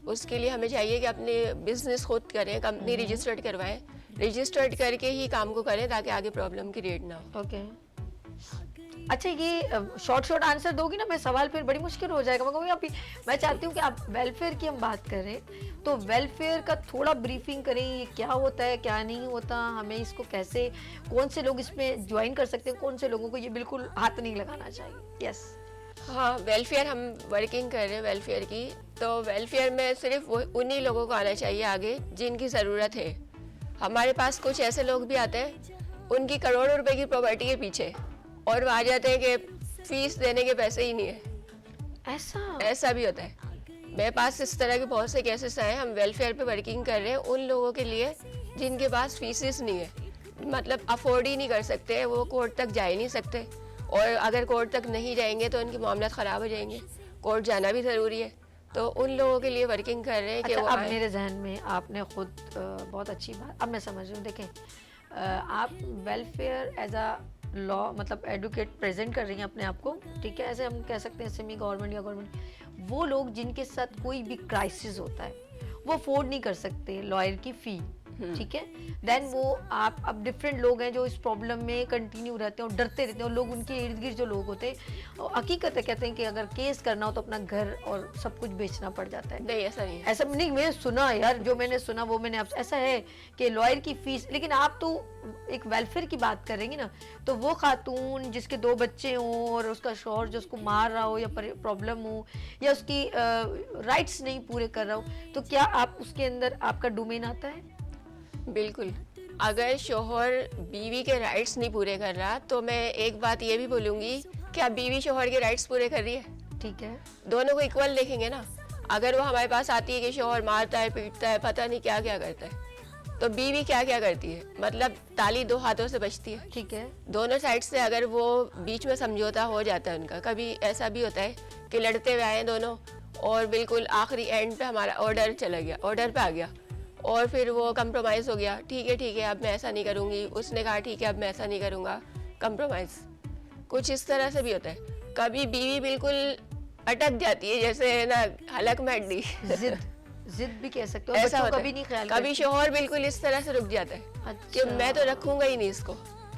उसके लिए हमें चाहिए कि अपने बिजनेस खुद करें, कंपनी रजिस्टर्ड करवाएं, रजिस्टर्ड करके ही काम को करें ताकि आगे प्रॉब्लम क्रिएट ना हो। ओके, अच्छा ये शॉर्ट आंसर दोगी ना, मैं सवाल फिर बड़ी मुश्किल हो जाएगा। मैं कहूँगी अभी मैं चाहती हूँ कि आप वेलफेयर की हम बात करें, तो वेलफेयर का थोड़ा ब्रीफिंग करें, ये क्या होता है क्या नहीं होता, हमें इसको कैसे, कौन से लोग इसमें ज्वाइन कर सकते हैं, कौन से लोगों को ये बिल्कुल हाथ नहीं लगाना चाहिए। यस। हाँ, वेलफेयर हम वर्किंग कर रहे हैं वेलफेयर की, तो वेलफेयर में सिर्फ उन्हीं लोगों को आना चाहिए आगे जिनकी ज़रूरत है। हमारे पास कुछ ऐसे लोग भी आते हैं उनकी करोड़ों रुपए की प्रॉपर्टी के पीछे, और वो आ जाते हैं कि फीस देने के पैसे ही नहीं है। ऐसा भी होता है। मेरे पास इस तरह के बहुत से केसेस आए हैं। हम वेलफेयर पे वर्किंग कर रहे हैं उन लोगों के लिए जिनके पास फीसेस नहीं है, मतलब अफोर्ड ही नहीं कर सकते, वो कोर्ट तक जा ही नहीं सकते, और अगर कोर्ट तक नहीं जाएंगे तो उनके मामला ख़राब हो जाएंगे। कोर्ट जाना भी ज़रूरी है, तो उन लोगों के लिए वर्किंग कर रहे हैं कि अच्छा, वो अब आएं। मेरे जहन में आपने खुद बहुत अच्छी बात, अब मैं समझ रही हूँ। देखें, आप वेलफेयर एज अ लॉ मतलब एडवोकेट प्रेजेंट कर रही हैं अपने आप को, ठीक है, ऐसे हम कह सकते हैं सेमी गवर्नमेंट या गवर्नमेंट। वो लोग जिनके साथ कोई भी क्राइसिस होता है, वो अफोर्ड नहीं कर सकते लॉयर की फ़ी, ठीक है, देन वो आप, अब डिफरेंट लोग हैं जो इस प्रॉब्लम में कंटिन्यू रहते हैं और डरते रहते हैं, और लोग उनके इर्द गिर्द जो लोग होते हैं, और हकीकत है, कहते हैं कि अगर केस करना हो तो अपना घर और सब कुछ बेचना पड़ जाता है। नहीं, ऐसा नहीं है। ऐसा नहीं, मैंने सुना यार, जो मैंने सुना वो मैंने आपसे, ऐसा है कि लॉयर की फीस, लेकिन आप तो एक वेलफेयर की बात करेंगी ना, तो वो खातून जिसके 2 बच्चे हों और उसका शौहर जो उसको मार रहा हो या प्रॉब्लम हो या उसकी राइट्स नहीं पूरे कर रहा हो, तो क्या आप उसके अंदर आपका डोमेन आता है? बिल्कुल। अगर शोहर बीवी के राइट्स नहीं पूरे कर रहा, तो मैं एक बात ये भी बोलूँगी, क्या बीवी शोहर के राइट्स पूरे कर रही है? ठीक है, दोनों को इक्वल देखेंगे ना। अगर वो हमारे पास आती है कि शोहर मारता है, पीटता है, पता नहीं क्या क्या करता है, तो बीवी क्या क्या करती है, मतलब ताली 2 हाथों से बजती है। ठीक है, दोनों साइड से अगर वो बीच में समझौता हो जाता है उनका, कभी ऐसा भी होता है कि लड़ते हुए आए दोनों, और बिल्कुल आखिरी एंड पे हमारा ऑर्डर चला गया, ऑर्डर पे आ गया, और फिर वो कंप्रोमाइज़ हो गया, ठीक है अब मैं ऐसा नहीं करूँगी, उसने कहा ठीक है अब मैं ऐसा नहीं करूँगा, कंप्रोमाइज़। कुछ इस तरह से भी होता है। कभी बीवी बिल्कुल अटक जाती है, जैसे ना हलक में अड्डी, जिद भी कह सकते हो, ऐसा बच्चों होता का भी है। नहीं ख्याल कभी करती। शोहर बिल्कुल इस तरह से रुक जाता है कि अच्छा। मैं तो रखूंगा ही नहीं इसको।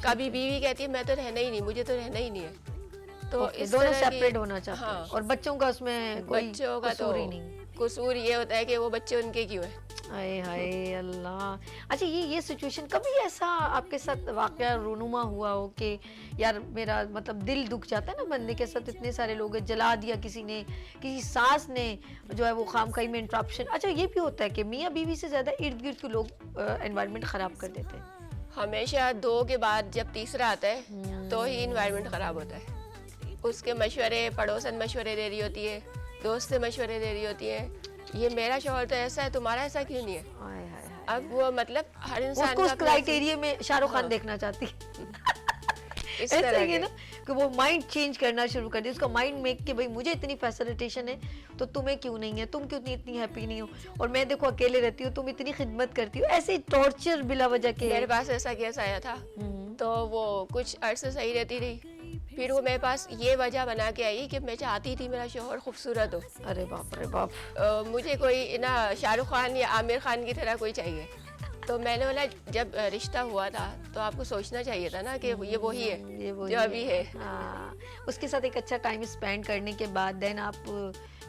कभी बीवी कहती है मैं तो रहना ही नहीं, मुझे तो रहना ही नहीं है। तो ओके, इस दोनों तरह की- सेपरेट होना चाहते हैं, हाँ, और बच्चों का उसमें कोई बच्चों का तो कसूर ही नहीं। कसूर ये होता है कि वो बच्चे उनके क्यों है। हाय हाय अल्लाह। अच्छा, ये सिचुएशन कभी ऐसा आपके साथ वाकया रूनुमा हुआ हो कि यार मेरा मतलब दिल दुख जाता है ना, बंदे के साथ इतने सारे लोग हैं, जला दिया किसी ने, किसी सास ने जो है वो खामखाई में इंटरप्शन। अच्छा, ये भी होता है कि मियाँ बीवी से ज़्यादा इर्द गिर्द के लोग एनवायरनमेंट ख़राब कर देते हैं। हमेशा 2 के बाद जब तीसरा आता है तो ही इन्वायरमेंट ख़राब होता है। उसके मशवरे, पड़ोसन मशवरे दे रही होती है, दोस्त मशवरे दे रही होती है, ये मेरा शौहर तो ऐसा है, तुम्हारा ऐसा क्यों नहीं है। हाय हाय हाय। अब वो मतलब हर इंसान उसको उस का अपना- क्राइटेरिया में शाहरुख खान हाँ। देखना चाहती है। इस ऐसा तरह ही है के। ना कि वो माइंड चेंज करना शुरू कर दे, उसका माइंड मेक कि भाई मुझे इतनी फैसिलिटेशन है तो तुम्हें क्यों नहीं है, तुम क्यों इतनी हैप्पी नहीं हो, और मैं देखो अकेले रहती हूँ, तुम इतनी खिदमत करती हो, ऐसे टॉर्चर बिला वजह के। मेरे पास ऐसा केस आया था, तो वो कुछ अरसे सही रहती रही, फिर वो मेरे पास ये वजह बना के आई कि मैं चाहती थी मेरा शोहर खूबसूरत हो। अरे बाप रे बाप। मुझे कोई ना शाहरुख खान या आमिर खान की तरह कोई चाहिए। तो मैंने बोला जब रिश्ता हुआ था तो आपको सोचना चाहिए था ना कि ये वही है ये वही जो अभी है। हाँ, उसके साथ एक अच्छा टाइम स्पेंड करने के बाद देन आप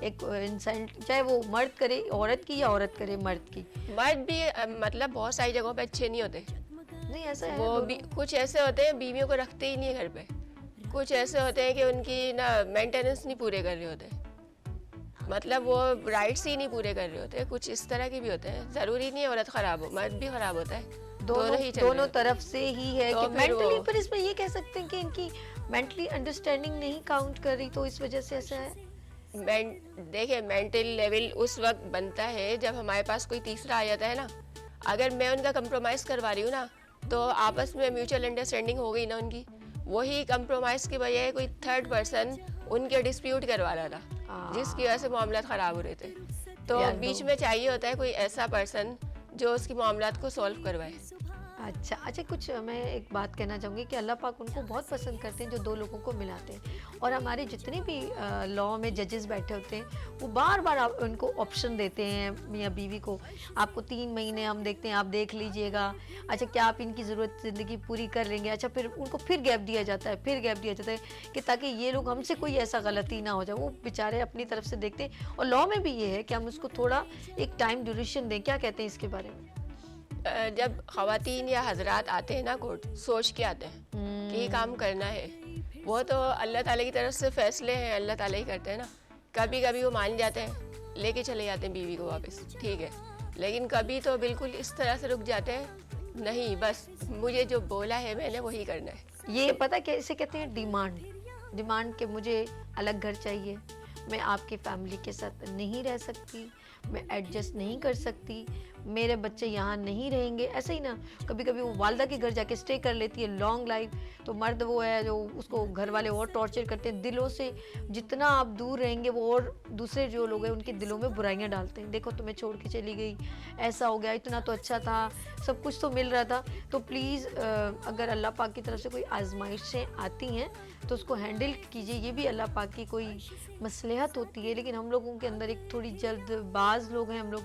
एक इंसान, चाहे वो मर्द करे औरत की या औरत करे मर्द की, मर्द भी मतलब बहुत सारी जगहों पे अच्छे नहीं होते। नहीं ऐसा है वो भी कुछ ऐसे होते हैं बीवियों को रखते ही नहीं है घर पे, कुछ ऐसे होते हैं कि उनकी ना मेंटेनेंस नहीं पूरे कर रहे होते, मतलब वो राइट्स ही नहीं पूरे कर रहे होते। कुछ इस तरह के भी होते हैं, ज़रूरी नहीं है औरत ख़राब हो, मर्द भी ख़राब होता है, दोनों ही चल रहे दोनों हैं। तरफ से ही है तो कि फिर मेंटली, वो- पर इसमें ये कह सकते हैं कि इनकी मेंटली अंडरस्टैंडिंग नहीं काउंट कर रही, तो इस वजह से ऐसा है। देखिए मेंटल लेवल उस वक्त बनता है जब हमारे पास कोई तीसरा आ जाता है ना। अगर मैं उनका कंप्रोमाइज़ करवा रही हूँ ना, तो आपस में म्यूचुअल अंडरस्टैंडिंग हो गई ना उनकी, वही कंप्रोमाइज़ की बजाय कोई थर्ड पर्सन उनके डिस्प्यूट करवा रहा था, जिसकी वजह से मामलात ख़राब हो रहे थे। तो यार बीच में चाहिए होता है कोई ऐसा पर्सन जो उसकी मामलात को सॉल्व करवाए। अच्छा अच्छा, कुछ मैं एक बात कहना चाहूँगी कि अल्लाह पाक उनको बहुत पसंद करते हैं जो दो लोगों को मिलाते हैं। और हमारे जितने भी लॉ में जजेस बैठे होते हैं वो बार बार उनको ऑप्शन देते हैं मियाँ बीवी को, आपको 3 महीने हम देखते हैं, आप देख लीजिएगा, अच्छा क्या आप इनकी ज़रूरत ज़िंदगी पूरी कर लेंगे, अच्छा फिर उनको फिर गैप दिया जाता है, फिर गैप दिया जाता है कि ताकि ये लोग हमसे कोई ऐसा गलती ना हो जाए। वो बेचारे अपनी तरफ से देखते हैं। और लॉ में भी ये है कि हम उसको थोड़ा एक टाइम ड्यूरेशन दें। क्या कहते हैं इसके बारे में? जब ख़वातीन या हजरात आते हैं ना कोर्ट, सोच के आते हैं कि ये काम करना है, वो तो अल्लाह ताला की तरफ से फ़ैसले हैं, अल्लाह ताला ही करते हैं ना। कभी कभी वो मान जाते हैं, लेके चले जाते हैं बीवी को वापस, ठीक है, लेकिन कभी तो बिल्कुल इस तरह से रुक जाते हैं, नहीं बस मुझे जो बोला है मैंने वही करना है। ये पता क्या इसे कहते हैं? डिमांड कि मुझे अलग घर चाहिए, मैं आपकी फैमिली के साथ नहीं रह सकती, मैं एडजस्ट नहीं कर सकती, मेरे बच्चे यहाँ नहीं रहेंगे। ऐसे ही ना कभी कभी वो वालदा के घर जाके स्टे कर लेती है लॉन्ग लाइफ, तो मर्द वो है जो उसको घर वाले और टॉर्चर करते हैं दिलों से। जितना आप दूर रहेंगे वो और दूसरे जो लोग हैं उनके दिलों में बुराइयां डालते हैं, देखो तुम्हें छोड़ के चली गई, ऐसा हो गया, इतना तो अच्छा था, सब कुछ तो मिल रहा था। तो प्लीज़ अगर अल्लाह पाक की तरफ से कोई आजमाइशें आती हैं तो उसको हैंडल कीजिए, ये भी अल्लाह पाक की कोई मसलहत होती है। लेकिन हम लोगों के अंदर एक थोड़ी जल्दबाज लोग हैं हम लोग,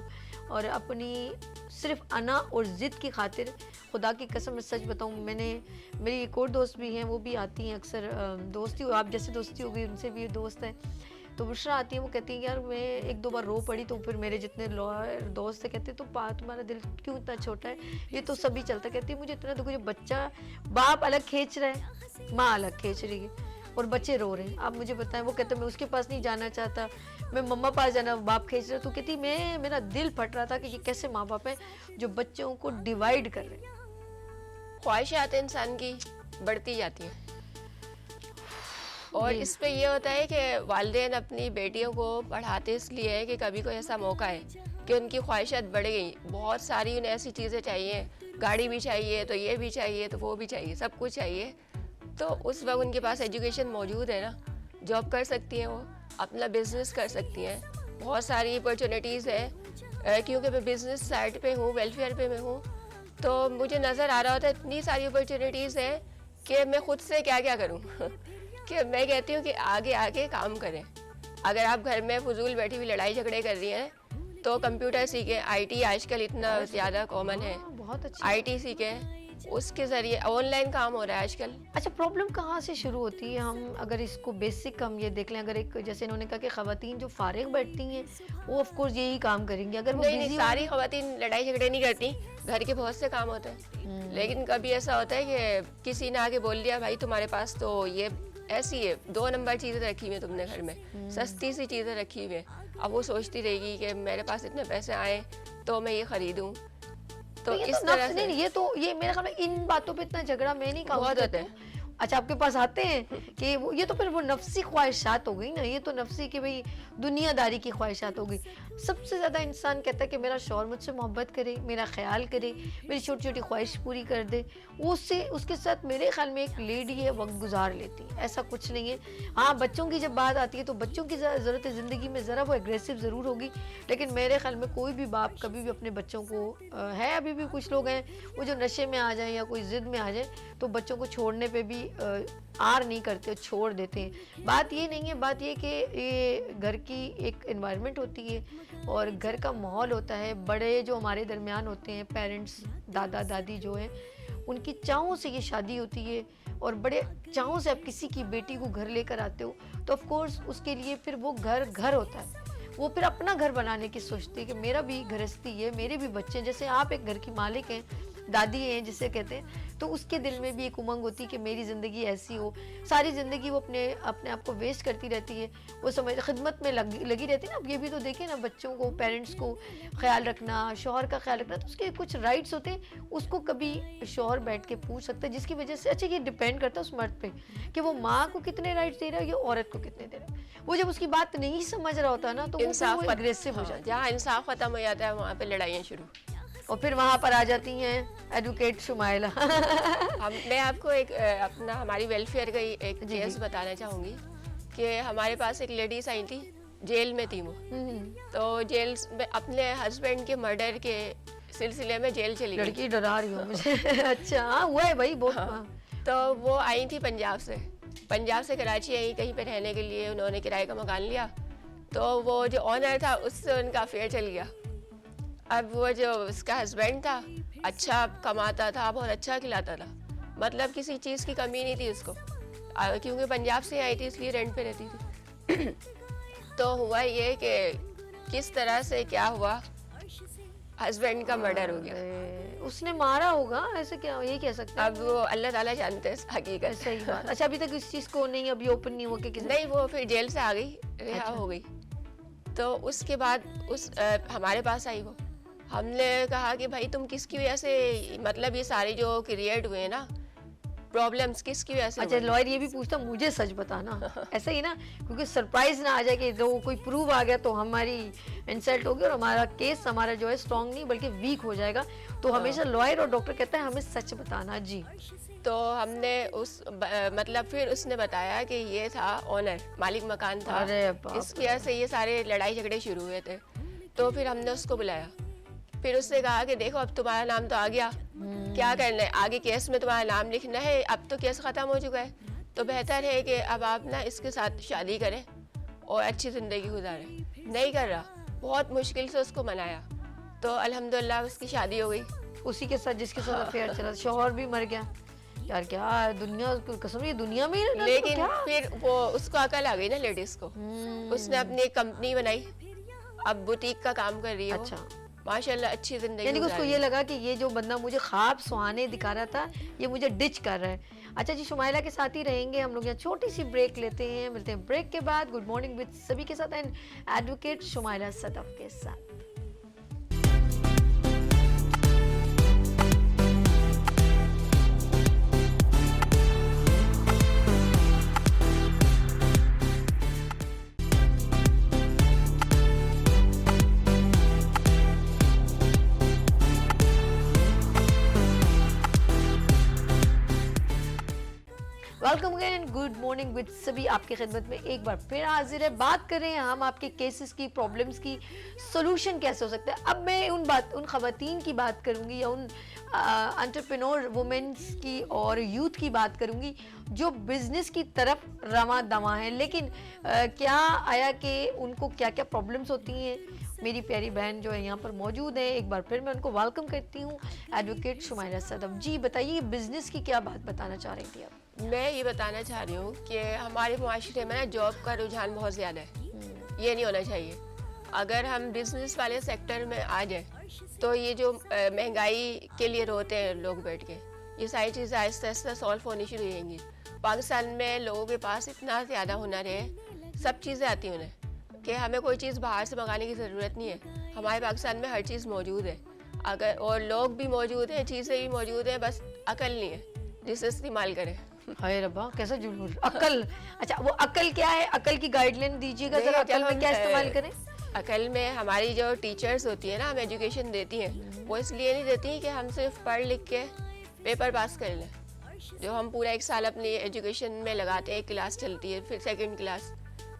और अपनी सिर्फ अना और ज़िद की खातिर, खुदा की कसम मैं सच बताऊं, मेरी एक और दोस्त भी हैं, वो भी आती हैं अक्सर, दोस्ती हो आप जैसे दोस्ती हो गई उनसे भी दोस्त हैं, तो बुशरा आती है, वो कहती है यार मैं 1-2 बार रो पड़ी, तो फिर मेरे जितने लॉयर दोस्त है कहते तो तुम्हारा दिल क्यों इतना छोटा है, ये तो सभी चलता। कहती है मुझे इतना दुख, जो बच्चा बाप अलग खींच रहा है, माँ अलग खींच रही है और बच्चे रो रहे हैं, आप मुझे बताएं। वो कहते मैं उसके पास नहीं जाना चाहता, मैं मम्मा पास जाना, बाप खींच रहा। तो कहती मेरा दिल फट रहा था कि ये कैसे माँ बाप हैं जो बच्चों को डिवाइड कर रहे हैं। ख्वाहिशात इंसान की बढ़ती जाती हैं, और इस पे ये होता है कि वालिदैन अपनी बेटियों को पढ़ाते इसलिए है कि कभी कोई ऐसा मौका है कि उनकी ख्वाहिशात बढ़ गई, बहुत सारी उन्हें ऐसी चीज़ें चाहिए, गाड़ी भी चाहिए, तो ये भी चाहिए, तो वो भी चाहिए, सब कुछ चाहिए। तो उस वक्त उनके पास एजुकेशन मौजूद है ना, जॉब कर सकती हैं, वो अपना बिजनेस कर सकती हैं, बहुत सारी अपॉर्चुनिटीज़ है। क्योंकि मैं बिज़नेस साइड पे हूँ, वेलफेयर पे मैं हूँ, तो मुझे नज़र आ रहा होता है इतनी सारी अपॉर्चुनिटीज़ हैं कि मैं ख़ुद से क्या क्या करूँ कि मैं कहती हूँ कि आगे आके काम करें। अगर आप घर में फजूल बैठी हुई लड़ाई झगड़े कर रही हैं तो कंप्यूटर सीखें, आईटी आजकल इतना ज़्यादा कॉमन है, बहुत अच्छा। आईटी सीखें, उसके ज़रिए ऑनलाइन काम हो रहा है आजकल। अच्छा, प्रॉब्लम कहाँ से शुरू होती है? हम अगर इसको बेसिक हम ये देख लें, अगर एक जैसे इन्होंने कहा कि ख़वातीन जो फारिग बैठती हैं वो ऑफ कोर्स यही काम करेंगी, अगर वो नहीं, busy सारी ख़वातीन लड़ाई झगड़े नहीं करती, घर के बहुत से काम होते हैं। लेकिन कभी ऐसा होता है कि किसी ने आके बोल दिया भाई तुम्हारे पास तो ये ऐसी है, 2 नंबर चीज़ें रखी हुई हैं तुमने घर में, सस्ती सी चीज़ें रखी हुई हैं, अब वो सोचती रहेगी कि मेरे पास इतने पैसे आए तो मैं ये ख़रीदूँ। तो ये इस तो तरह नफ्स से नहीं, ये मेरे ख्याल में इन बातों पे इतना झगड़ा मैं नहीं बहुत कहूँगी। होता है। अच्छा, आपके पास आते हैं कि वो ये तो फिर वो नफ्सी ख्वाहिशात हो गई ना, ये तो नफ्सी कि भाई दुनियादारी की ख्वाहिशात हो गई। सबसे ज़्यादा इंसान कहता है कि मेरा शौहर मुझसे मोहब्बत करे, मेरा ख्याल करे, मेरी छोटी छोटी ख्वाहिश पूरी कर दे, उससे उसके साथ मेरे ख्याल में एक लेडी है वक्त गुजार लेती है, ऐसा कुछ नहीं है। हाँ, बच्चों की जब बात आती है तो बच्चों की ज़रूरत है ज़िंदगी में, ज़रा वो एग्रेसिव ज़रूर होगी, लेकिन मेरे ख्याल में कोई भी बाप कभी भी अपने बच्चों को है, अभी भी कुछ लोग हैं वो जो नशे में आ जाएँ या कोई ज़िद में आ जाए तो बच्चों को छोड़ने पे भी आर नहीं करते, छोड़ देते हैं। बात ये नहीं है, बात ये कि ये घर की एक एनवायरनमेंट होती है और घर का माहौल होता है, बड़े जो हमारे दरमियान होते हैं, पेरेंट्स, दादा दादी जो हैं, उनकी चाहों से ये शादी होती है और बड़े चाहों से आप किसी की बेटी को घर लेकर आते हो तो ऑफ कोर्स उसके लिए फिर वो घर होता है, वो फिर अपना घर बनाने की सोचती है कि मेरा भी गृहस्थी है, मेरे भी बच्चे, जैसे आप एक घर की मालिक हैं, दादी हैं जिसे कहते हैं, तो उसके दिल में भी एक उमंग होती है कि मेरी ज़िंदगी ऐसी हो। सारी ज़िंदगी वो अपने आप को वेस्ट करती रहती है, वो समझ खिदमत में लगी रहती है ना। अब ये भी तो देखें ना, बच्चों को, पेरेंट्स को ख्याल रखना, शौहर का ख्याल रखना, तो उसके कुछ राइट्स होते हैं, उसको कभी शौहर बैठ के पूछ सकता है, जिसकी वजह से अच्छा ये डिपेंड करता है उस मर्द पे कि वो माँ को कितने राइट्स दे रहा है या औरत को कितने दे रहा है। वो जब उसकी बात नहीं समझ रहा होता ना तो इंसाफ वो एग्रेसिव हो जाता है। जहाँ इंसाफ खत्म हो जाता है वहाँ पे लड़ाइयाँ शुरू, और फिर वहाँ पर आ जाती हैं एडवोकेट शुमाइला। मैं आपको एक अपना हमारी वेलफेयर का ही एक केस बताना चाहूँगी कि हमारे पास एक लेडीज आई थी, जेल में थी वो, तो जेल में अपने हस्बैंड के मर्डर के सिलसिले में जेल चली गई। लड़की डरा रही हो मुझे। अच्छा हाँ हुआ है भाई बहुत। हाँ, तो वो आई थी पंजाब से कराची आई कहीं पे रहने के लिए। उन्होंने किराए का मकान लिया, तो वो जो ऑनर था उससे उनका अफेयर चल गया। अब वो जो उसका हस्बैंड था अच्छा कमाता था, बहुत अच्छा खिलाता था, मतलब किसी चीज़ की कमी नहीं थी उसको। क्योंकि पंजाब से आई थी इसलिए रेंट पे रहती थी। तो हुआ ये कि किस तरह से क्या हुआ, हस्बैंड का मर्डर हो गया। अरे, उसने मारा होगा ऐसे, क्या ये कह सकते हैं? अब वो अल्लाह ताला जानते हैं हकीकत। सही बात। अच्छा अभी तक इस चीज को नहीं अभी ओपन नहीं हुआ कि किसी नहीं, वो फिर जेल से आ गई, रिहा अच्छा। हो गई। तो उसके बाद हमारे पास आई वो। हमने कहा कि भाई तुम किसकी वजह से, मतलब ये सारे जो क्रिएट हुए हैं ना प्रॉब्लम्स, किसकी वजह से अच्छा हुए? लॉयर ये भी पूछता मुझे सच बताना, ऐसा ही ना, क्योंकि सरप्राइज ना आ जाए कि जो कोई प्रूव आ गया तो हमारी इंसल्ट होगी और हमारा केस हमारा जो है स्ट्रांग नहीं बल्कि वीक हो जाएगा। तो हमेशा लॉयर और डॉक्टर कहता है हमें सच बताना जी। तो हमने मतलब फिर उसने बताया कि ये था ऑनर, मालिक मकान था, अरे बाप इसकी वजह से ये सारे लड़ाई झगड़े शुरू हुए थे। तो फिर हमने उसको बुलाया, फिर उसने कहा कि देखो अब तुम्हारा नाम तो आ गया, क्या करना है आगे, केस में तुम्हारा नाम लिखना है, अब तो केस ख़त्म हो चुका है, तो बेहतर है कि अब आप ना इसके साथ शादी करें और अच्छी ज़िंदगी गुजारें। नहीं कर रहा, बहुत मुश्किल से उसको मनाया, तो अल्हम्दुलिल्लाह उसकी शादी हो गई। उसी के साथ जिसके साथ अफेयर चला, शौहर भी मर गया। यार क्या है दुनिया, कसम ये दुनिया में ही रहना तो लेकिन क्या? फिर वो उसको अकल आ गई ना लेडीज को, उसने अपनी एक कंपनी बनाई, अब बुटीक का काम कर रही है। अच्छा। माशाल्लाह अच्छी जिंदगी यानी कि उसको गुजारी ये है। लगा कि ये जो बंदा मुझे ख्वाब सुहाने दिखा रहा था ये मुझे डिच कर रहा है। अच्छा जी शुमाइला के साथ ही रहेंगे हम लोग, यहाँ छोटी सी ब्रेक लेते हैं, मिलते हैं ब्रेक के बाद। गुड मॉर्निंग विद सभी के साथ एंड एडवोकेट शुमाइला सदफ के साथ। Welcome again, good morning with सभी आपकी खिदमत में एक बार फिर हाजिर है। बात कर रहे हैं हम आपके केसेस की, प्रॉब्लम्स की, सोल्यूशन कैसे हो सकता है। अब मैं उन खवातीन की बात करूंगी या उन एंटरप्रेन्योर वुमेन्स की और यूथ की बात करूंगी जो बिजनेस की तरफ रवा दवा है, लेकिन क्या आया कि उनको क्या क्या प्रॉब्लम्स होती हैं। मेरी प्यारी बहन जो है यहाँ पर मौजूद है, एक बार फिर मैं उनको वेलकम करती हूँ, एडवोकेट शुमाइला सदफ जी। बताइए बिजनेस की क्या बात बताना चाह रही थी आप? मैं ये बताना चाह रही हूँ कि हमारे माशरे में ना जॉब का रुझान बहुत ज़्यादा है, ये नहीं होना चाहिए। अगर हम बिजनेस वाले सेक्टर में आ जाए तो ये जो महंगाई के लिए रोते हैं लोग बैठ के, ये सारी चीज़ें आहिस्ता आहिस्ता सॉल्व होनी शुरू होंगी। पाकिस्तान में लोगों के पास इतना ज़्यादा हुनर है, सब चीज़ें आती हैं उन्हें, कि हमें कोई चीज़ बाहर से मंगाने की ज़रूरत नहीं है। हमारे पाकिस्तान में हर चीज़ मौजूद है, अगर और लोग भी मौजूद हैं, चीज़ें भी मौजूद हैं, बस अकल नहीं है जिसे इस्तेमाल करें। हाय रब्बा कैसा जुनून अकल। अच्छा वो अकल क्या है, अकल की गाइडलाइन दीजिएगा जरा, अकल में क्या इस्तेमाल करें? अकल में हमारी जो टीचर्स होती है ना, हमें एजुकेशन देती हैं, वो इसलिए नहीं देती कि हम सिर्फ पढ़ लिख के पेपर पास कर लें। जो हम पूरा एक साल अपनी एजुकेशन में लगाते हैं, एक क्लास चलती है, फिर सेकंड क्लास,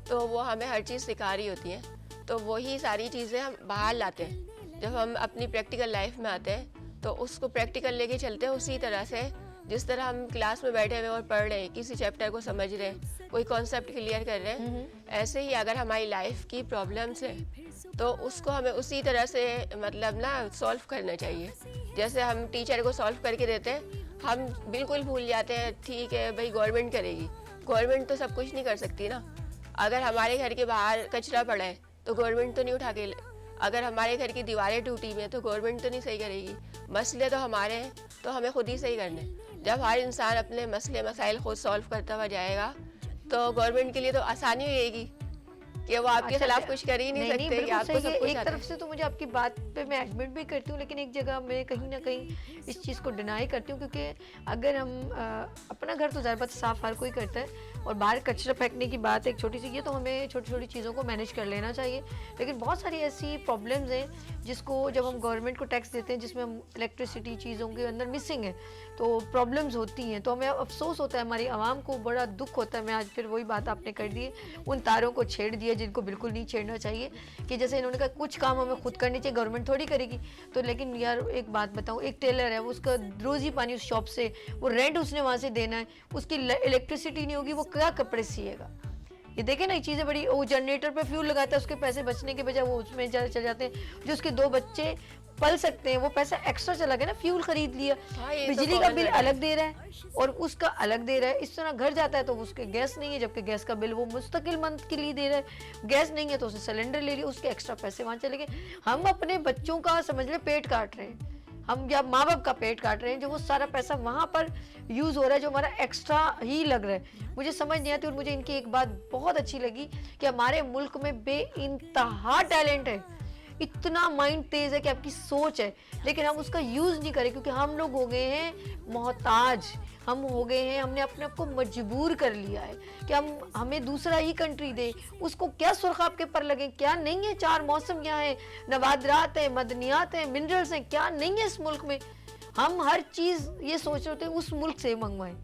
तो वो हमें हर चीज़ सिखा रही होती है, तो वही सारी चीज़ें हम बाहर लाते हैं। जब हम अपनी प्रैक्टिकल लाइफ में आते हैं तो उसको प्रैक्टिकल लेके चलते हैं, उसी तरह से जिस तरह हम क्लास में बैठे हुए और पढ़ रहे हैं, किसी चैप्टर को समझ रहे हैं, कोई कॉन्सेप्ट क्लियर कर रहे हैं, ऐसे ही अगर हमारी लाइफ की प्रॉब्लम्स है तो उसको हमें उसी तरह से मतलब ना सॉल्व करना चाहिए। जैसे हम टीचर को सॉल्व करके देते हैं, हम बिल्कुल भूल जाते हैं ठीक है भाई गवर्नमेंट करेगी, गवर्नमेंट तो सब कुछ नहीं कर सकती ना। अगर हमारे घर के बाहर कचरा पड़ा है तो गवर्नमेंट तो नहीं उठा के, अगर हमारे घर की दीवारें टूटी हुई हैं तो गवर्नमेंट तो नहीं सही करेगी। मसले तो हमारे हैं, तो हमें खुद ही सही करने। जब हर इंसान अपने मसले मसाइल खुद सॉल्व करता हुआ जाएगा तो गवर्नमेंट के लिए तो आसानी रहेगी कि वो आपके खिलाफ कुछ कर ही नहीं सकते कि आपको सब कुछ एक आता तरफ से तो मुझे आपकी बात पे मैं एडमिट भी करती हूँ, लेकिन एक जगह मैं कहीं ना कहीं इस चीज़ को डिनाई करती हूँ, क्योंकि अगर हम अपना घर तो ज़्यादा साफ हर कोई करता है और बाहर कचरा फेंकने की बात एक छोटी सी, ये तो हमें छोटी छोटी चीज़ों को मैनेज कर लेना चाहिए। लेकिन बहुत सारी ऐसी प्रॉब्लम्स हैं जिसको जब हम गवर्नमेंट को टैक्स देते हैं, जिसमें हम इलेक्ट्रिसिटी चीज़ों के अंदर मिसिंग है, तो प्रॉब्लम्स होती हैं, तो हमें अफसोस होता है, हमारी आवाम को बड़ा दुख होता है। मैं आज फिर वही बात आपने कर दी, उन तारों को छेड़ दिया जिनको बिल्कुल नहीं छेड़ना चाहिए, कि जैसे इन्होंने कहा कुछ काम हमें खुद करनी चाहिए, गवर्नमेंट थोड़ी करेगी। तो लेकिन यार एक बात बताऊँ, एक टेलर है, वो उसका रोज़ी पानी उस शॉप से, वो रेंट उसने वहाँ से देना है, उसकी इलेक्ट्रिसिटी नहीं होगी, वो क्या कपड़े सिएगा। ये देखे ना, ये चीज़ें बड़ी, वो जनरेटर पे फ्यूल लगाता है, उसके पैसे बचने के बजाय वो उसमें चले जाते हैं। जो उसके 2 बच्चे पल सकते हैं, वो पैसा एक्स्ट्रा चला गया ना, फ्यूल खरीद लिया, हाँ, ये तो बिजली का common बिल है। अलग दे रहा है और उसका अलग दे रहा है। इस तरह घर जाता है तो उसके गैस नहीं है, जबकि गैस का बिल वो मुस्तकिल मंथ के लिए दे रहा है। गैस नहीं है तो उसने सिलेंडर ले लिया, उसके एक्स्ट्रा पैसे वहाँ चले गए। हम अपने बच्चों का समझ ले पेट काट रहे हैं, हम या माँ बाप का पेट काट रहे हैं, जो वो सारा पैसा वहाँ पर यूज़ हो रहा है, जो हमारा एक्स्ट्रा ही लग रहा है। मुझे समझ नहीं आती। और मुझे इनकी एक बात बहुत अच्छी लगी कि हमारे मुल्क में बेइंतहा टैलेंट है, इतना माइंड तेज है कि आपकी सोच है, लेकिन हम उसका यूज़ नहीं करें, क्योंकि हम लोग हो गए हैं मोहताज, हम हो गए हैं, हमने अपने आप को मजबूर कर लिया है कि हमें दूसरा ही कंट्री दे, उसको क्या सुर्खाब के पर लगे, क्या नहीं है। 4 मौसम यहाँ है, नवादरात है, मदनियात है, मिनरल्स हैं, क्या नहीं है इस मुल्क में। हम हर चीज़ ये सोच रहे होते हैं उस मुल्क से मंगवाएं,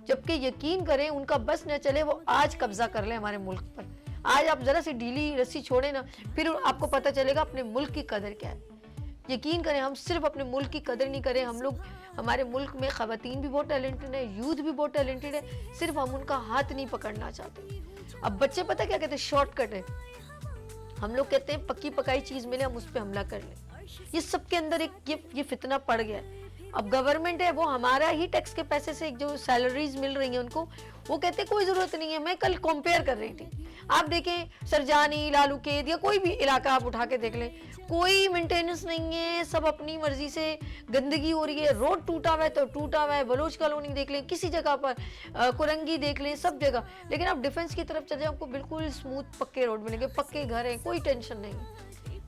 जबकि यकीन करें उनका बस न चले, वो आज कब्जा कर लें हमारे मुल्क पर। आज आप ज़रा सी ढीली रस्सी छोड़े ना, फिर आपको पता चलेगा अपने मुल्क की कदर क्या है। यकीन करें, हम सिर्फ अपने मुल्क की कदर नहीं करें। हम लोग, हमारे मुल्क में ख़वातीन भी बहुत टैलेंटेड है, यूथ भी बहुत टैलेंटेड है, सिर्फ हम उनका हाथ नहीं पकड़ना चाहते। अब बच्चे पता क्या कहते हैं, शॉर्टकट है। हम लोग कहते हैं पक्की पकाई चीज़ मिले, हम उस पर हमला कर लें। ये सबके अंदर एक ये फितना पड़ गया है। अब गवर्नमेंट है, वो हमारा ही टैक्स के पैसे से जो सैलरीज मिल रही हैं उनको, वो कहते हैं कोई ज़रूरत नहीं है। मैं कल कंपेयर कर रही थी, आप देखें सरजानी, लालूकेद या कोई भी इलाका आप उठा के देख लें, कोई मेंटेनेंस नहीं है, सब अपनी मर्जी से गंदगी हो रही है। रोड टूटा हुआ है तो टूटा हुआ है, बलोच कॉलोनी देख लें, किसी जगह पर कुरंगी देख लें, सब जगह। लेकिन आप डिफेंस की तरफ चले जाए, आपको बिल्कुल स्मूथ पक्के रोड मिलेंगे, पक्के घर हैं, कोई टेंशन नहीं,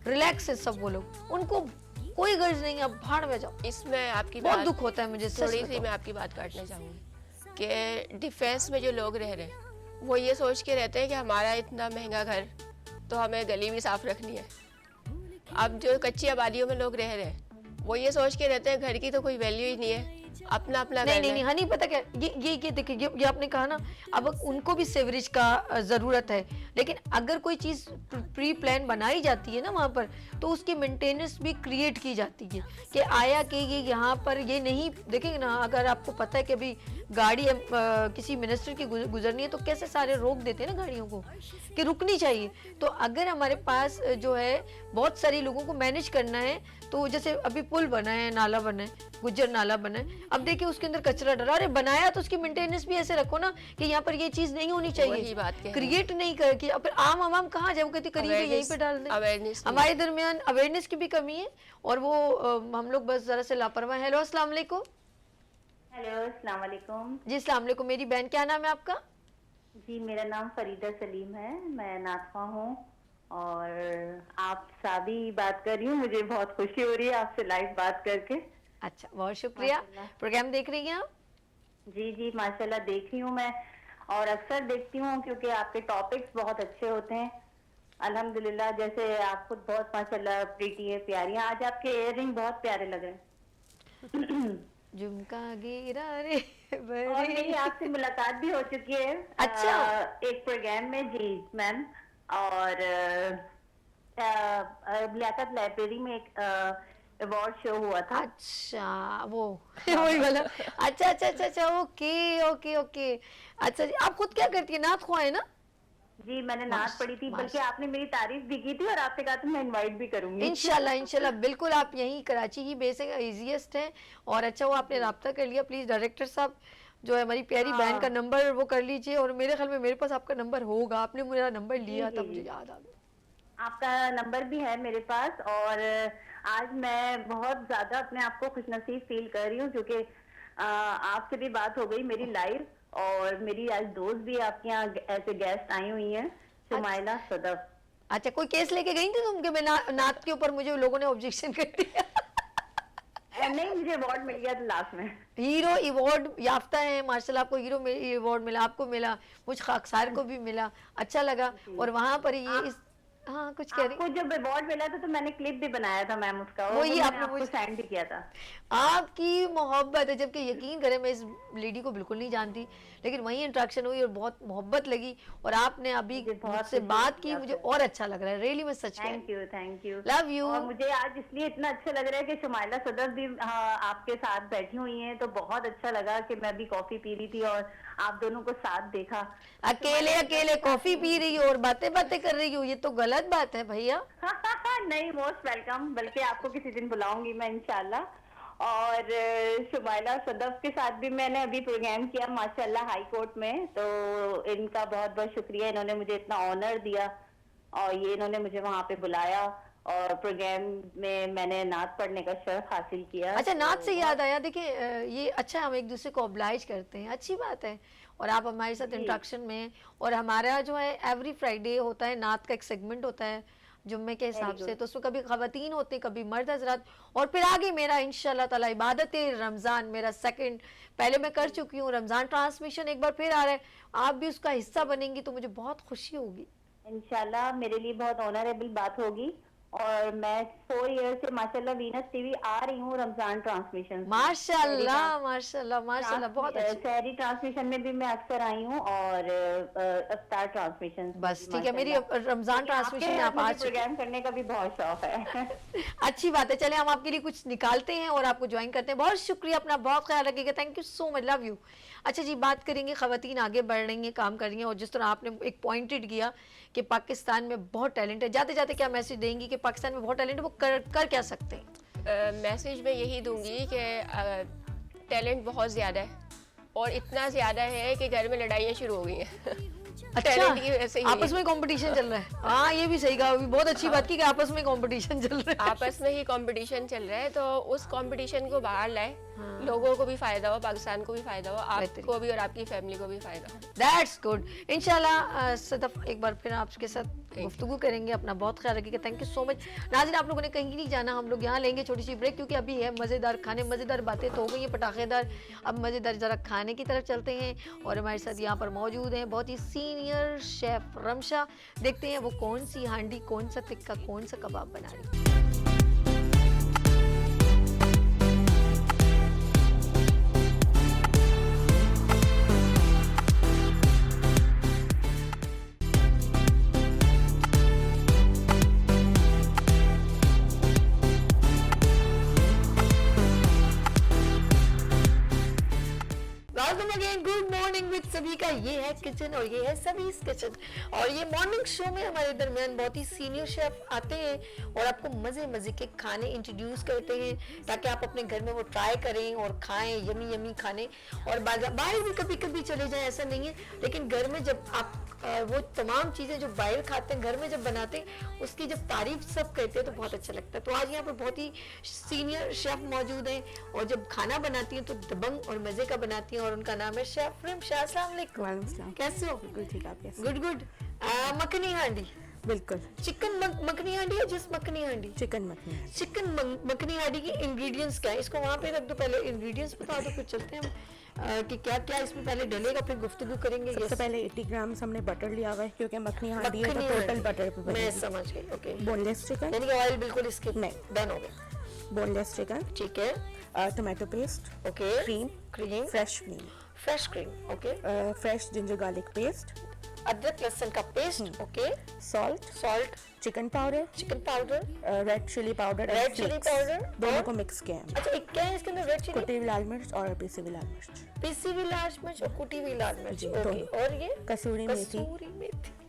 रिलैक्स है सब वो लोग, उनको कोई गर्ज नहीं है, आप भाड़ में जाओ। इसमें आपकी बहुत बात, दुख होता है मुझे, थोड़ी सी मैं आपकी बात काटना चाहूँगी कि डिफेंस में जो लोग रह रहे हैं, वो ये सोच के रहते हैं कि हमारा इतना महंगा घर, तो हमें गली भी साफ रखनी है। अब जो कच्ची आबादियों में लोग रह रहे हैं, वो ये सोच के रहते हैं घर की तो कोई वैल्यू ही नहीं है, अपना अपना नहीं करना नहीं है। नहीं, हनी पता क्या, ये देखिए, ये आपने कहा ना, अब उनको भी सेवरेज का ज़रूरत है, लेकिन अगर कोई चीज़ प्री प्लान बनाई जाती है ना वहाँ पर, तो उसकी मेंटेनेंस भी क्रिएट की जाती है कि आया कि ये यहाँ पर ये नहीं देखेंगे ना। अगर आपको पता है कि अभी गाड़ी किसी मिनिस्टर की गुजरनी है, तो कैसे सारे रोक देते हैं ना गाड़ियों को कि रुकनी चाहिए। तो अगर हमारे पास जो है बहुत सारे लोगों को मैनेज करना है, तो जैसे अभी पुल बना है, नाला बना है, गुज्जर नाला बना है, अब देखिए उसके अंदर कचरा डरा, अरे बनाया तो उसकी मेंटेनेंस भी ऐसे रखो ना कि यहाँ पर ये चीज़ नहीं होनी चाहिए, वही बात कह रहे हैं। क्रिएट नहीं करके। अब आम आवाम कहाँ जाए, वो कहती करिए यहीं पे डाल दें। अवेयरनेस हमारे दरमियान अवेयरनेस की भी कमी है, और वो हम लोग बस जरा से लापरवाह। हेलो अस्सलाम वालेकुम। हेलो अस्सलाम वालेकुम। जी अस्सलाम वालेकुम। मेरी बहन, क्या नाम है आपका? जी मेरा नाम फरीदा सलीम है, मैं नाथवा हूँ और आप सादी बात कर रही हूँ। मुझे बहुत खुशी हो रही है आपसे लाइव बात करके। अच्छा, बहुत शुक्रिया। माशाल्लाह। प्रोग्राम देख रही हैं आप? जी जी माशाल्लाह देख रही हूँ मैं, और अक्सर देखती हूँ क्योंकि आपके टॉपिक्स बहुत अच्छे होते हैं अल्हम्दुलिल्लाह। जैसे आप खुद बहुत माशाल्लाह प्रीटी है, प्यारी हैं। आज आपके इयररिंग बहुत प्यारे लग रहे हैं। झुमका गिरा रे और मेरी आपसे मुलाकात भी हो चुकी है। अच्छा। एक प्रोग्राम में। जी मैम। और लियाकत लाइब्रेरी में एक अवार्ड शो हुआ था। अच्छा, वो वही वाला। अच्छा अच्छा अच्छा अच्छा, ओके ओके ओके। अच्छा जी, आप खुद क्या करती है? नात ख्वाह है ना? जी मैंने नात पढ़ी थी, बल्कि माशा- आपने मेरी तारीफ भी की थी और आपसे कहा था मैं इनवाइट भी करूंगी। इंशाल्लाह इंशाल्लाह, बिल्कुल। आप यहीं कराची ही बेस है, इजीएस्ट है। और अच्छा, वो आपने राब्ता कर लिया। प्लीज डायरेक्टर साहब जो है, हमारी प्यारी बहन का नंबर वो कर लीजिए, और मेरे ख्याल में मेरे पास आपका नंबर होगा, आपने मेरा नंबर लिया जी, था, जी, मुझे जी। याद आ गया। आपका नंबर भी है मेरे पास। और आज मैं बहुत ज्यादा अपने आप को खुशनसीब फील कर रही हूँ क्योंकि आपसे भी बात हो गई मेरी लाइव, और मेरी आज दोस्त भी आपके यहाँ ऐसे गेस्ट आई हुई हैं, शुमाइला सदफ। अच्छा, कोई केस लेके गई थी तुम कि मैं नात के ऊपर मुझे लोगों ने ऑब्जेक्शन कर दिया? नहीं, मुझे अवार्ड मिल गया था लास्ट में। हीरो अवार्ड याफ्ता है माशाल्लाह, आपको हीरो अवार्ड मिला, आपको मिला, मुझ खाकसार को भी मिला, अच्छा लगा। और वहाँ पर ये इस हाँ कुछ कह रही आपको जब अवार्ड मिला था तो मैंने क्लिप भी बनाया था मैम उसका, वही मैंने आपने आपको मुझे- सेंड भी किया था। आपकी मोहब्बत है, जबकि यकीन करें मैं इस लेडी को बिल्कुल नहीं जानती, लेकिन वहीं इंट्रैक्शन हुई और बहुत मोहब्बत लगी और आपने अभी मुझे बहुत मुझसे खुशी बात हुई की, मुझे आपसे। और अच्छा लग रहा है, रियली मैं सच थैंक कह you, thank you, love you. और मुझे आज इसलिए इतना अच्छा लग रहा है कि शुमाइला सदफ भी आपके साथ बैठी हुई हैं, तो बहुत अच्छा लगा कि मैं भी कॉफी पी रही थी और आप दोनों को साथ देखा। अकेले अकेले कॉफी पी रही हो और बातें बातें कर रही हो, ये तो गलत बात है भैया। नहीं, मोस्ट वेलकम, बल्कि आपको किसी दिन बुलाऊंगी मैं इंशाल्लाह। और शुमाइला सदफ के साथ भी मैंने अभी प्रोग्राम किया माशाल्लाह हाई कोर्ट में, तो इनका बहुत बहुत शुक्रिया, इन्होंने मुझे इतना ऑनर दिया और ये इन्होंने मुझे वहाँ पे बुलाया और प्रोग्राम में मैंने नात पढ़ने का शर्फ हासिल किया। अच्छा, नात से याद आया, देखिए ये अच्छा है, हम एक दूसरे को ऑब्लाइज करते हैं, अच्छी बात है, और आप हमारे साथ इंट्रैक्शन में हैं। और हमारा जो है एवरी फ्राइडे होता है, नात का एक सेगमेंट होता है जुम्मे के हिसाब से, तो उसमें कभी खवातीन होते हैं, कभी मर्द हजरात, और फिर आगे मेरा इंशाल्लाह ताला इबादत रमज़ान मेरा सेकंड, पहले मैं कर चुकी हूँ, रमज़ान ट्रांसमिशन एक बार फिर आ रहा है, आप भी उसका हिस्सा बनेंगी तो मुझे बहुत खुशी होगी। इंशाल्लाह मेरे लिए बहुत ऑनरेबल बात होगी। और मैं 4 ईयर से माशाल्लाह वीनस टीवी आ रही हूँ रमजान ट्रांसमिशन। माशाल्लाह माशाल्लाह माशाल्लाह, बहुत अच्छा। शहरी ट्रांसमिशन में भी मैं अक्सर आई हूँ और अफ्तार ट्रांसमिशन। बस ठीक है, मेरी रमजान ट्रांसमिशन में आप आ चुके प्रोग्राम करने का भी बहुत शौक है। अच्छी बात है, चले हम आपके लिए कुछ निकालते हैं और आपको ज्वाइन करते हैं। बहुत शुक्रिया, अपना बहुत ख्याल रखिएगा, thank you so much, love you. अच्छा जी, बात करेंगे, खवातीन आगे बढ़ रही हैं, काम कर रही हैं, और जिस तरह आपने एक पॉइंटेड किया कि पाकिस्तान में बहुत टैलेंट है, जाते जाते क्या मैसेज देंगी कि पाकिस्तान में बहुत टैलेंट है, वो कर क्या सकते हैं? मैसेज मैं यही दूंगी कि टैलेंट बहुत ज़्यादा है और इतना ज़्यादा है कि घर में लड़ाइयाँ शुरू हो गई हैं। अच्छा, टैलेंट की वजह से ही आपस में कंपटीशन चल रहा है। हाँ, ये भी सही कहा, अभी बहुत अच्छी बात की कि आपस में कंपटीशन चल रहा है। आपस में ही कंपटीशन चल रहा है, तो उस कंपटीशन को बाहर लाए, लोगों को भी फायदा हो, पाकिस्तान को भी फायदा हो, आपको भी और आपकी फैमिली को भी फायदा हो। That's good. इंशाल्लाह सदफ एक बार फिर आपके साथ गुफ्तगू करेंगे, अपना बहुत ख्याल रखिएगा, थैंक यू सो मच। नाज़रीन, आप लोगों ने कहीं नहीं जाना, हम लोग यहाँ लेंगे छोटी सी ब्रेक, क्योंकि अभी है मज़ेदार खाने, मज़ेदार बातें तो हो गई हैं, पटाखेदार, अब मज़ेदार ज़रा खाने की तरफ चलते हैं। और हमारे साथ यहाँ पर मौजूद हैं बहुत ही सीनियर शेफ़ रमशा, देखते हैं वो कौन सी हांडी, कौन सा टिक्का, कौन सा कबाब बना रही है। Welcome again, good morning with सभी का, ये है किचन और ये है सभी's किचन। और ये मॉर्निंग शो में हमारे दरमियान बहुत ही सीनियर शेफ आते हैं और आपको मज़े मज़े के खाने इंट्रोड्यूस करते हैं, ताकि आप अपने घर में वो ट्राई करें और खाएं यमी यमी खाने। और बाहर भी कभी कभी चले जाएं, ऐसा नहीं है, लेकिन घर में जब आप वो तमाम चीज़ें जो बाहर खाते हैं, घर में जब बनाते हैं, उसकी जब तारीफ सब करते हैं तो बहुत अच्छा लगता है। तो आज यहाँ पर बहुत ही सीनियर शेफ मौजूद हैं और जब खाना बनाती हैं तो दबंग और मज़े का बनाती हैं, और उनका नाम है शेफ रमशा। अस्सलाम वालेकुम, कैसे हो? बिल्कुल ठीक, आप कैसे? Good good. मखनी हांडी, बिल्कुल। चिकन मखनी हांडी है, जिस मखनी हांडी, चिकन मखनी। चिकन मखनी हांडी की इंग्रेडिएंट्स क्या है? इसको वहाँ पे रख दो, पहले इंग्रेडिएंट्स बता दो, फिर चलते हैं हम कि क्या क्या इसमें पहले डलेगा, फिर गुफ्तगू करेंगे। सबसे पहले 80 ग्राम हमने बटर लिया हुआ है, क्योंकि मखनी हांडी है तो टोटल बटर पे मैं बनेगी। समझ गई, ओके। बोनलेस चिकन, यानी कि ऑयल बिल्कुल इसके नहीं। डन हो गया। बोनलेस चिकन, ठीक है, tomato paste, okay, cream, fresh cream, fresh cream, okay, fresh ginger garlic paste, अदरक लहसुन का paste, okay, salt, chicken powder, red chilli powder, दोनों को मिक्स किया है। अच्छा, एक क्या है इसके अंदर? रेड चिली, कुटी हुई लाल मिर्च और पिसी हुई लाल मिर्च, पिसी हुई लाल मिर्च और कुटी हुई लाल मिर्च, जी, ओके। दोनों। और ये कसूरी मेथी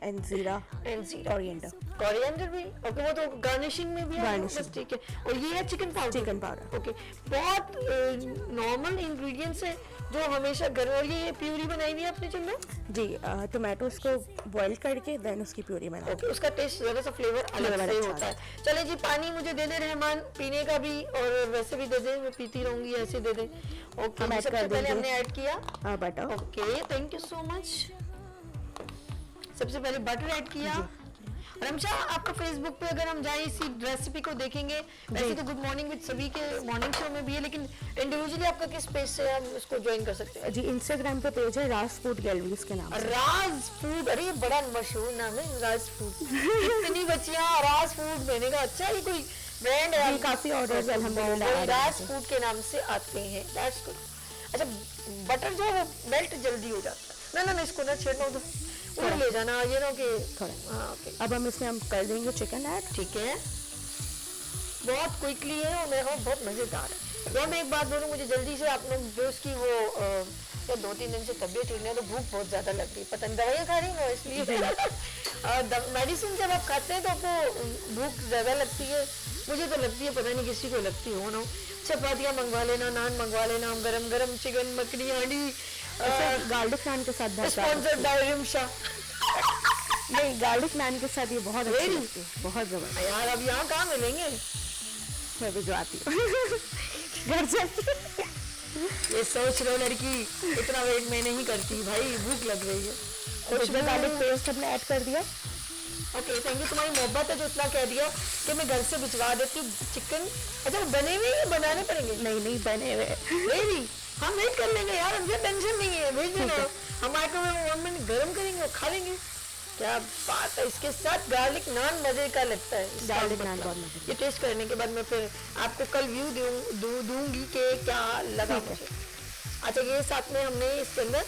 एंड जीरा, कोरिएंडर, कोरिएंडर, कोरिएंडर भी, ओके, वो तो गार्निशिंग में भी है, Garnishing। बस ठीक है। और ये है चिकन पाउडर, ओके। बहुत नॉर्मल इंग्रेडिएंट्स है जो हमेशा घर, और ये प्यूरी बनाई हुई है आपने चुन में? जी, टोमेटोज को बॉईल करके देन उसकी प्यूरी बना। ओके, उसका टेस्ट जरा सा फ्लेवर अलग से अच्छा होता है। चले जी, पानी मुझे दे दे रहमान, पीने का भी और वैसे भी दे दे, मैं पीती रहूंगी, ऐसे दे दे। ओके, हम ऐड सबसे कर पहले देंगे। हमने ऐड किया butter, okay, thank you so much. सबसे पहले बटर ऐड किया, रमशा, आपका फेसबुक पे अगर हम जाए इसी रेसिपी को देखेंगे, वैसे तो गुड मॉर्निंग विद सभी के मॉर्निंग शो में भी है, लेकिन इंडिविजुअली आपका किस पेज से हम इसको ज्वाइन कर सकते हैं? जी, इंस्टाग्राम पे पेज है राज फूड गैलरीज के नाम से। राज फूड, अरे ये बड़ा मशहूर नाम है राज फूड। इतनी बच्चियां राज फूड मैंने कहा अच्छा ये कोई ब्रांड है। जी, काफी ऑर्डर्स अल्हम्दुलिल्लाह राज फूड के नाम से आते हैं, दैट्स गुड। अच्छा, बटर जो है वो मेल्ट जल्दी हो जाता है ना, इसको ना छेड़ना तो उड़ ले जाना, ये ना कि थोड़ा। हाँ, ओके, अब हम इसमें कर देंगे चिकन ऐड। ठीक है। बहुत क्विकली है और मेरे को बहुत मजेदार है। तो मैं एक बात बोलूँ, मुझे जल्दी से आपने जो उसकी वो या 2-3 दिन से तबीयत ठीक नहीं है तो भूख बहुत ज्यादा लग रही है, पता नहीं दवाइयाँ खा रही हूँ इसलिए। मेडिसिन जब आप खाते हैं तो आपको भूख ज्यादा लगती है, मुझे तो लगती है, पता नहीं किसी को लगती हो ना। चपातियाँ मंगवा लेना, नान मंगवा लेना, गरम गरम चिकन मखनी हांडी, गार्लिक नान के साथ स्पॉन्सर्ड बाय रिमशा। नहीं, गार्लिक नान के साथ ये बहुत अच्छी Really? लगती है, बहुत जबरदस्त। यार अब यहाँ कहाँ मिलेंगे? मैं भिजवाती हूँ घर से। ये सोच लो लड़की, इतना वेट मैं नहीं करती भाई, भूख लग रही है। कुछ में गार्लिक पेस्ट हमने ऐड कर दिया। Okay, thank you. तुम्हारी मोहब्बत है जो इतना कह दिया कि मैं घर से भिजवा देती हूँ चिकन। अच्छा, बने हुए या बनाने पड़ेंगे? नहीं, बने हुए। नहीं, हम वेट कर लेंगे यार, हमसे टेंशन नहीं है, भेज देना। हम माइक्रोवेव में गर्म करेंगे और खा लेंगे। क्या बात है, इसके साथ गार्लिक नान मजे का लगता है। गार्लिक नान बहुत मजे। ये टेस्ट करने के बाद मैं फिर आपको कल व्यू दूंगी कि क्या लगा मुझे। अच्छा, ये साथ में हमने इसके अंदर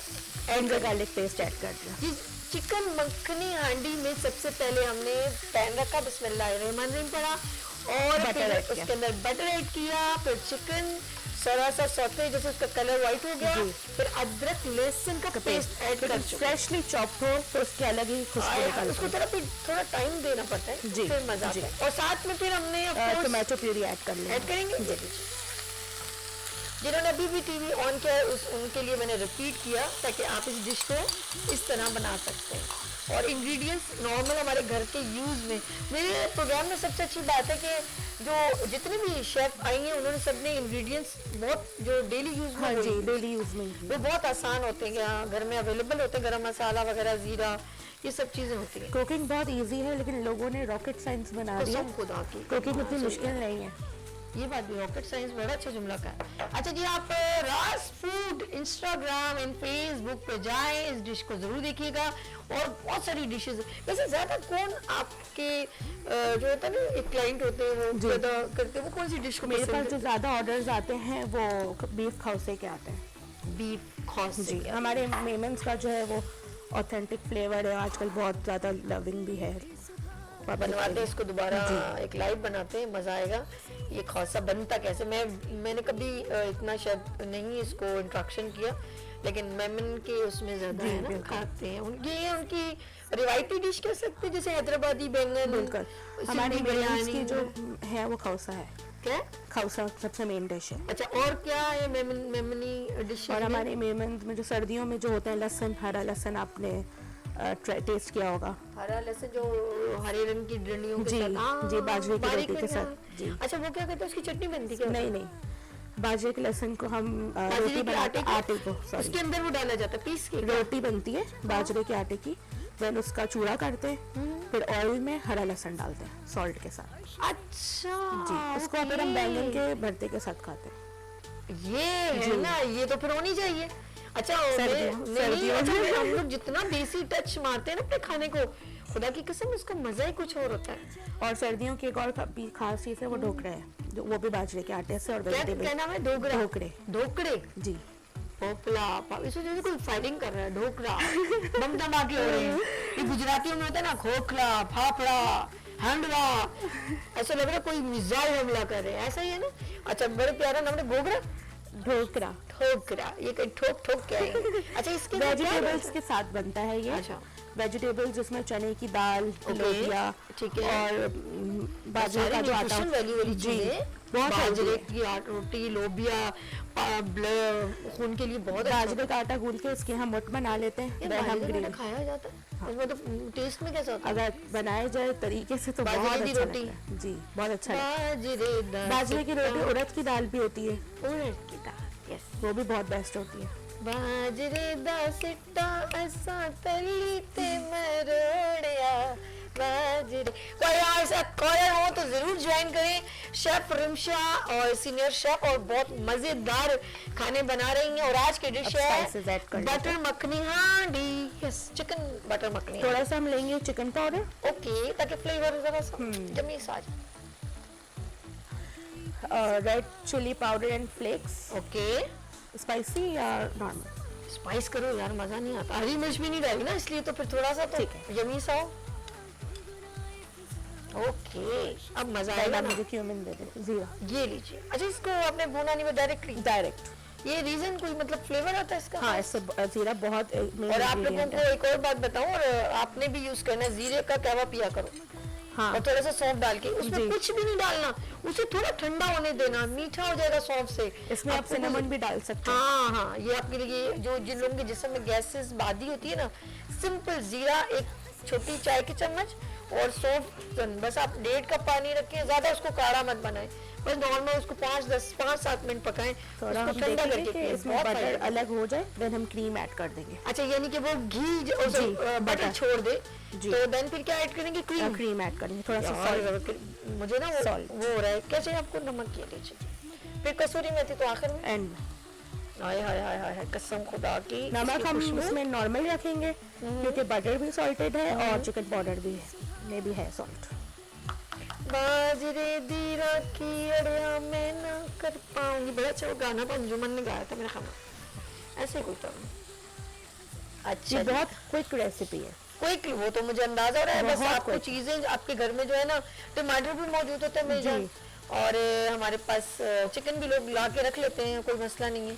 एंड का गार्लिक पेस्ट ऐड कर दिया। जी, चिकन मखनी हांडी में सबसे पहले हमने पैन रखा, बिस्मिल्लाहिर्रहमानिर्रहीम पड़ा, और बटर फिर ऐड किया। उसके अंदर बटर ऐड किया, फिर चिकन थोड़ा सा सौते जैसे उसका कलर व्हाइट हो गया, फिर अदरक लहसुन का पेस्ट ऐड कर फ्रेशली चॉप हो तो उसकी अलग ही खुशबू निकलती उसको थोड़ा टाइम देना पड़ता है, जी, फिर मजा आता है। और साथ में फिर हमने है। टोमेटो प्यूरी ऐड कर लेंगे। ऐड करेंगे। जिन्होंने अभी भी टीवी ऑन किया है उनके लिए मैंने रिपीट किया ताकि आप इस डिश को इस तरह बना सकते हैं। और इंग्रेडिएंट्स नॉर्मल हमारे घर के यूज में, मेरे प्रोग्राम में सबसे अच्छी बात है कि जो जितने भी शेफ आई हैं उन्होंने सबने इंग्रेडिएंट्स बहुत जो डेली यूज में, हाँ जी, डेली यूज में वो बहुत आसान होते हैं, यहाँ घर में अवेलेबल होते हैं। गरम मसाला वगैरह, जीरा, ये सब चीजें होती है। कुकिंग बहुत इजी है, लेकिन लोगों ने रॉकेट साइंस बना दिया। कसम खुदा की, कुकिंग इतनी मुश्किल नहीं है। ये बात भी, रॉकेट साइंस बड़ा अच्छा जुमला का है। अच्छा जी, आप राज फूड इंस्टाग्राम एंड फेसबुक पे जाएं, इस डिश को जरूर देखिएगा। और बहुत सारी डिशेज, वैसे ज्यादा कौन आपके जो होता है ना एक क्लाइंट होते हैं वो ज्यादा करते हैं, वो कौन सी डिश को? मेरे पास जो ज्यादा ऑर्डर्स आते हैं वो बीफ खौसे के आते हैं। बीफ खौसे जी, हमारे मेमन्स का जो है वो ऑथेंटिक फ्लेवर है, आजकल बहुत ज्यादा लविंग भी है। बनवाते हैं इसको, दोबारा एक लाइव बनाते हैं, मजा आएगा। ये खौसा बनता कैसे, मैंने कभी इतना शायद नहीं इसको इंट्रोडक्शन किया, लेकिन मेमन के उसमें ज्यादा है ना खाते हैं। उनकी रिवायती डिश कह सकते हैं, जैसे हैदराबादी बैंगन। बिल्कुल, हमारी मेमन्स की जो है वो खौसा है। क्या? खौसा सबसे मेन डिश है। अच्छा, और क्या है मेमनी डिश? और हमारे मेमन में जो सर्दियों में जो होता है लहसुन, हरा लहसुन आपने टेस्ट किया होगा। हरा लहसुन जो हरे रंग की डंडियों के जी, साथ, जी, बाजरे की बारीक रोटी के में, साथ। जी। अच्छा, वो क्या कहते हैं, उसकी चटनी बनती क्या? नहीं, बाजरे के लहसुन को हम बाजरे रोटी के बनाते आटे को, उसके सॉरी, अंदर वो डाला जाता है पीस के। रोटी बनती है बाजरे के आटे की, देन उसका चूड़ा करते हैं, फिर ऑयल में हरा लहसुन डालते हैं सॉल्ट के साथ। अच्छा जी, उसको फिर हम बैंगन के भरते के साथ खाते हैं। ये है ना, ये तो फिर होनी चाहिए। अच्छा, सर्दियों हम लोग जितना देसी टच मारते हैं ना अपने खाने को, खुदा की कसम उसका मजा ही कुछ और होता है। और सर्दियों की एक और खास चीज है वो ढोकड़े है, जो वो भी बाजरे के आटे से और क्या वेजिटेबल। नाम है? ढोकड़े। जी, पोपला इसमें जैसे कोई फाइटिंग कर रहा है। ढोकला बम धमाके हो रहे हैं। ये गुजरातियों में होता है ना, खोखला, फाफड़ा, हांडवा, ऐसा लग रहा है कोई मिसाइल हमला कर रहे हैं, ऐसा ही है ना। अच्छा, बड़े प्यारा नाम है, गोगरा, ढोकरा, ठोकरा, ये कहीं ठोक ठोक क्या है? अच्छा, इसके वेजिटेबल्स के साथ बनता है ये। अच्छा, वेजिटेबल्स जिसमें चने की दाल, लोबिया, ठीक है, और बाजरे का जो आटा, वाली जी, बहुत बाजरे की रोटी, लोबिया खून के लिए बहुत अच्छा। बाजरे का आटा गूंद के इसके हम मुठ बना लेते हैं। ये हम बाजरे का ग्रीन आटा खाया जाता है, इसमें तो टेस्ट में कैसा होता है? अगर बनाए जाए तरीके से तो बाजरे बहुत की अच्छा रोटी। लगता है। जी, बहुत अच्छा लगता बाजरे है। बाजरे की रोटी, उड़द की दाल भी होती है, उड़द की दाल, यस, वो भी बहुत बेस्ट होती है। बाजरे दा सिट्टा ऐसा तली ते मरोड़िया, बाजरे। कोई यहाँ ऐसा कॉयर हो तो जरूर ज्वाइन करें। शेफ रिमशा और सीनियर शेफ और बहुत मजेदार खाने बना रही हैं। और आज की डिश अब है spices add कर बटर मखनी। हाँ डी यस, चिकन बटर मखनी। थोड़ा सा हम लेंगे चिकन पाउडर, ओके, ताकि फ्लेवर जरा सा जमी सा आ जाए। Red chilli powder and flakes. Okay, spicy या नॉर्मल? स्पाइस करो यार, मजा नहीं आता। हरी मिर्च भी नहीं डाली ना, इसलिए तो फिर थोड़ा सा तो ठीक है। यमी सा हो। ओके, अब मजा आएगा ना। मुझे क्यूमिन दे दे, जीरा ये लीजिए। अच्छा, इसको आपने भुना नहीं, डायरेक्टली? डायरेक्ट। ये रीजन कोई मतलब फ्लेवर आता है इसका? हाँ, इससे जीरा बहुत main और आप लोगों ingredient को है। एक और बात बताऊं, और आपने भी यूज करना है, जीरे का कहवा पिया करो। हाँ, और थोड़ा सा सौंफ डाल के, उसमें जी। कुछ भी नहीं डालना, उसे थोड़ा ठंडा होने देना, मीठा हो जाएगा सौंफ से। इसमें आप आपको सिनेमन भी डाल सकते हैं। हाँ हाँ, ये आपके लिए जो जिन लोगों के जिसम में गैसेस बादी होती है ना, सिंपल जीरा एक छोटी चाय की चम्मच और सौंफ, बस आप 1.5 कप पानी रखें, ज्यादा उसको काढ़ा मत बनाएं, बस नॉर्मल उसको 5-7 मिनट पकाएं, थोड़ा हम उसको ठंडा देखेंगे करके कि पिएं, इसमें बहुत बटर फायदा है। अलग हो जाए, देन हम क्रीम ऐड कर देंगे। अच्छा, यानी कि वो घी जी, बटर बटर। छोड़ दे, जी। तो देन फिर क्या ऐड करेंगे? क्रीम। क्रीम ऐड करेंगे, थोड़ा सा सॉल्ट मुझे ना Salt. वो हो रहा है, कैसे आपको नमक ये लीजिए, फिर कसूरी मेथी तो आखिर में। एंड हाय हाय हाय हाय, कसम खुदा की। नमक इसकी हम खुशबू। इसमें नॉर्मल रखेंगे क्योंकि बटर भी सॉल्टेड है और चिकन पाउडर भी में भी है सॉल्ट। बाजरे दी राखी अड़िया मैं ना कर पाऊंगी, बड़ा अच्छा वो गाना अंजुमन ने गाया था मेरे ख्याल में, ऐसे कोई था। अच्छा ये जी। बहुत क्विक रेसिपी है। कोई वो तो मुझे अंदाजा हो रहा है, बस बहुत आपको कुछ। चीजें आपके घर में जो है ना, टमाटर भी मौजूद होते हैं मेरे जी। जान, और हमारे पास चिकन भी लोग ला के रख लेते हैं, कोई मसला नहीं है,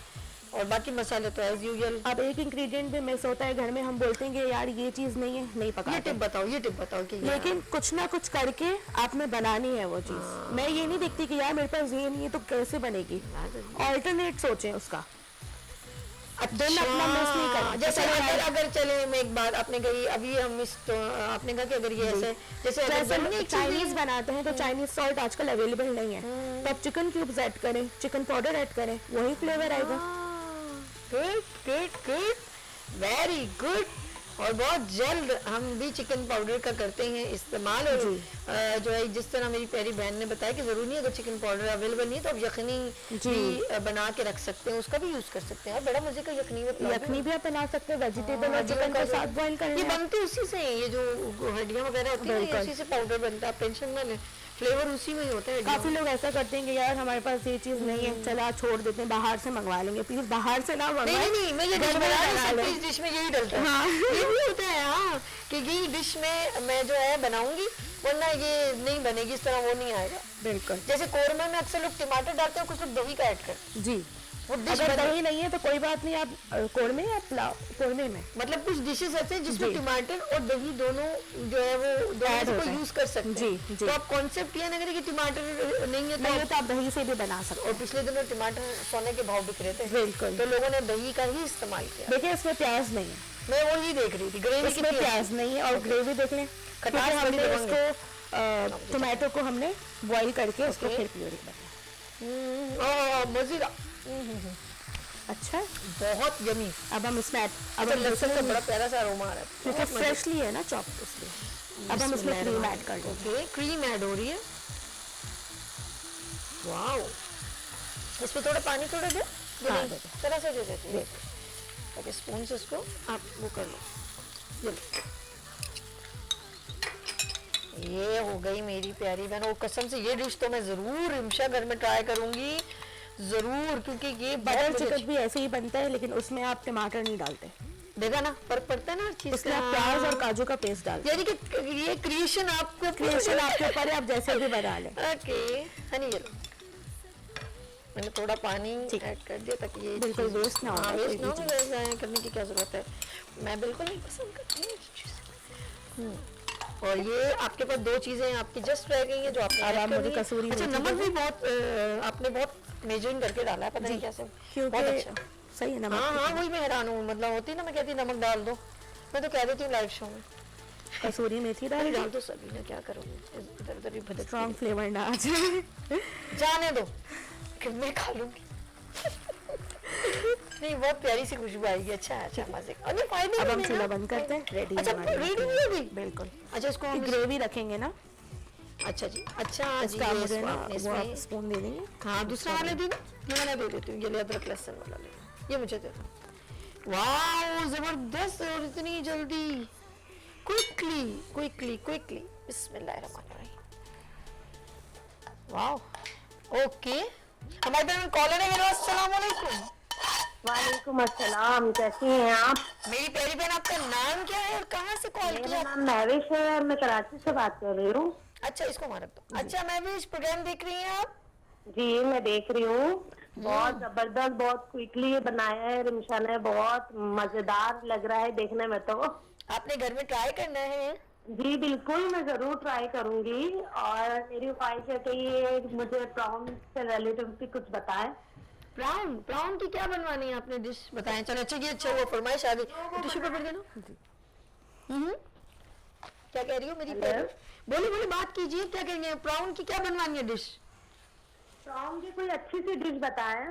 और बाकी मसाले तो एज यूजुअल। अब एक इंग्रेडिएंट भी मिस होता है घर में, हम बोलते हैं कि यार ये चीज नहीं है, नहीं ये पकाते। टिप बताओ, ये टिप बताओ कि लेकिन कुछ ना कुछ करके आपने बनानी है वो चीज। मैं ये नहीं देखती कि यार मेरे पास ये नहीं है तो कैसे बनेगी, ऑल्टरनेट सोचें उसका। दिन अपना मिस नहीं करना। जैसे चलो यार, अगर चले मैं एक बात, आपने कही अभी हम इस तो आपने कहा कि अगर ये ऐसे जैसे अगर जैसे बनने की चाइनीज चीज़ें- बनाते हैं तो चाइनीज सॉल्ट आजकल अवेलेबल नहीं है, तो आप चिकन क्यूब्स ऐड करें, चिकन पाउडर ऐड करें, वही फ्लेवर आएगा। Good good good, very good. और बहुत जल्द हम भी चिकन पाउडर का करते हैं इस्तेमाल। और जो है जिस तरह मेरी प्यारी बहन ने बताया कि जरूरी नहीं है, अगर चिकन पाउडर अवेलेबल नहीं है तो आप यखनी भी बना के रख सकते हैं, उसका भी यूज कर सकते हैं। और बड़ा मजे का यखनी में पुलाव भी यखनी भी आप बना सकते हैं, वेजिटेबल और चिकन का को साथ बॉईल ये करना है। बनते उसी से हैं, ये जो हड्डियां वगैरह होती है बिल्कुल। उसी से पाउडर बनता है, आप टेंशन ना लें, फ्लेवर उसी में ही होता है। काफी लोग ऐसा करते हैं कि यार हमारे पास ये चीज नहीं है, चला छोड़ देते हैं, बाहर से मंगवा लेंगे। प्लीज बाहर से ना नहीं मंगवाएं। नहीं, मैं ये डिश घर में बना रही बना हूँ, लें। इस डिश में यही डलता है। हाँ। ये भी होता है हाँ, कि ये डिश में मैं जो है बनाऊंगी, वरना ये नहीं बनेगी, इस तरह वो नहीं आएगा। बिल्कुल जैसे कोरमा में अक्सर लोग टमाटर डालते हैं, कुछ लोग दही का ऐड करते जी। हैं, वो डिश अगर दही नहीं है तो कोई बात नहीं, आप कोरमे या पुलाव, कोरमे में मतलब कुछ डिशेस ऐसे हैं जिसमें जी। टमाटर और दही दोनों जो है वो दोनों Add को होता है। यूज कर सकते जी, हैं। जी। तो आप कॉन्सेप्ट ये ना करें कि टमाटर नहीं है तो नहीं है तो आप दही से भी बना सकते और पिछले दिनों टमाटर सोने के भाव बिक रहे थे, बिल्कुल। तो लोगों ने दही का ही इस्तेमाल किया। हैं। देखिए इसमें प्याज नहीं है, मैं वो ही देख रही थी, ग्रेवी इसमें प्याज नहीं है, और ग्रेवी देख लें, खटास क्योंकि हमने वाली इसको टोमेटो को हमने बॉईल करके उसको Okay. फिर प्यूरी बनाया। मजेदार, अच्छा, बहुत यमी। अब हम इसमें अब अच्छा, हम लहसुन का इसमें- बड़ा प्यारा सा अरोमा आ रहा है, क्योंकि बहुत मजे- फ्रेशली है ना चॉप, इसलिए अब हम इसमें क्रीम ऐड कर देंगे। ओके, क्रीम ऐड हो रही है। वाओ, इसमें थोड़ा पानी थोड़ा दे, हाँ, दे दो। तरह से दे देती है, ताकि स्पून से इसको आप वो कर लो। ये लो। ये हो गई मेरी प्यारी बहन, और कसम से ये डिश तो मैं जरूर रिमशा घर में ट्राई करूंगी, जरूर, क्योंकि ये बटर चिकन भी ऐसे ही बनता है, लेकिन उसमें आप टमाटर नहीं डालते, देखा ना फर्क पड़ता है ना हर चीज उसमें का। आप प्याज और काजू का पेस्ट डालते यानी कि ये क्रिएशन आपको क्रिएशन आपके ऊपर है, आप जैसे भी बना लें। ओके हनी, ये लो, मैंने थोड़ा पानी ऐड कर दिया ताकि ये बिल्कुल चीज़- waste ना हो हाँ, कोई waste भी ना हो, वैसे करने की क्या जरूरत है, मैं बिल्कुल नहीं पसंद करती हूँ ये चीज़। और ये आपके पास दो चीजें आपकी जस्ट रह गई हैं जो आपने अब add आप करनी मुझे है। कसूरी अच्छा, मेथी नमक दे भी बहुत आपने बहुत मेजरिंग करके डाला है, पता नहीं कैसे, बहुत क्योंकि अच्छा। सही है हाँ नमक। हाँ, वही मैं हैरान हूँ, मतलब होती ना, मैं कहती नमक डाल दो, मैं तो कह देती हूँ लाइव शो में कसूरी मेथी अरे डाल डाल दो सभी ना, क्या करूँ इधर उधर ही भटक स्ट्रॉन्ग फ्लेवर ना आ जाए। जाने दो, फिर मैं खा लूंगी। नहीं बहुत प्यारी सी खुशबू आएगी। अच्छा है, अच्छा मजे का। अरे फायदे अब हम में चूल्हा ना- बंद करते हैं। रेडी अच्छा रेडी है अभी? बिल्कुल। अच्छा इसको हम ग्रेवी रखेंगे ना, अच्छा जी, अच्छा जी, इसका ये मुझे ना इसमें- वो आप इसमें- स्पून दे देंगे। हाँ दूसरा वाला दे दो, ये वाला दे देती हूँ, ये ले अदरक लहसुन वाला ले, ये मुझे दे दो। वाह जबरदस्त, और इतनी जल्दी, क्विकली क्विकली क्विकली, बिस्मिल्लाहिर्रहमानिर्रहीम। वाह ओके, हमारे पास में कॉलर है। हेलो अस्सलाम वालेकुम। वालेकुम अस्सलाम, कैसी हैं आप? मेरी प्यारी बहन, आपका नाम क्या है और कहाँ से कॉल मेरा किया? नाम महविश है, मैं कराची से बात कर रही हूँ। अच्छा इसको मार दो। अच्छा मैं भी इस प्रोग्राम देख रही हैं आप? जी मैं देख रही हूँ, बहुत जबरदस्त, बहुत क्विकली बनाया है रिमशा ने, बहुत मजेदार लग रहा है देखने में तो। आपने घर में ट्राई करना है? जी बिल्कुल, मैं जरूर ट्राई करूंगी। और मेरी ख्वाहिश है कि ये मुझे प्रॉन से रिलेटिव भी कुछ बताएं। प्राउन, प्राउन की क्या बनवानी है आपने डिश बताएं। चलो अच्छा ये अच्छा वो फरमाइश आ गई, टिश्यू पेपर दे दो। क्या कह रही हो मेरी प्यारी? बोली बोली बात कीजिए, क्या कहेंगे? प्राउन की क्या बनवानी है डिश? प्रॉन की कोई अच्छी सी डिश बताएं।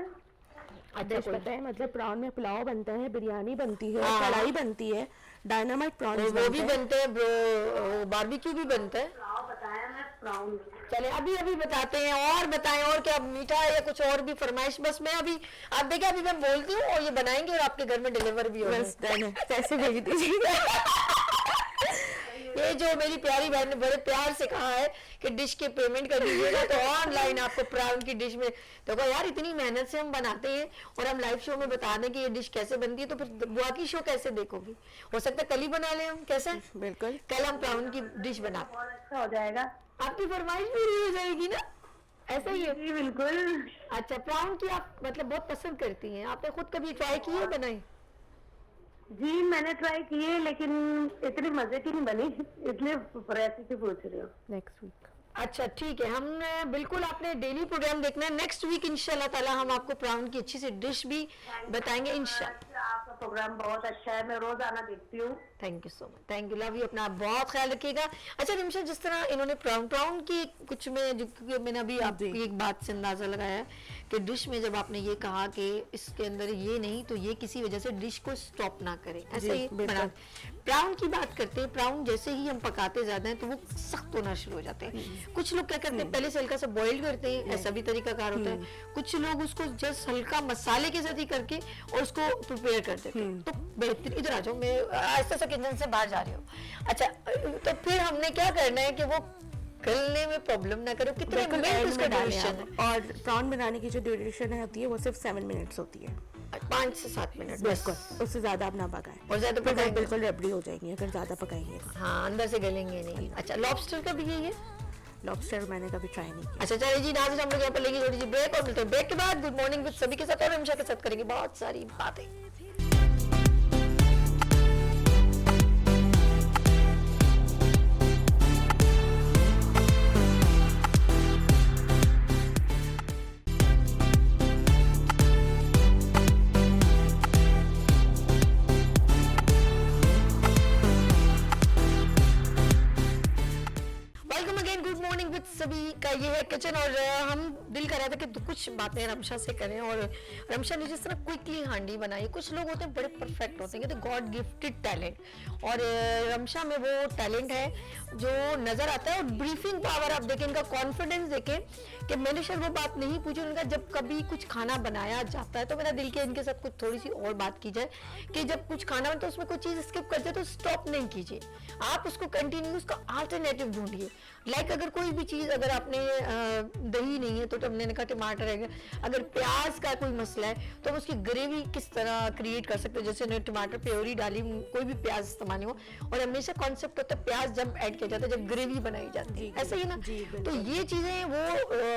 डिश पता है, मतलब प्रॉन में पुलाव बनता है, बिरयानी बनती है, हाँ। कढ़ाई बनती है, डायनामाइट प्रॉन वो भी बनते हैं ब्रो, बारबेक्यू भी बनता है। बताया मैं प्रॉन। चले अभी अभी बताते हैं, और बताएं और क्या मीठा है या कुछ और भी फरमाइश? बस मैं अभी आप देखें, अभी मैं बोलती हूँ और ये बनाएंगे और आपके घर में डिलीवर भी होगा। बस डन है, पैसे भेज दीजिए। ये जो मेरी प्यारी बहन ने बड़े प्यार से कहा है कि डिश के पेमेंट कर दीजिएगा तो ऑनलाइन आपको प्राउन की डिश में देखो यार, इतनी मेहनत से हम बनाते हैं और हम लाइव शो में बता दें कि ये डिश कैसे बनती है, तो फिर बाकी शो कैसे देखोगी? हो सकता है कल ही बना लें हम, कैसे? बिल्कुल। कल हम प्राउन की डिश बनाते, बहुत अच्छा हो जाएगा। आपकी फरमाइश पूरी हो जाएगी ना, ऐसा ही है। जी बिल्कुल। अच्छा प्राउन की आप मतलब बहुत पसंद करती हैं, आपने खुद कभी ट्राई की है बनाई? जी मैंने ट्राई की है, लेकिन इतनी मजे की नहीं बनी, इसलिए रेसिपी पूछ रही हूँ। Next week. अच्छा ठीक है, हम बिल्कुल आपने डेली प्रोग्राम देखना है। नेक्स्ट वीक इंशाल्लाह ताला हम आपको प्राउन की अच्छी सी डिश भी बताएंगे इंशाल्लाह। आपका प्रोग्राम बहुत अच्छा है, मैं रोजाना देखती हूँ। Thank you so much, thank you, love you, अपना बहुत ख्याल रखिएगा। अच्छा रिमशा, जिस तरह इन्होंने प्राउन की कुछ में क्योंकि मैंने अभी आपकी एक बात से अंदाजा लगाया कि डिश में जब आपने ये कहा कि इसके अंदर ये नहीं तो ये किसी वजह से डिश को स्टॉप ना करे, ऐसा ही बना। प्राउन की बात करते हैं, प्राउन जैसे ही हम पकाते जाते हैं तो वो सख्त होना शुरू हो जाते हैं। कुछ लोग क्या करते हैं, पहले से हल्का सा बॉइल करते हैं, ऐसा भी तरीकाकार होता है। कुछ लोग उसको जस्ट हल्का मसाले के साथ ही करके और उसको प्रिपेयर कर देते हैं। तो बेहतर, इधर आ जाओ, मैं आहिस्ता सा किचन से बाहर जा रही हूँ। अच्छा तो फिर हमने क्या करना है कि वो गलने में प्रॉब्लम ना करो। कितने मिनट उसका ड्यूरेशन है? और प्रॉन बनाने की जो ड्यूरेशन है होती है वो सिर्फ 7 मिनट्स होती है। 5 से 7 मिनट बस। बिल्कुल, उससे ज्यादा आप ना पकाएं। और ज्यादा फिर वो पकाएंगे? बिल्कुल रबड़ी हो जाएंगी अगर ज्यादा पकाएंगे तो। हाँ अंदर से गलेंगे नहीं। अच्छा लॉबस्टर का भी यही है? लॉबस्टर मैंने कभी ट्राई नहीं किया। अच्छा चलिए जी नाज़रीन, हम लोग यहाँ पर लेंगे थोड़ी सी ब्रेक और मिलते हैं ब्रेक के बाद गुड मॉर्निंग विद सभी के साथ और रिमशा के साथ करेंगे बहुत सारी बातें। सभी का ये है किचन और हम दिल कर रहा था कि कुछ बातें रमशा से करें और रमशा ने जिस तरह क्विकली हांडी बनाई। कुछ लोग होते हैं बड़े परफेक्ट होते हैं, कहते गॉड गिफ्टेड टैलेंट और रमशा में वो टैलेंट है जो नजर आता है। और ब्रीफिंग पावर आप देखें, इनका कॉन्फिडेंस देखें कि मैंने शायद वो बात नहीं पूछी उनका, जब कभी कुछ खाना बनाया जाता है तो मेरा दिल के इनके साथ कुछ थोड़ी सी और बात की जाए कि जब कुछ खाना बनता है तो उसमें कोई चीज स्किप करते तो स्टॉप नहीं कीजिए, आप उसको कंटिन्यू उसका अल्टरनेटिव ढूंढिए। लाइक अगर कोई भी चीज अगर आपने दही नहीं है तो हमने कहा टमाटर है, अगर प्याज का कोई मसला है तो हम उसकी ग्रेवी किस तरह क्रिएट कर सकते हैं। जैसे हमने टमाटर प्योरी डाली, कोई भी प्याज इस्तेमाल हो, और हमेशा कॉन्सेप्ट होता है प्याज जब ऐड किया जाता है जब ग्रेवी बनाई जाती है, ऐसा ही ना। तो ये चीजें वो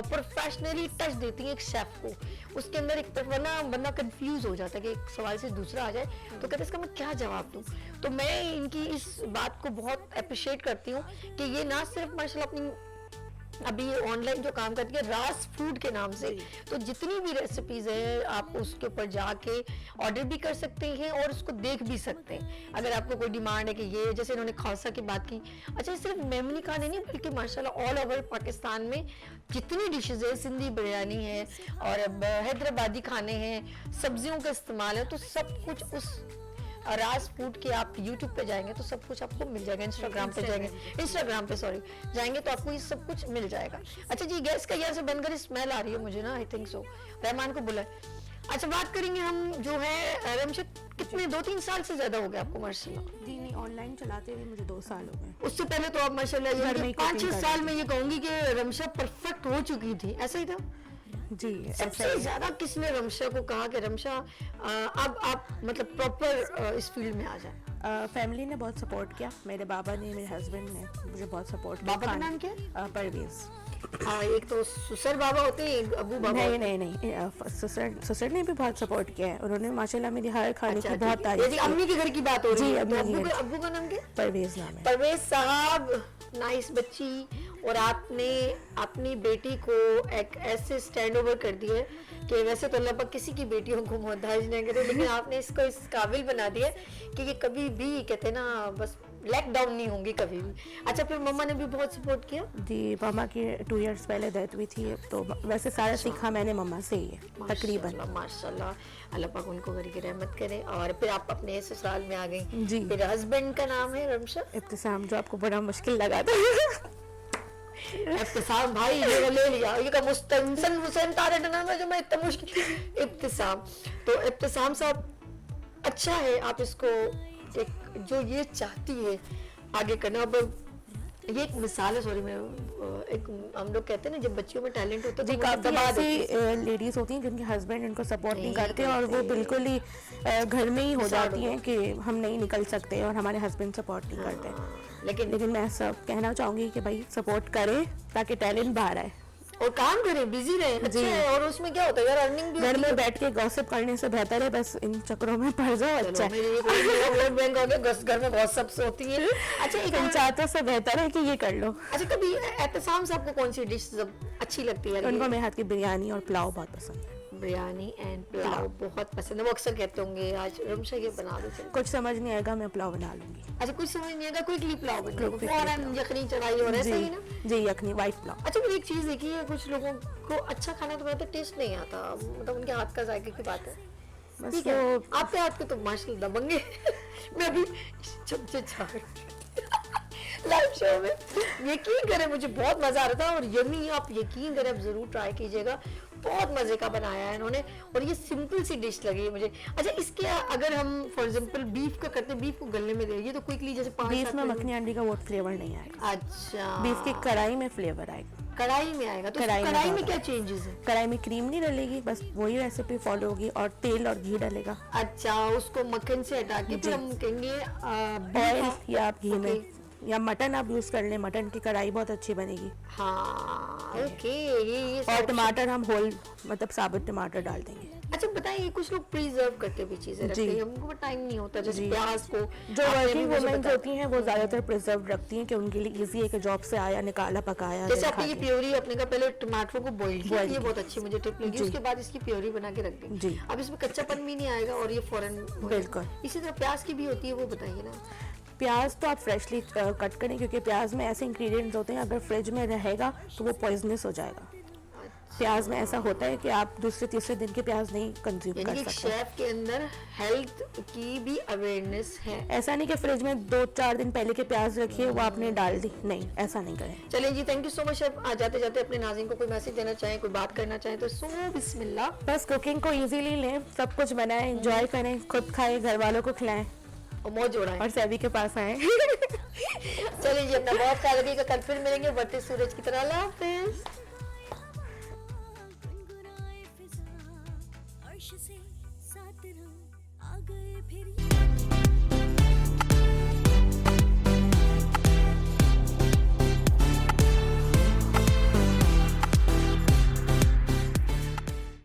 प्रोफेशनली टच देती हैं एक शेफ को, उसके अंदर एक वरना बंदा कंफ्यूज हो जाता है कि एक सवाल से दूसरा आ जाए तो कहते इसका मैं क्या जवाब दूं। तो मैं इनकी इस बात को बहुत अप्रिशिएट करती हूँ कि ये ना सिर्फ माशाल्लाह अपनी अभी ये ऑनलाइन जो काम करती है रास फूड के नाम से, तो जितनी भी रेसिपीज है आप उसके ऊपर जाके ऑर्डर भी कर सकते हैं और उसको देख भी सकते हैं। अगर आपको कोई डिमांड है कि ये, जैसे इन्होंने खालसा की बात की, अच्छा सिर्फ मेमनी खाने नहीं बल्कि माशाल्लाह ऑल ओवर पाकिस्तान में जितनी डिशेज है, सिंधी बिरयानी है और अब हैदराबादी खाने हैं, सब्जियों का इस्तेमाल है, तो सब कुछ उस राज फूड के आप YouTube पे जाएंगे तो सब कुछ आपको मिल जाएगा। इंस्टाग्राम पे जाएंगे तो आपको ये सब कुछ मिल जाएगा। अच्छा जी, गैस का यहाँ से बनकर स्मेल आ रही है मुझे ना, आई थिंक सो रहमान को बुलाए। अच्छा बात करेंगे हम जो है रमशा, कितने 2-3 साल से ज्यादा हो गया आपको माशाल्लाह? जी नहीं, ऑनलाइन चलाते हुए मुझे 2 साल हो गए। उससे पहले तो आप माशाल्लाह घर में ही 5-6 cooking साल कर में ये कहूंगी कि रमशा परफेक्ट हो चुकी थी, ऐसा ही था? जी ऐसा सबसे ही। ज्यादा किसने रमशा को कहा कि रमशा अब आप मतलब प्रॉपर इस फील्ड में आ जाए? फैमिली ने बहुत सपोर्ट किया, मेरे बाबा ने, मेरे हस्बैंड ने मुझे बहुत सपोर्ट किया। बाबा का नाम क्या है? परवेज। हाँ, एक तो ससुर बाबा होते हैं, एक अबू बाबा होते हैं। नहीं, ससुर ने भी बहुत सपोर्ट किया है, उन्होंने माशाल्लाह मेरी हर खाने अच्छा, की बहुत ठीक है। तारीफ यदि अम्मी के घर की बात हो रही जी, है तो अम्मी के घर अब्बू का नाम क्या? परवेज नाम है। परवेज साहब, नाइस बच्ची, और आपने अपनी बेटी को एक ऐसे स्टैंड ओवर कर दिया है कि वैसे तो अल्लाह पाक किसी की बेटियों को मोहताज नहीं करे, लेकिन आपने इसको इस काबिल बना दिया कि ये कभी भी कहते हैं ना बस लेट डाउन नहीं होंगी कभी भी। अच्छा, फिर मम्मा ने भी बहुत सपोर्ट किया? जी, मामा की 2 इयर्स पहले डेथ हुई थी, तो वैसे सारा सीखा मैंने मम्मा से ही है तकरीबन। माशाल्लाह, अल्लाह पाक उनको बड़ी रहमत करे। और फिर आप अपने ससुराल में आ गई। जी। फिर हस्बैंड का नाम है रमशा? इब्तिसाम, जो आपको बड़ा मुश्किल लगा था। इब्तिसाम भाई ये ले लिया, ये का मुस्तंसन हुसैन तारे का नाम है जो मैं इतना मुश्किल। इब्तिसाम, तो इब्तिसाम साहब अच्छा है, आप इसको एक जो ये चाहती है आगे करना। अब ये एक मिसाल है, सॉरी मैं एक हम लोग कहते हैं ना जब बच्चियों में टैलेंट होता है जी, तो वो दबा देती है। काफी लेडीज होती हैं जिनके हस्बैंड इनको सपोर्ट नहीं नहीं करते और वो करते। बिल्कुल ही घर में ही हो साड़ जाती हैं कि हम नहीं निकल सकते और हमारे हस्बैंड सपोर्ट नहीं करते। लेकिन मैं सब कहना चाहूंगी कि भाई सपोर्ट करें ताकि टैलेंट बाहर आए और काम करें, बिजी रहें। अच्छा है, और उसमें क्या होता है यार, अर्निंग भी घर होती में है। बैठ के गॉसिप करने से बेहतर है बस इन चक्करों में पड़ जाओ। अच्छा चलो, मेरी ये कोई वोट बैंक हो गया, घर में बहुत सब होती है। अच्छा, एक और- पंचायतों से बेहतर है कि ये कर लो। अच्छा, कभी एहतसाम साहब को कौन सी डिश अच्छी लगती है? उनको मेरे हाथ की बिरयानी और पुलाव बहुत पसंद है। बिरयानी एंड पुलाव बहुत पसंद है। वो अक्सर कहते होंगे आज रमशा ये बना दो चलो। कुछ समझ नहीं आएगा मैं पुलाव बना लूंगी। अच्छा, कुछ समझ नहीं आएगा, क्विकली पुलाव बना लो, quickly फौरन पुलाव। यखनी चढ़ाई और ऐसा ही जी ना। जी, यखनी वाइट पुलाव। अच्छा, मैंने एक चीज देखी है, कुछ लोगों को अच्छा खाना तो तो टेस्ट नहीं आता, मतलब उनके हाथ का जायके की बात है। बस ठीक है, आपके हाथ के तो माशाल्लाह दबंगे। मैं अभी चमचे लाइव शो में यकीन करें मुझे बहुत मजा आ रहा था और यमी, आप यकीन करें, आप जरूर ट्राई कीजिएगा, बहुत मजे का बनाया है इन्होंने और ये सिंपल सी डिश लगी है मुझे। अच्छा, इसके अगर हम फॉर एग्जांपल बीफ का करते हैं, बीफ को गलने में देंगे तो क्विकली जैसे 5-7 बीफ में मखनी अंडी का वो फ्लेवर नहीं आएगा। अच्छा, बीफ की कढ़ाई में फ्लेवर आएगा। कढ़ाई में आएगा, तो कढ़ाई में कढ़ाई में बहुत क्या चेंजेस है? कढ़ाई में क्रीम नहीं डलेगी, बस वही रेसिपी फॉलो होगी और तेल और घी डलेगा। अच्छा, उसको मक्खन से हटा के फिर हम कहेंगे ऑयल या आप घी में या मटन आप यूज कर लें, मटन की कढ़ाई बहुत अच्छी बनेगी। हाँ, ओके, ये और टमाटर हम होल मतलब साबुत टमाटर डाल देंगे। अच्छा बताइए, कुछ लोग प्रिजर्व करके भी चीजें रखते हैं, हमको टाइम नहीं होता, जैसे प्याज को जो आपने वर्किंग मुझे वुमेन्स बताया। होती हैं वो ज्यादातर प्रिजर्व रखती हैं कि उनके लिए इजी है कि जॉब से आया, निकाला, पकाया। जैसे then आपने ये खा लिया। प्योरी अपने का पहले टमाटर को बॉईल किया, Boil ये बहुत अच्छी मुझे टिप लगी, जी। उसके बाद इसकी प्योरी बना के रख दी। जी। अब इसमें कच्चापन भी नहीं आएगा और ये फौरन बिल्कुल। इसी तरह प्याज की भी होती है, वो बताइए ना। प्याज तो आप फ्रेशली कट करें क्योंकि प्याज में ऐसे इंग्रेडिएंट्स होते हैं अगर फ्रिज में रहेगा तो वो पॉइजनस हो जाएगा। प्याज में ऐसा होता है कि आप दूसरे तीसरे दिन के प्याज नहीं कंज्यूम यानी कर कि सकते। शेफ के अंदर हेल्थ की भी अवेयरनेस है। ऐसा नहीं कि फ्रिज में 2-4 दिन पहले के प्याज रखिए वो आपने डाल दी, नहीं ऐसा नहीं करें। चलिए जी, thank you so much chef. आज जाते जाते अपने नाज़रीन को कोई मैसेज देना चाहें, कोई बात करना चाहें तो सो बिस्मिल्लाह। बस कुकिंग को इजीली लें, सब कुछ बनाएं, एंजॉय करें, खुद खाएं, घर वालों को खिलाएं और मौज उड़ाएं। और सभी के पास आए। चलिए जी, अपना बहुत ख्याल रखिएगा, कल फिर मिलेंगे बढ़ते सूरज की तरह। अल्लाह हाफिज़। अर्श से सात रंग आ गए फिर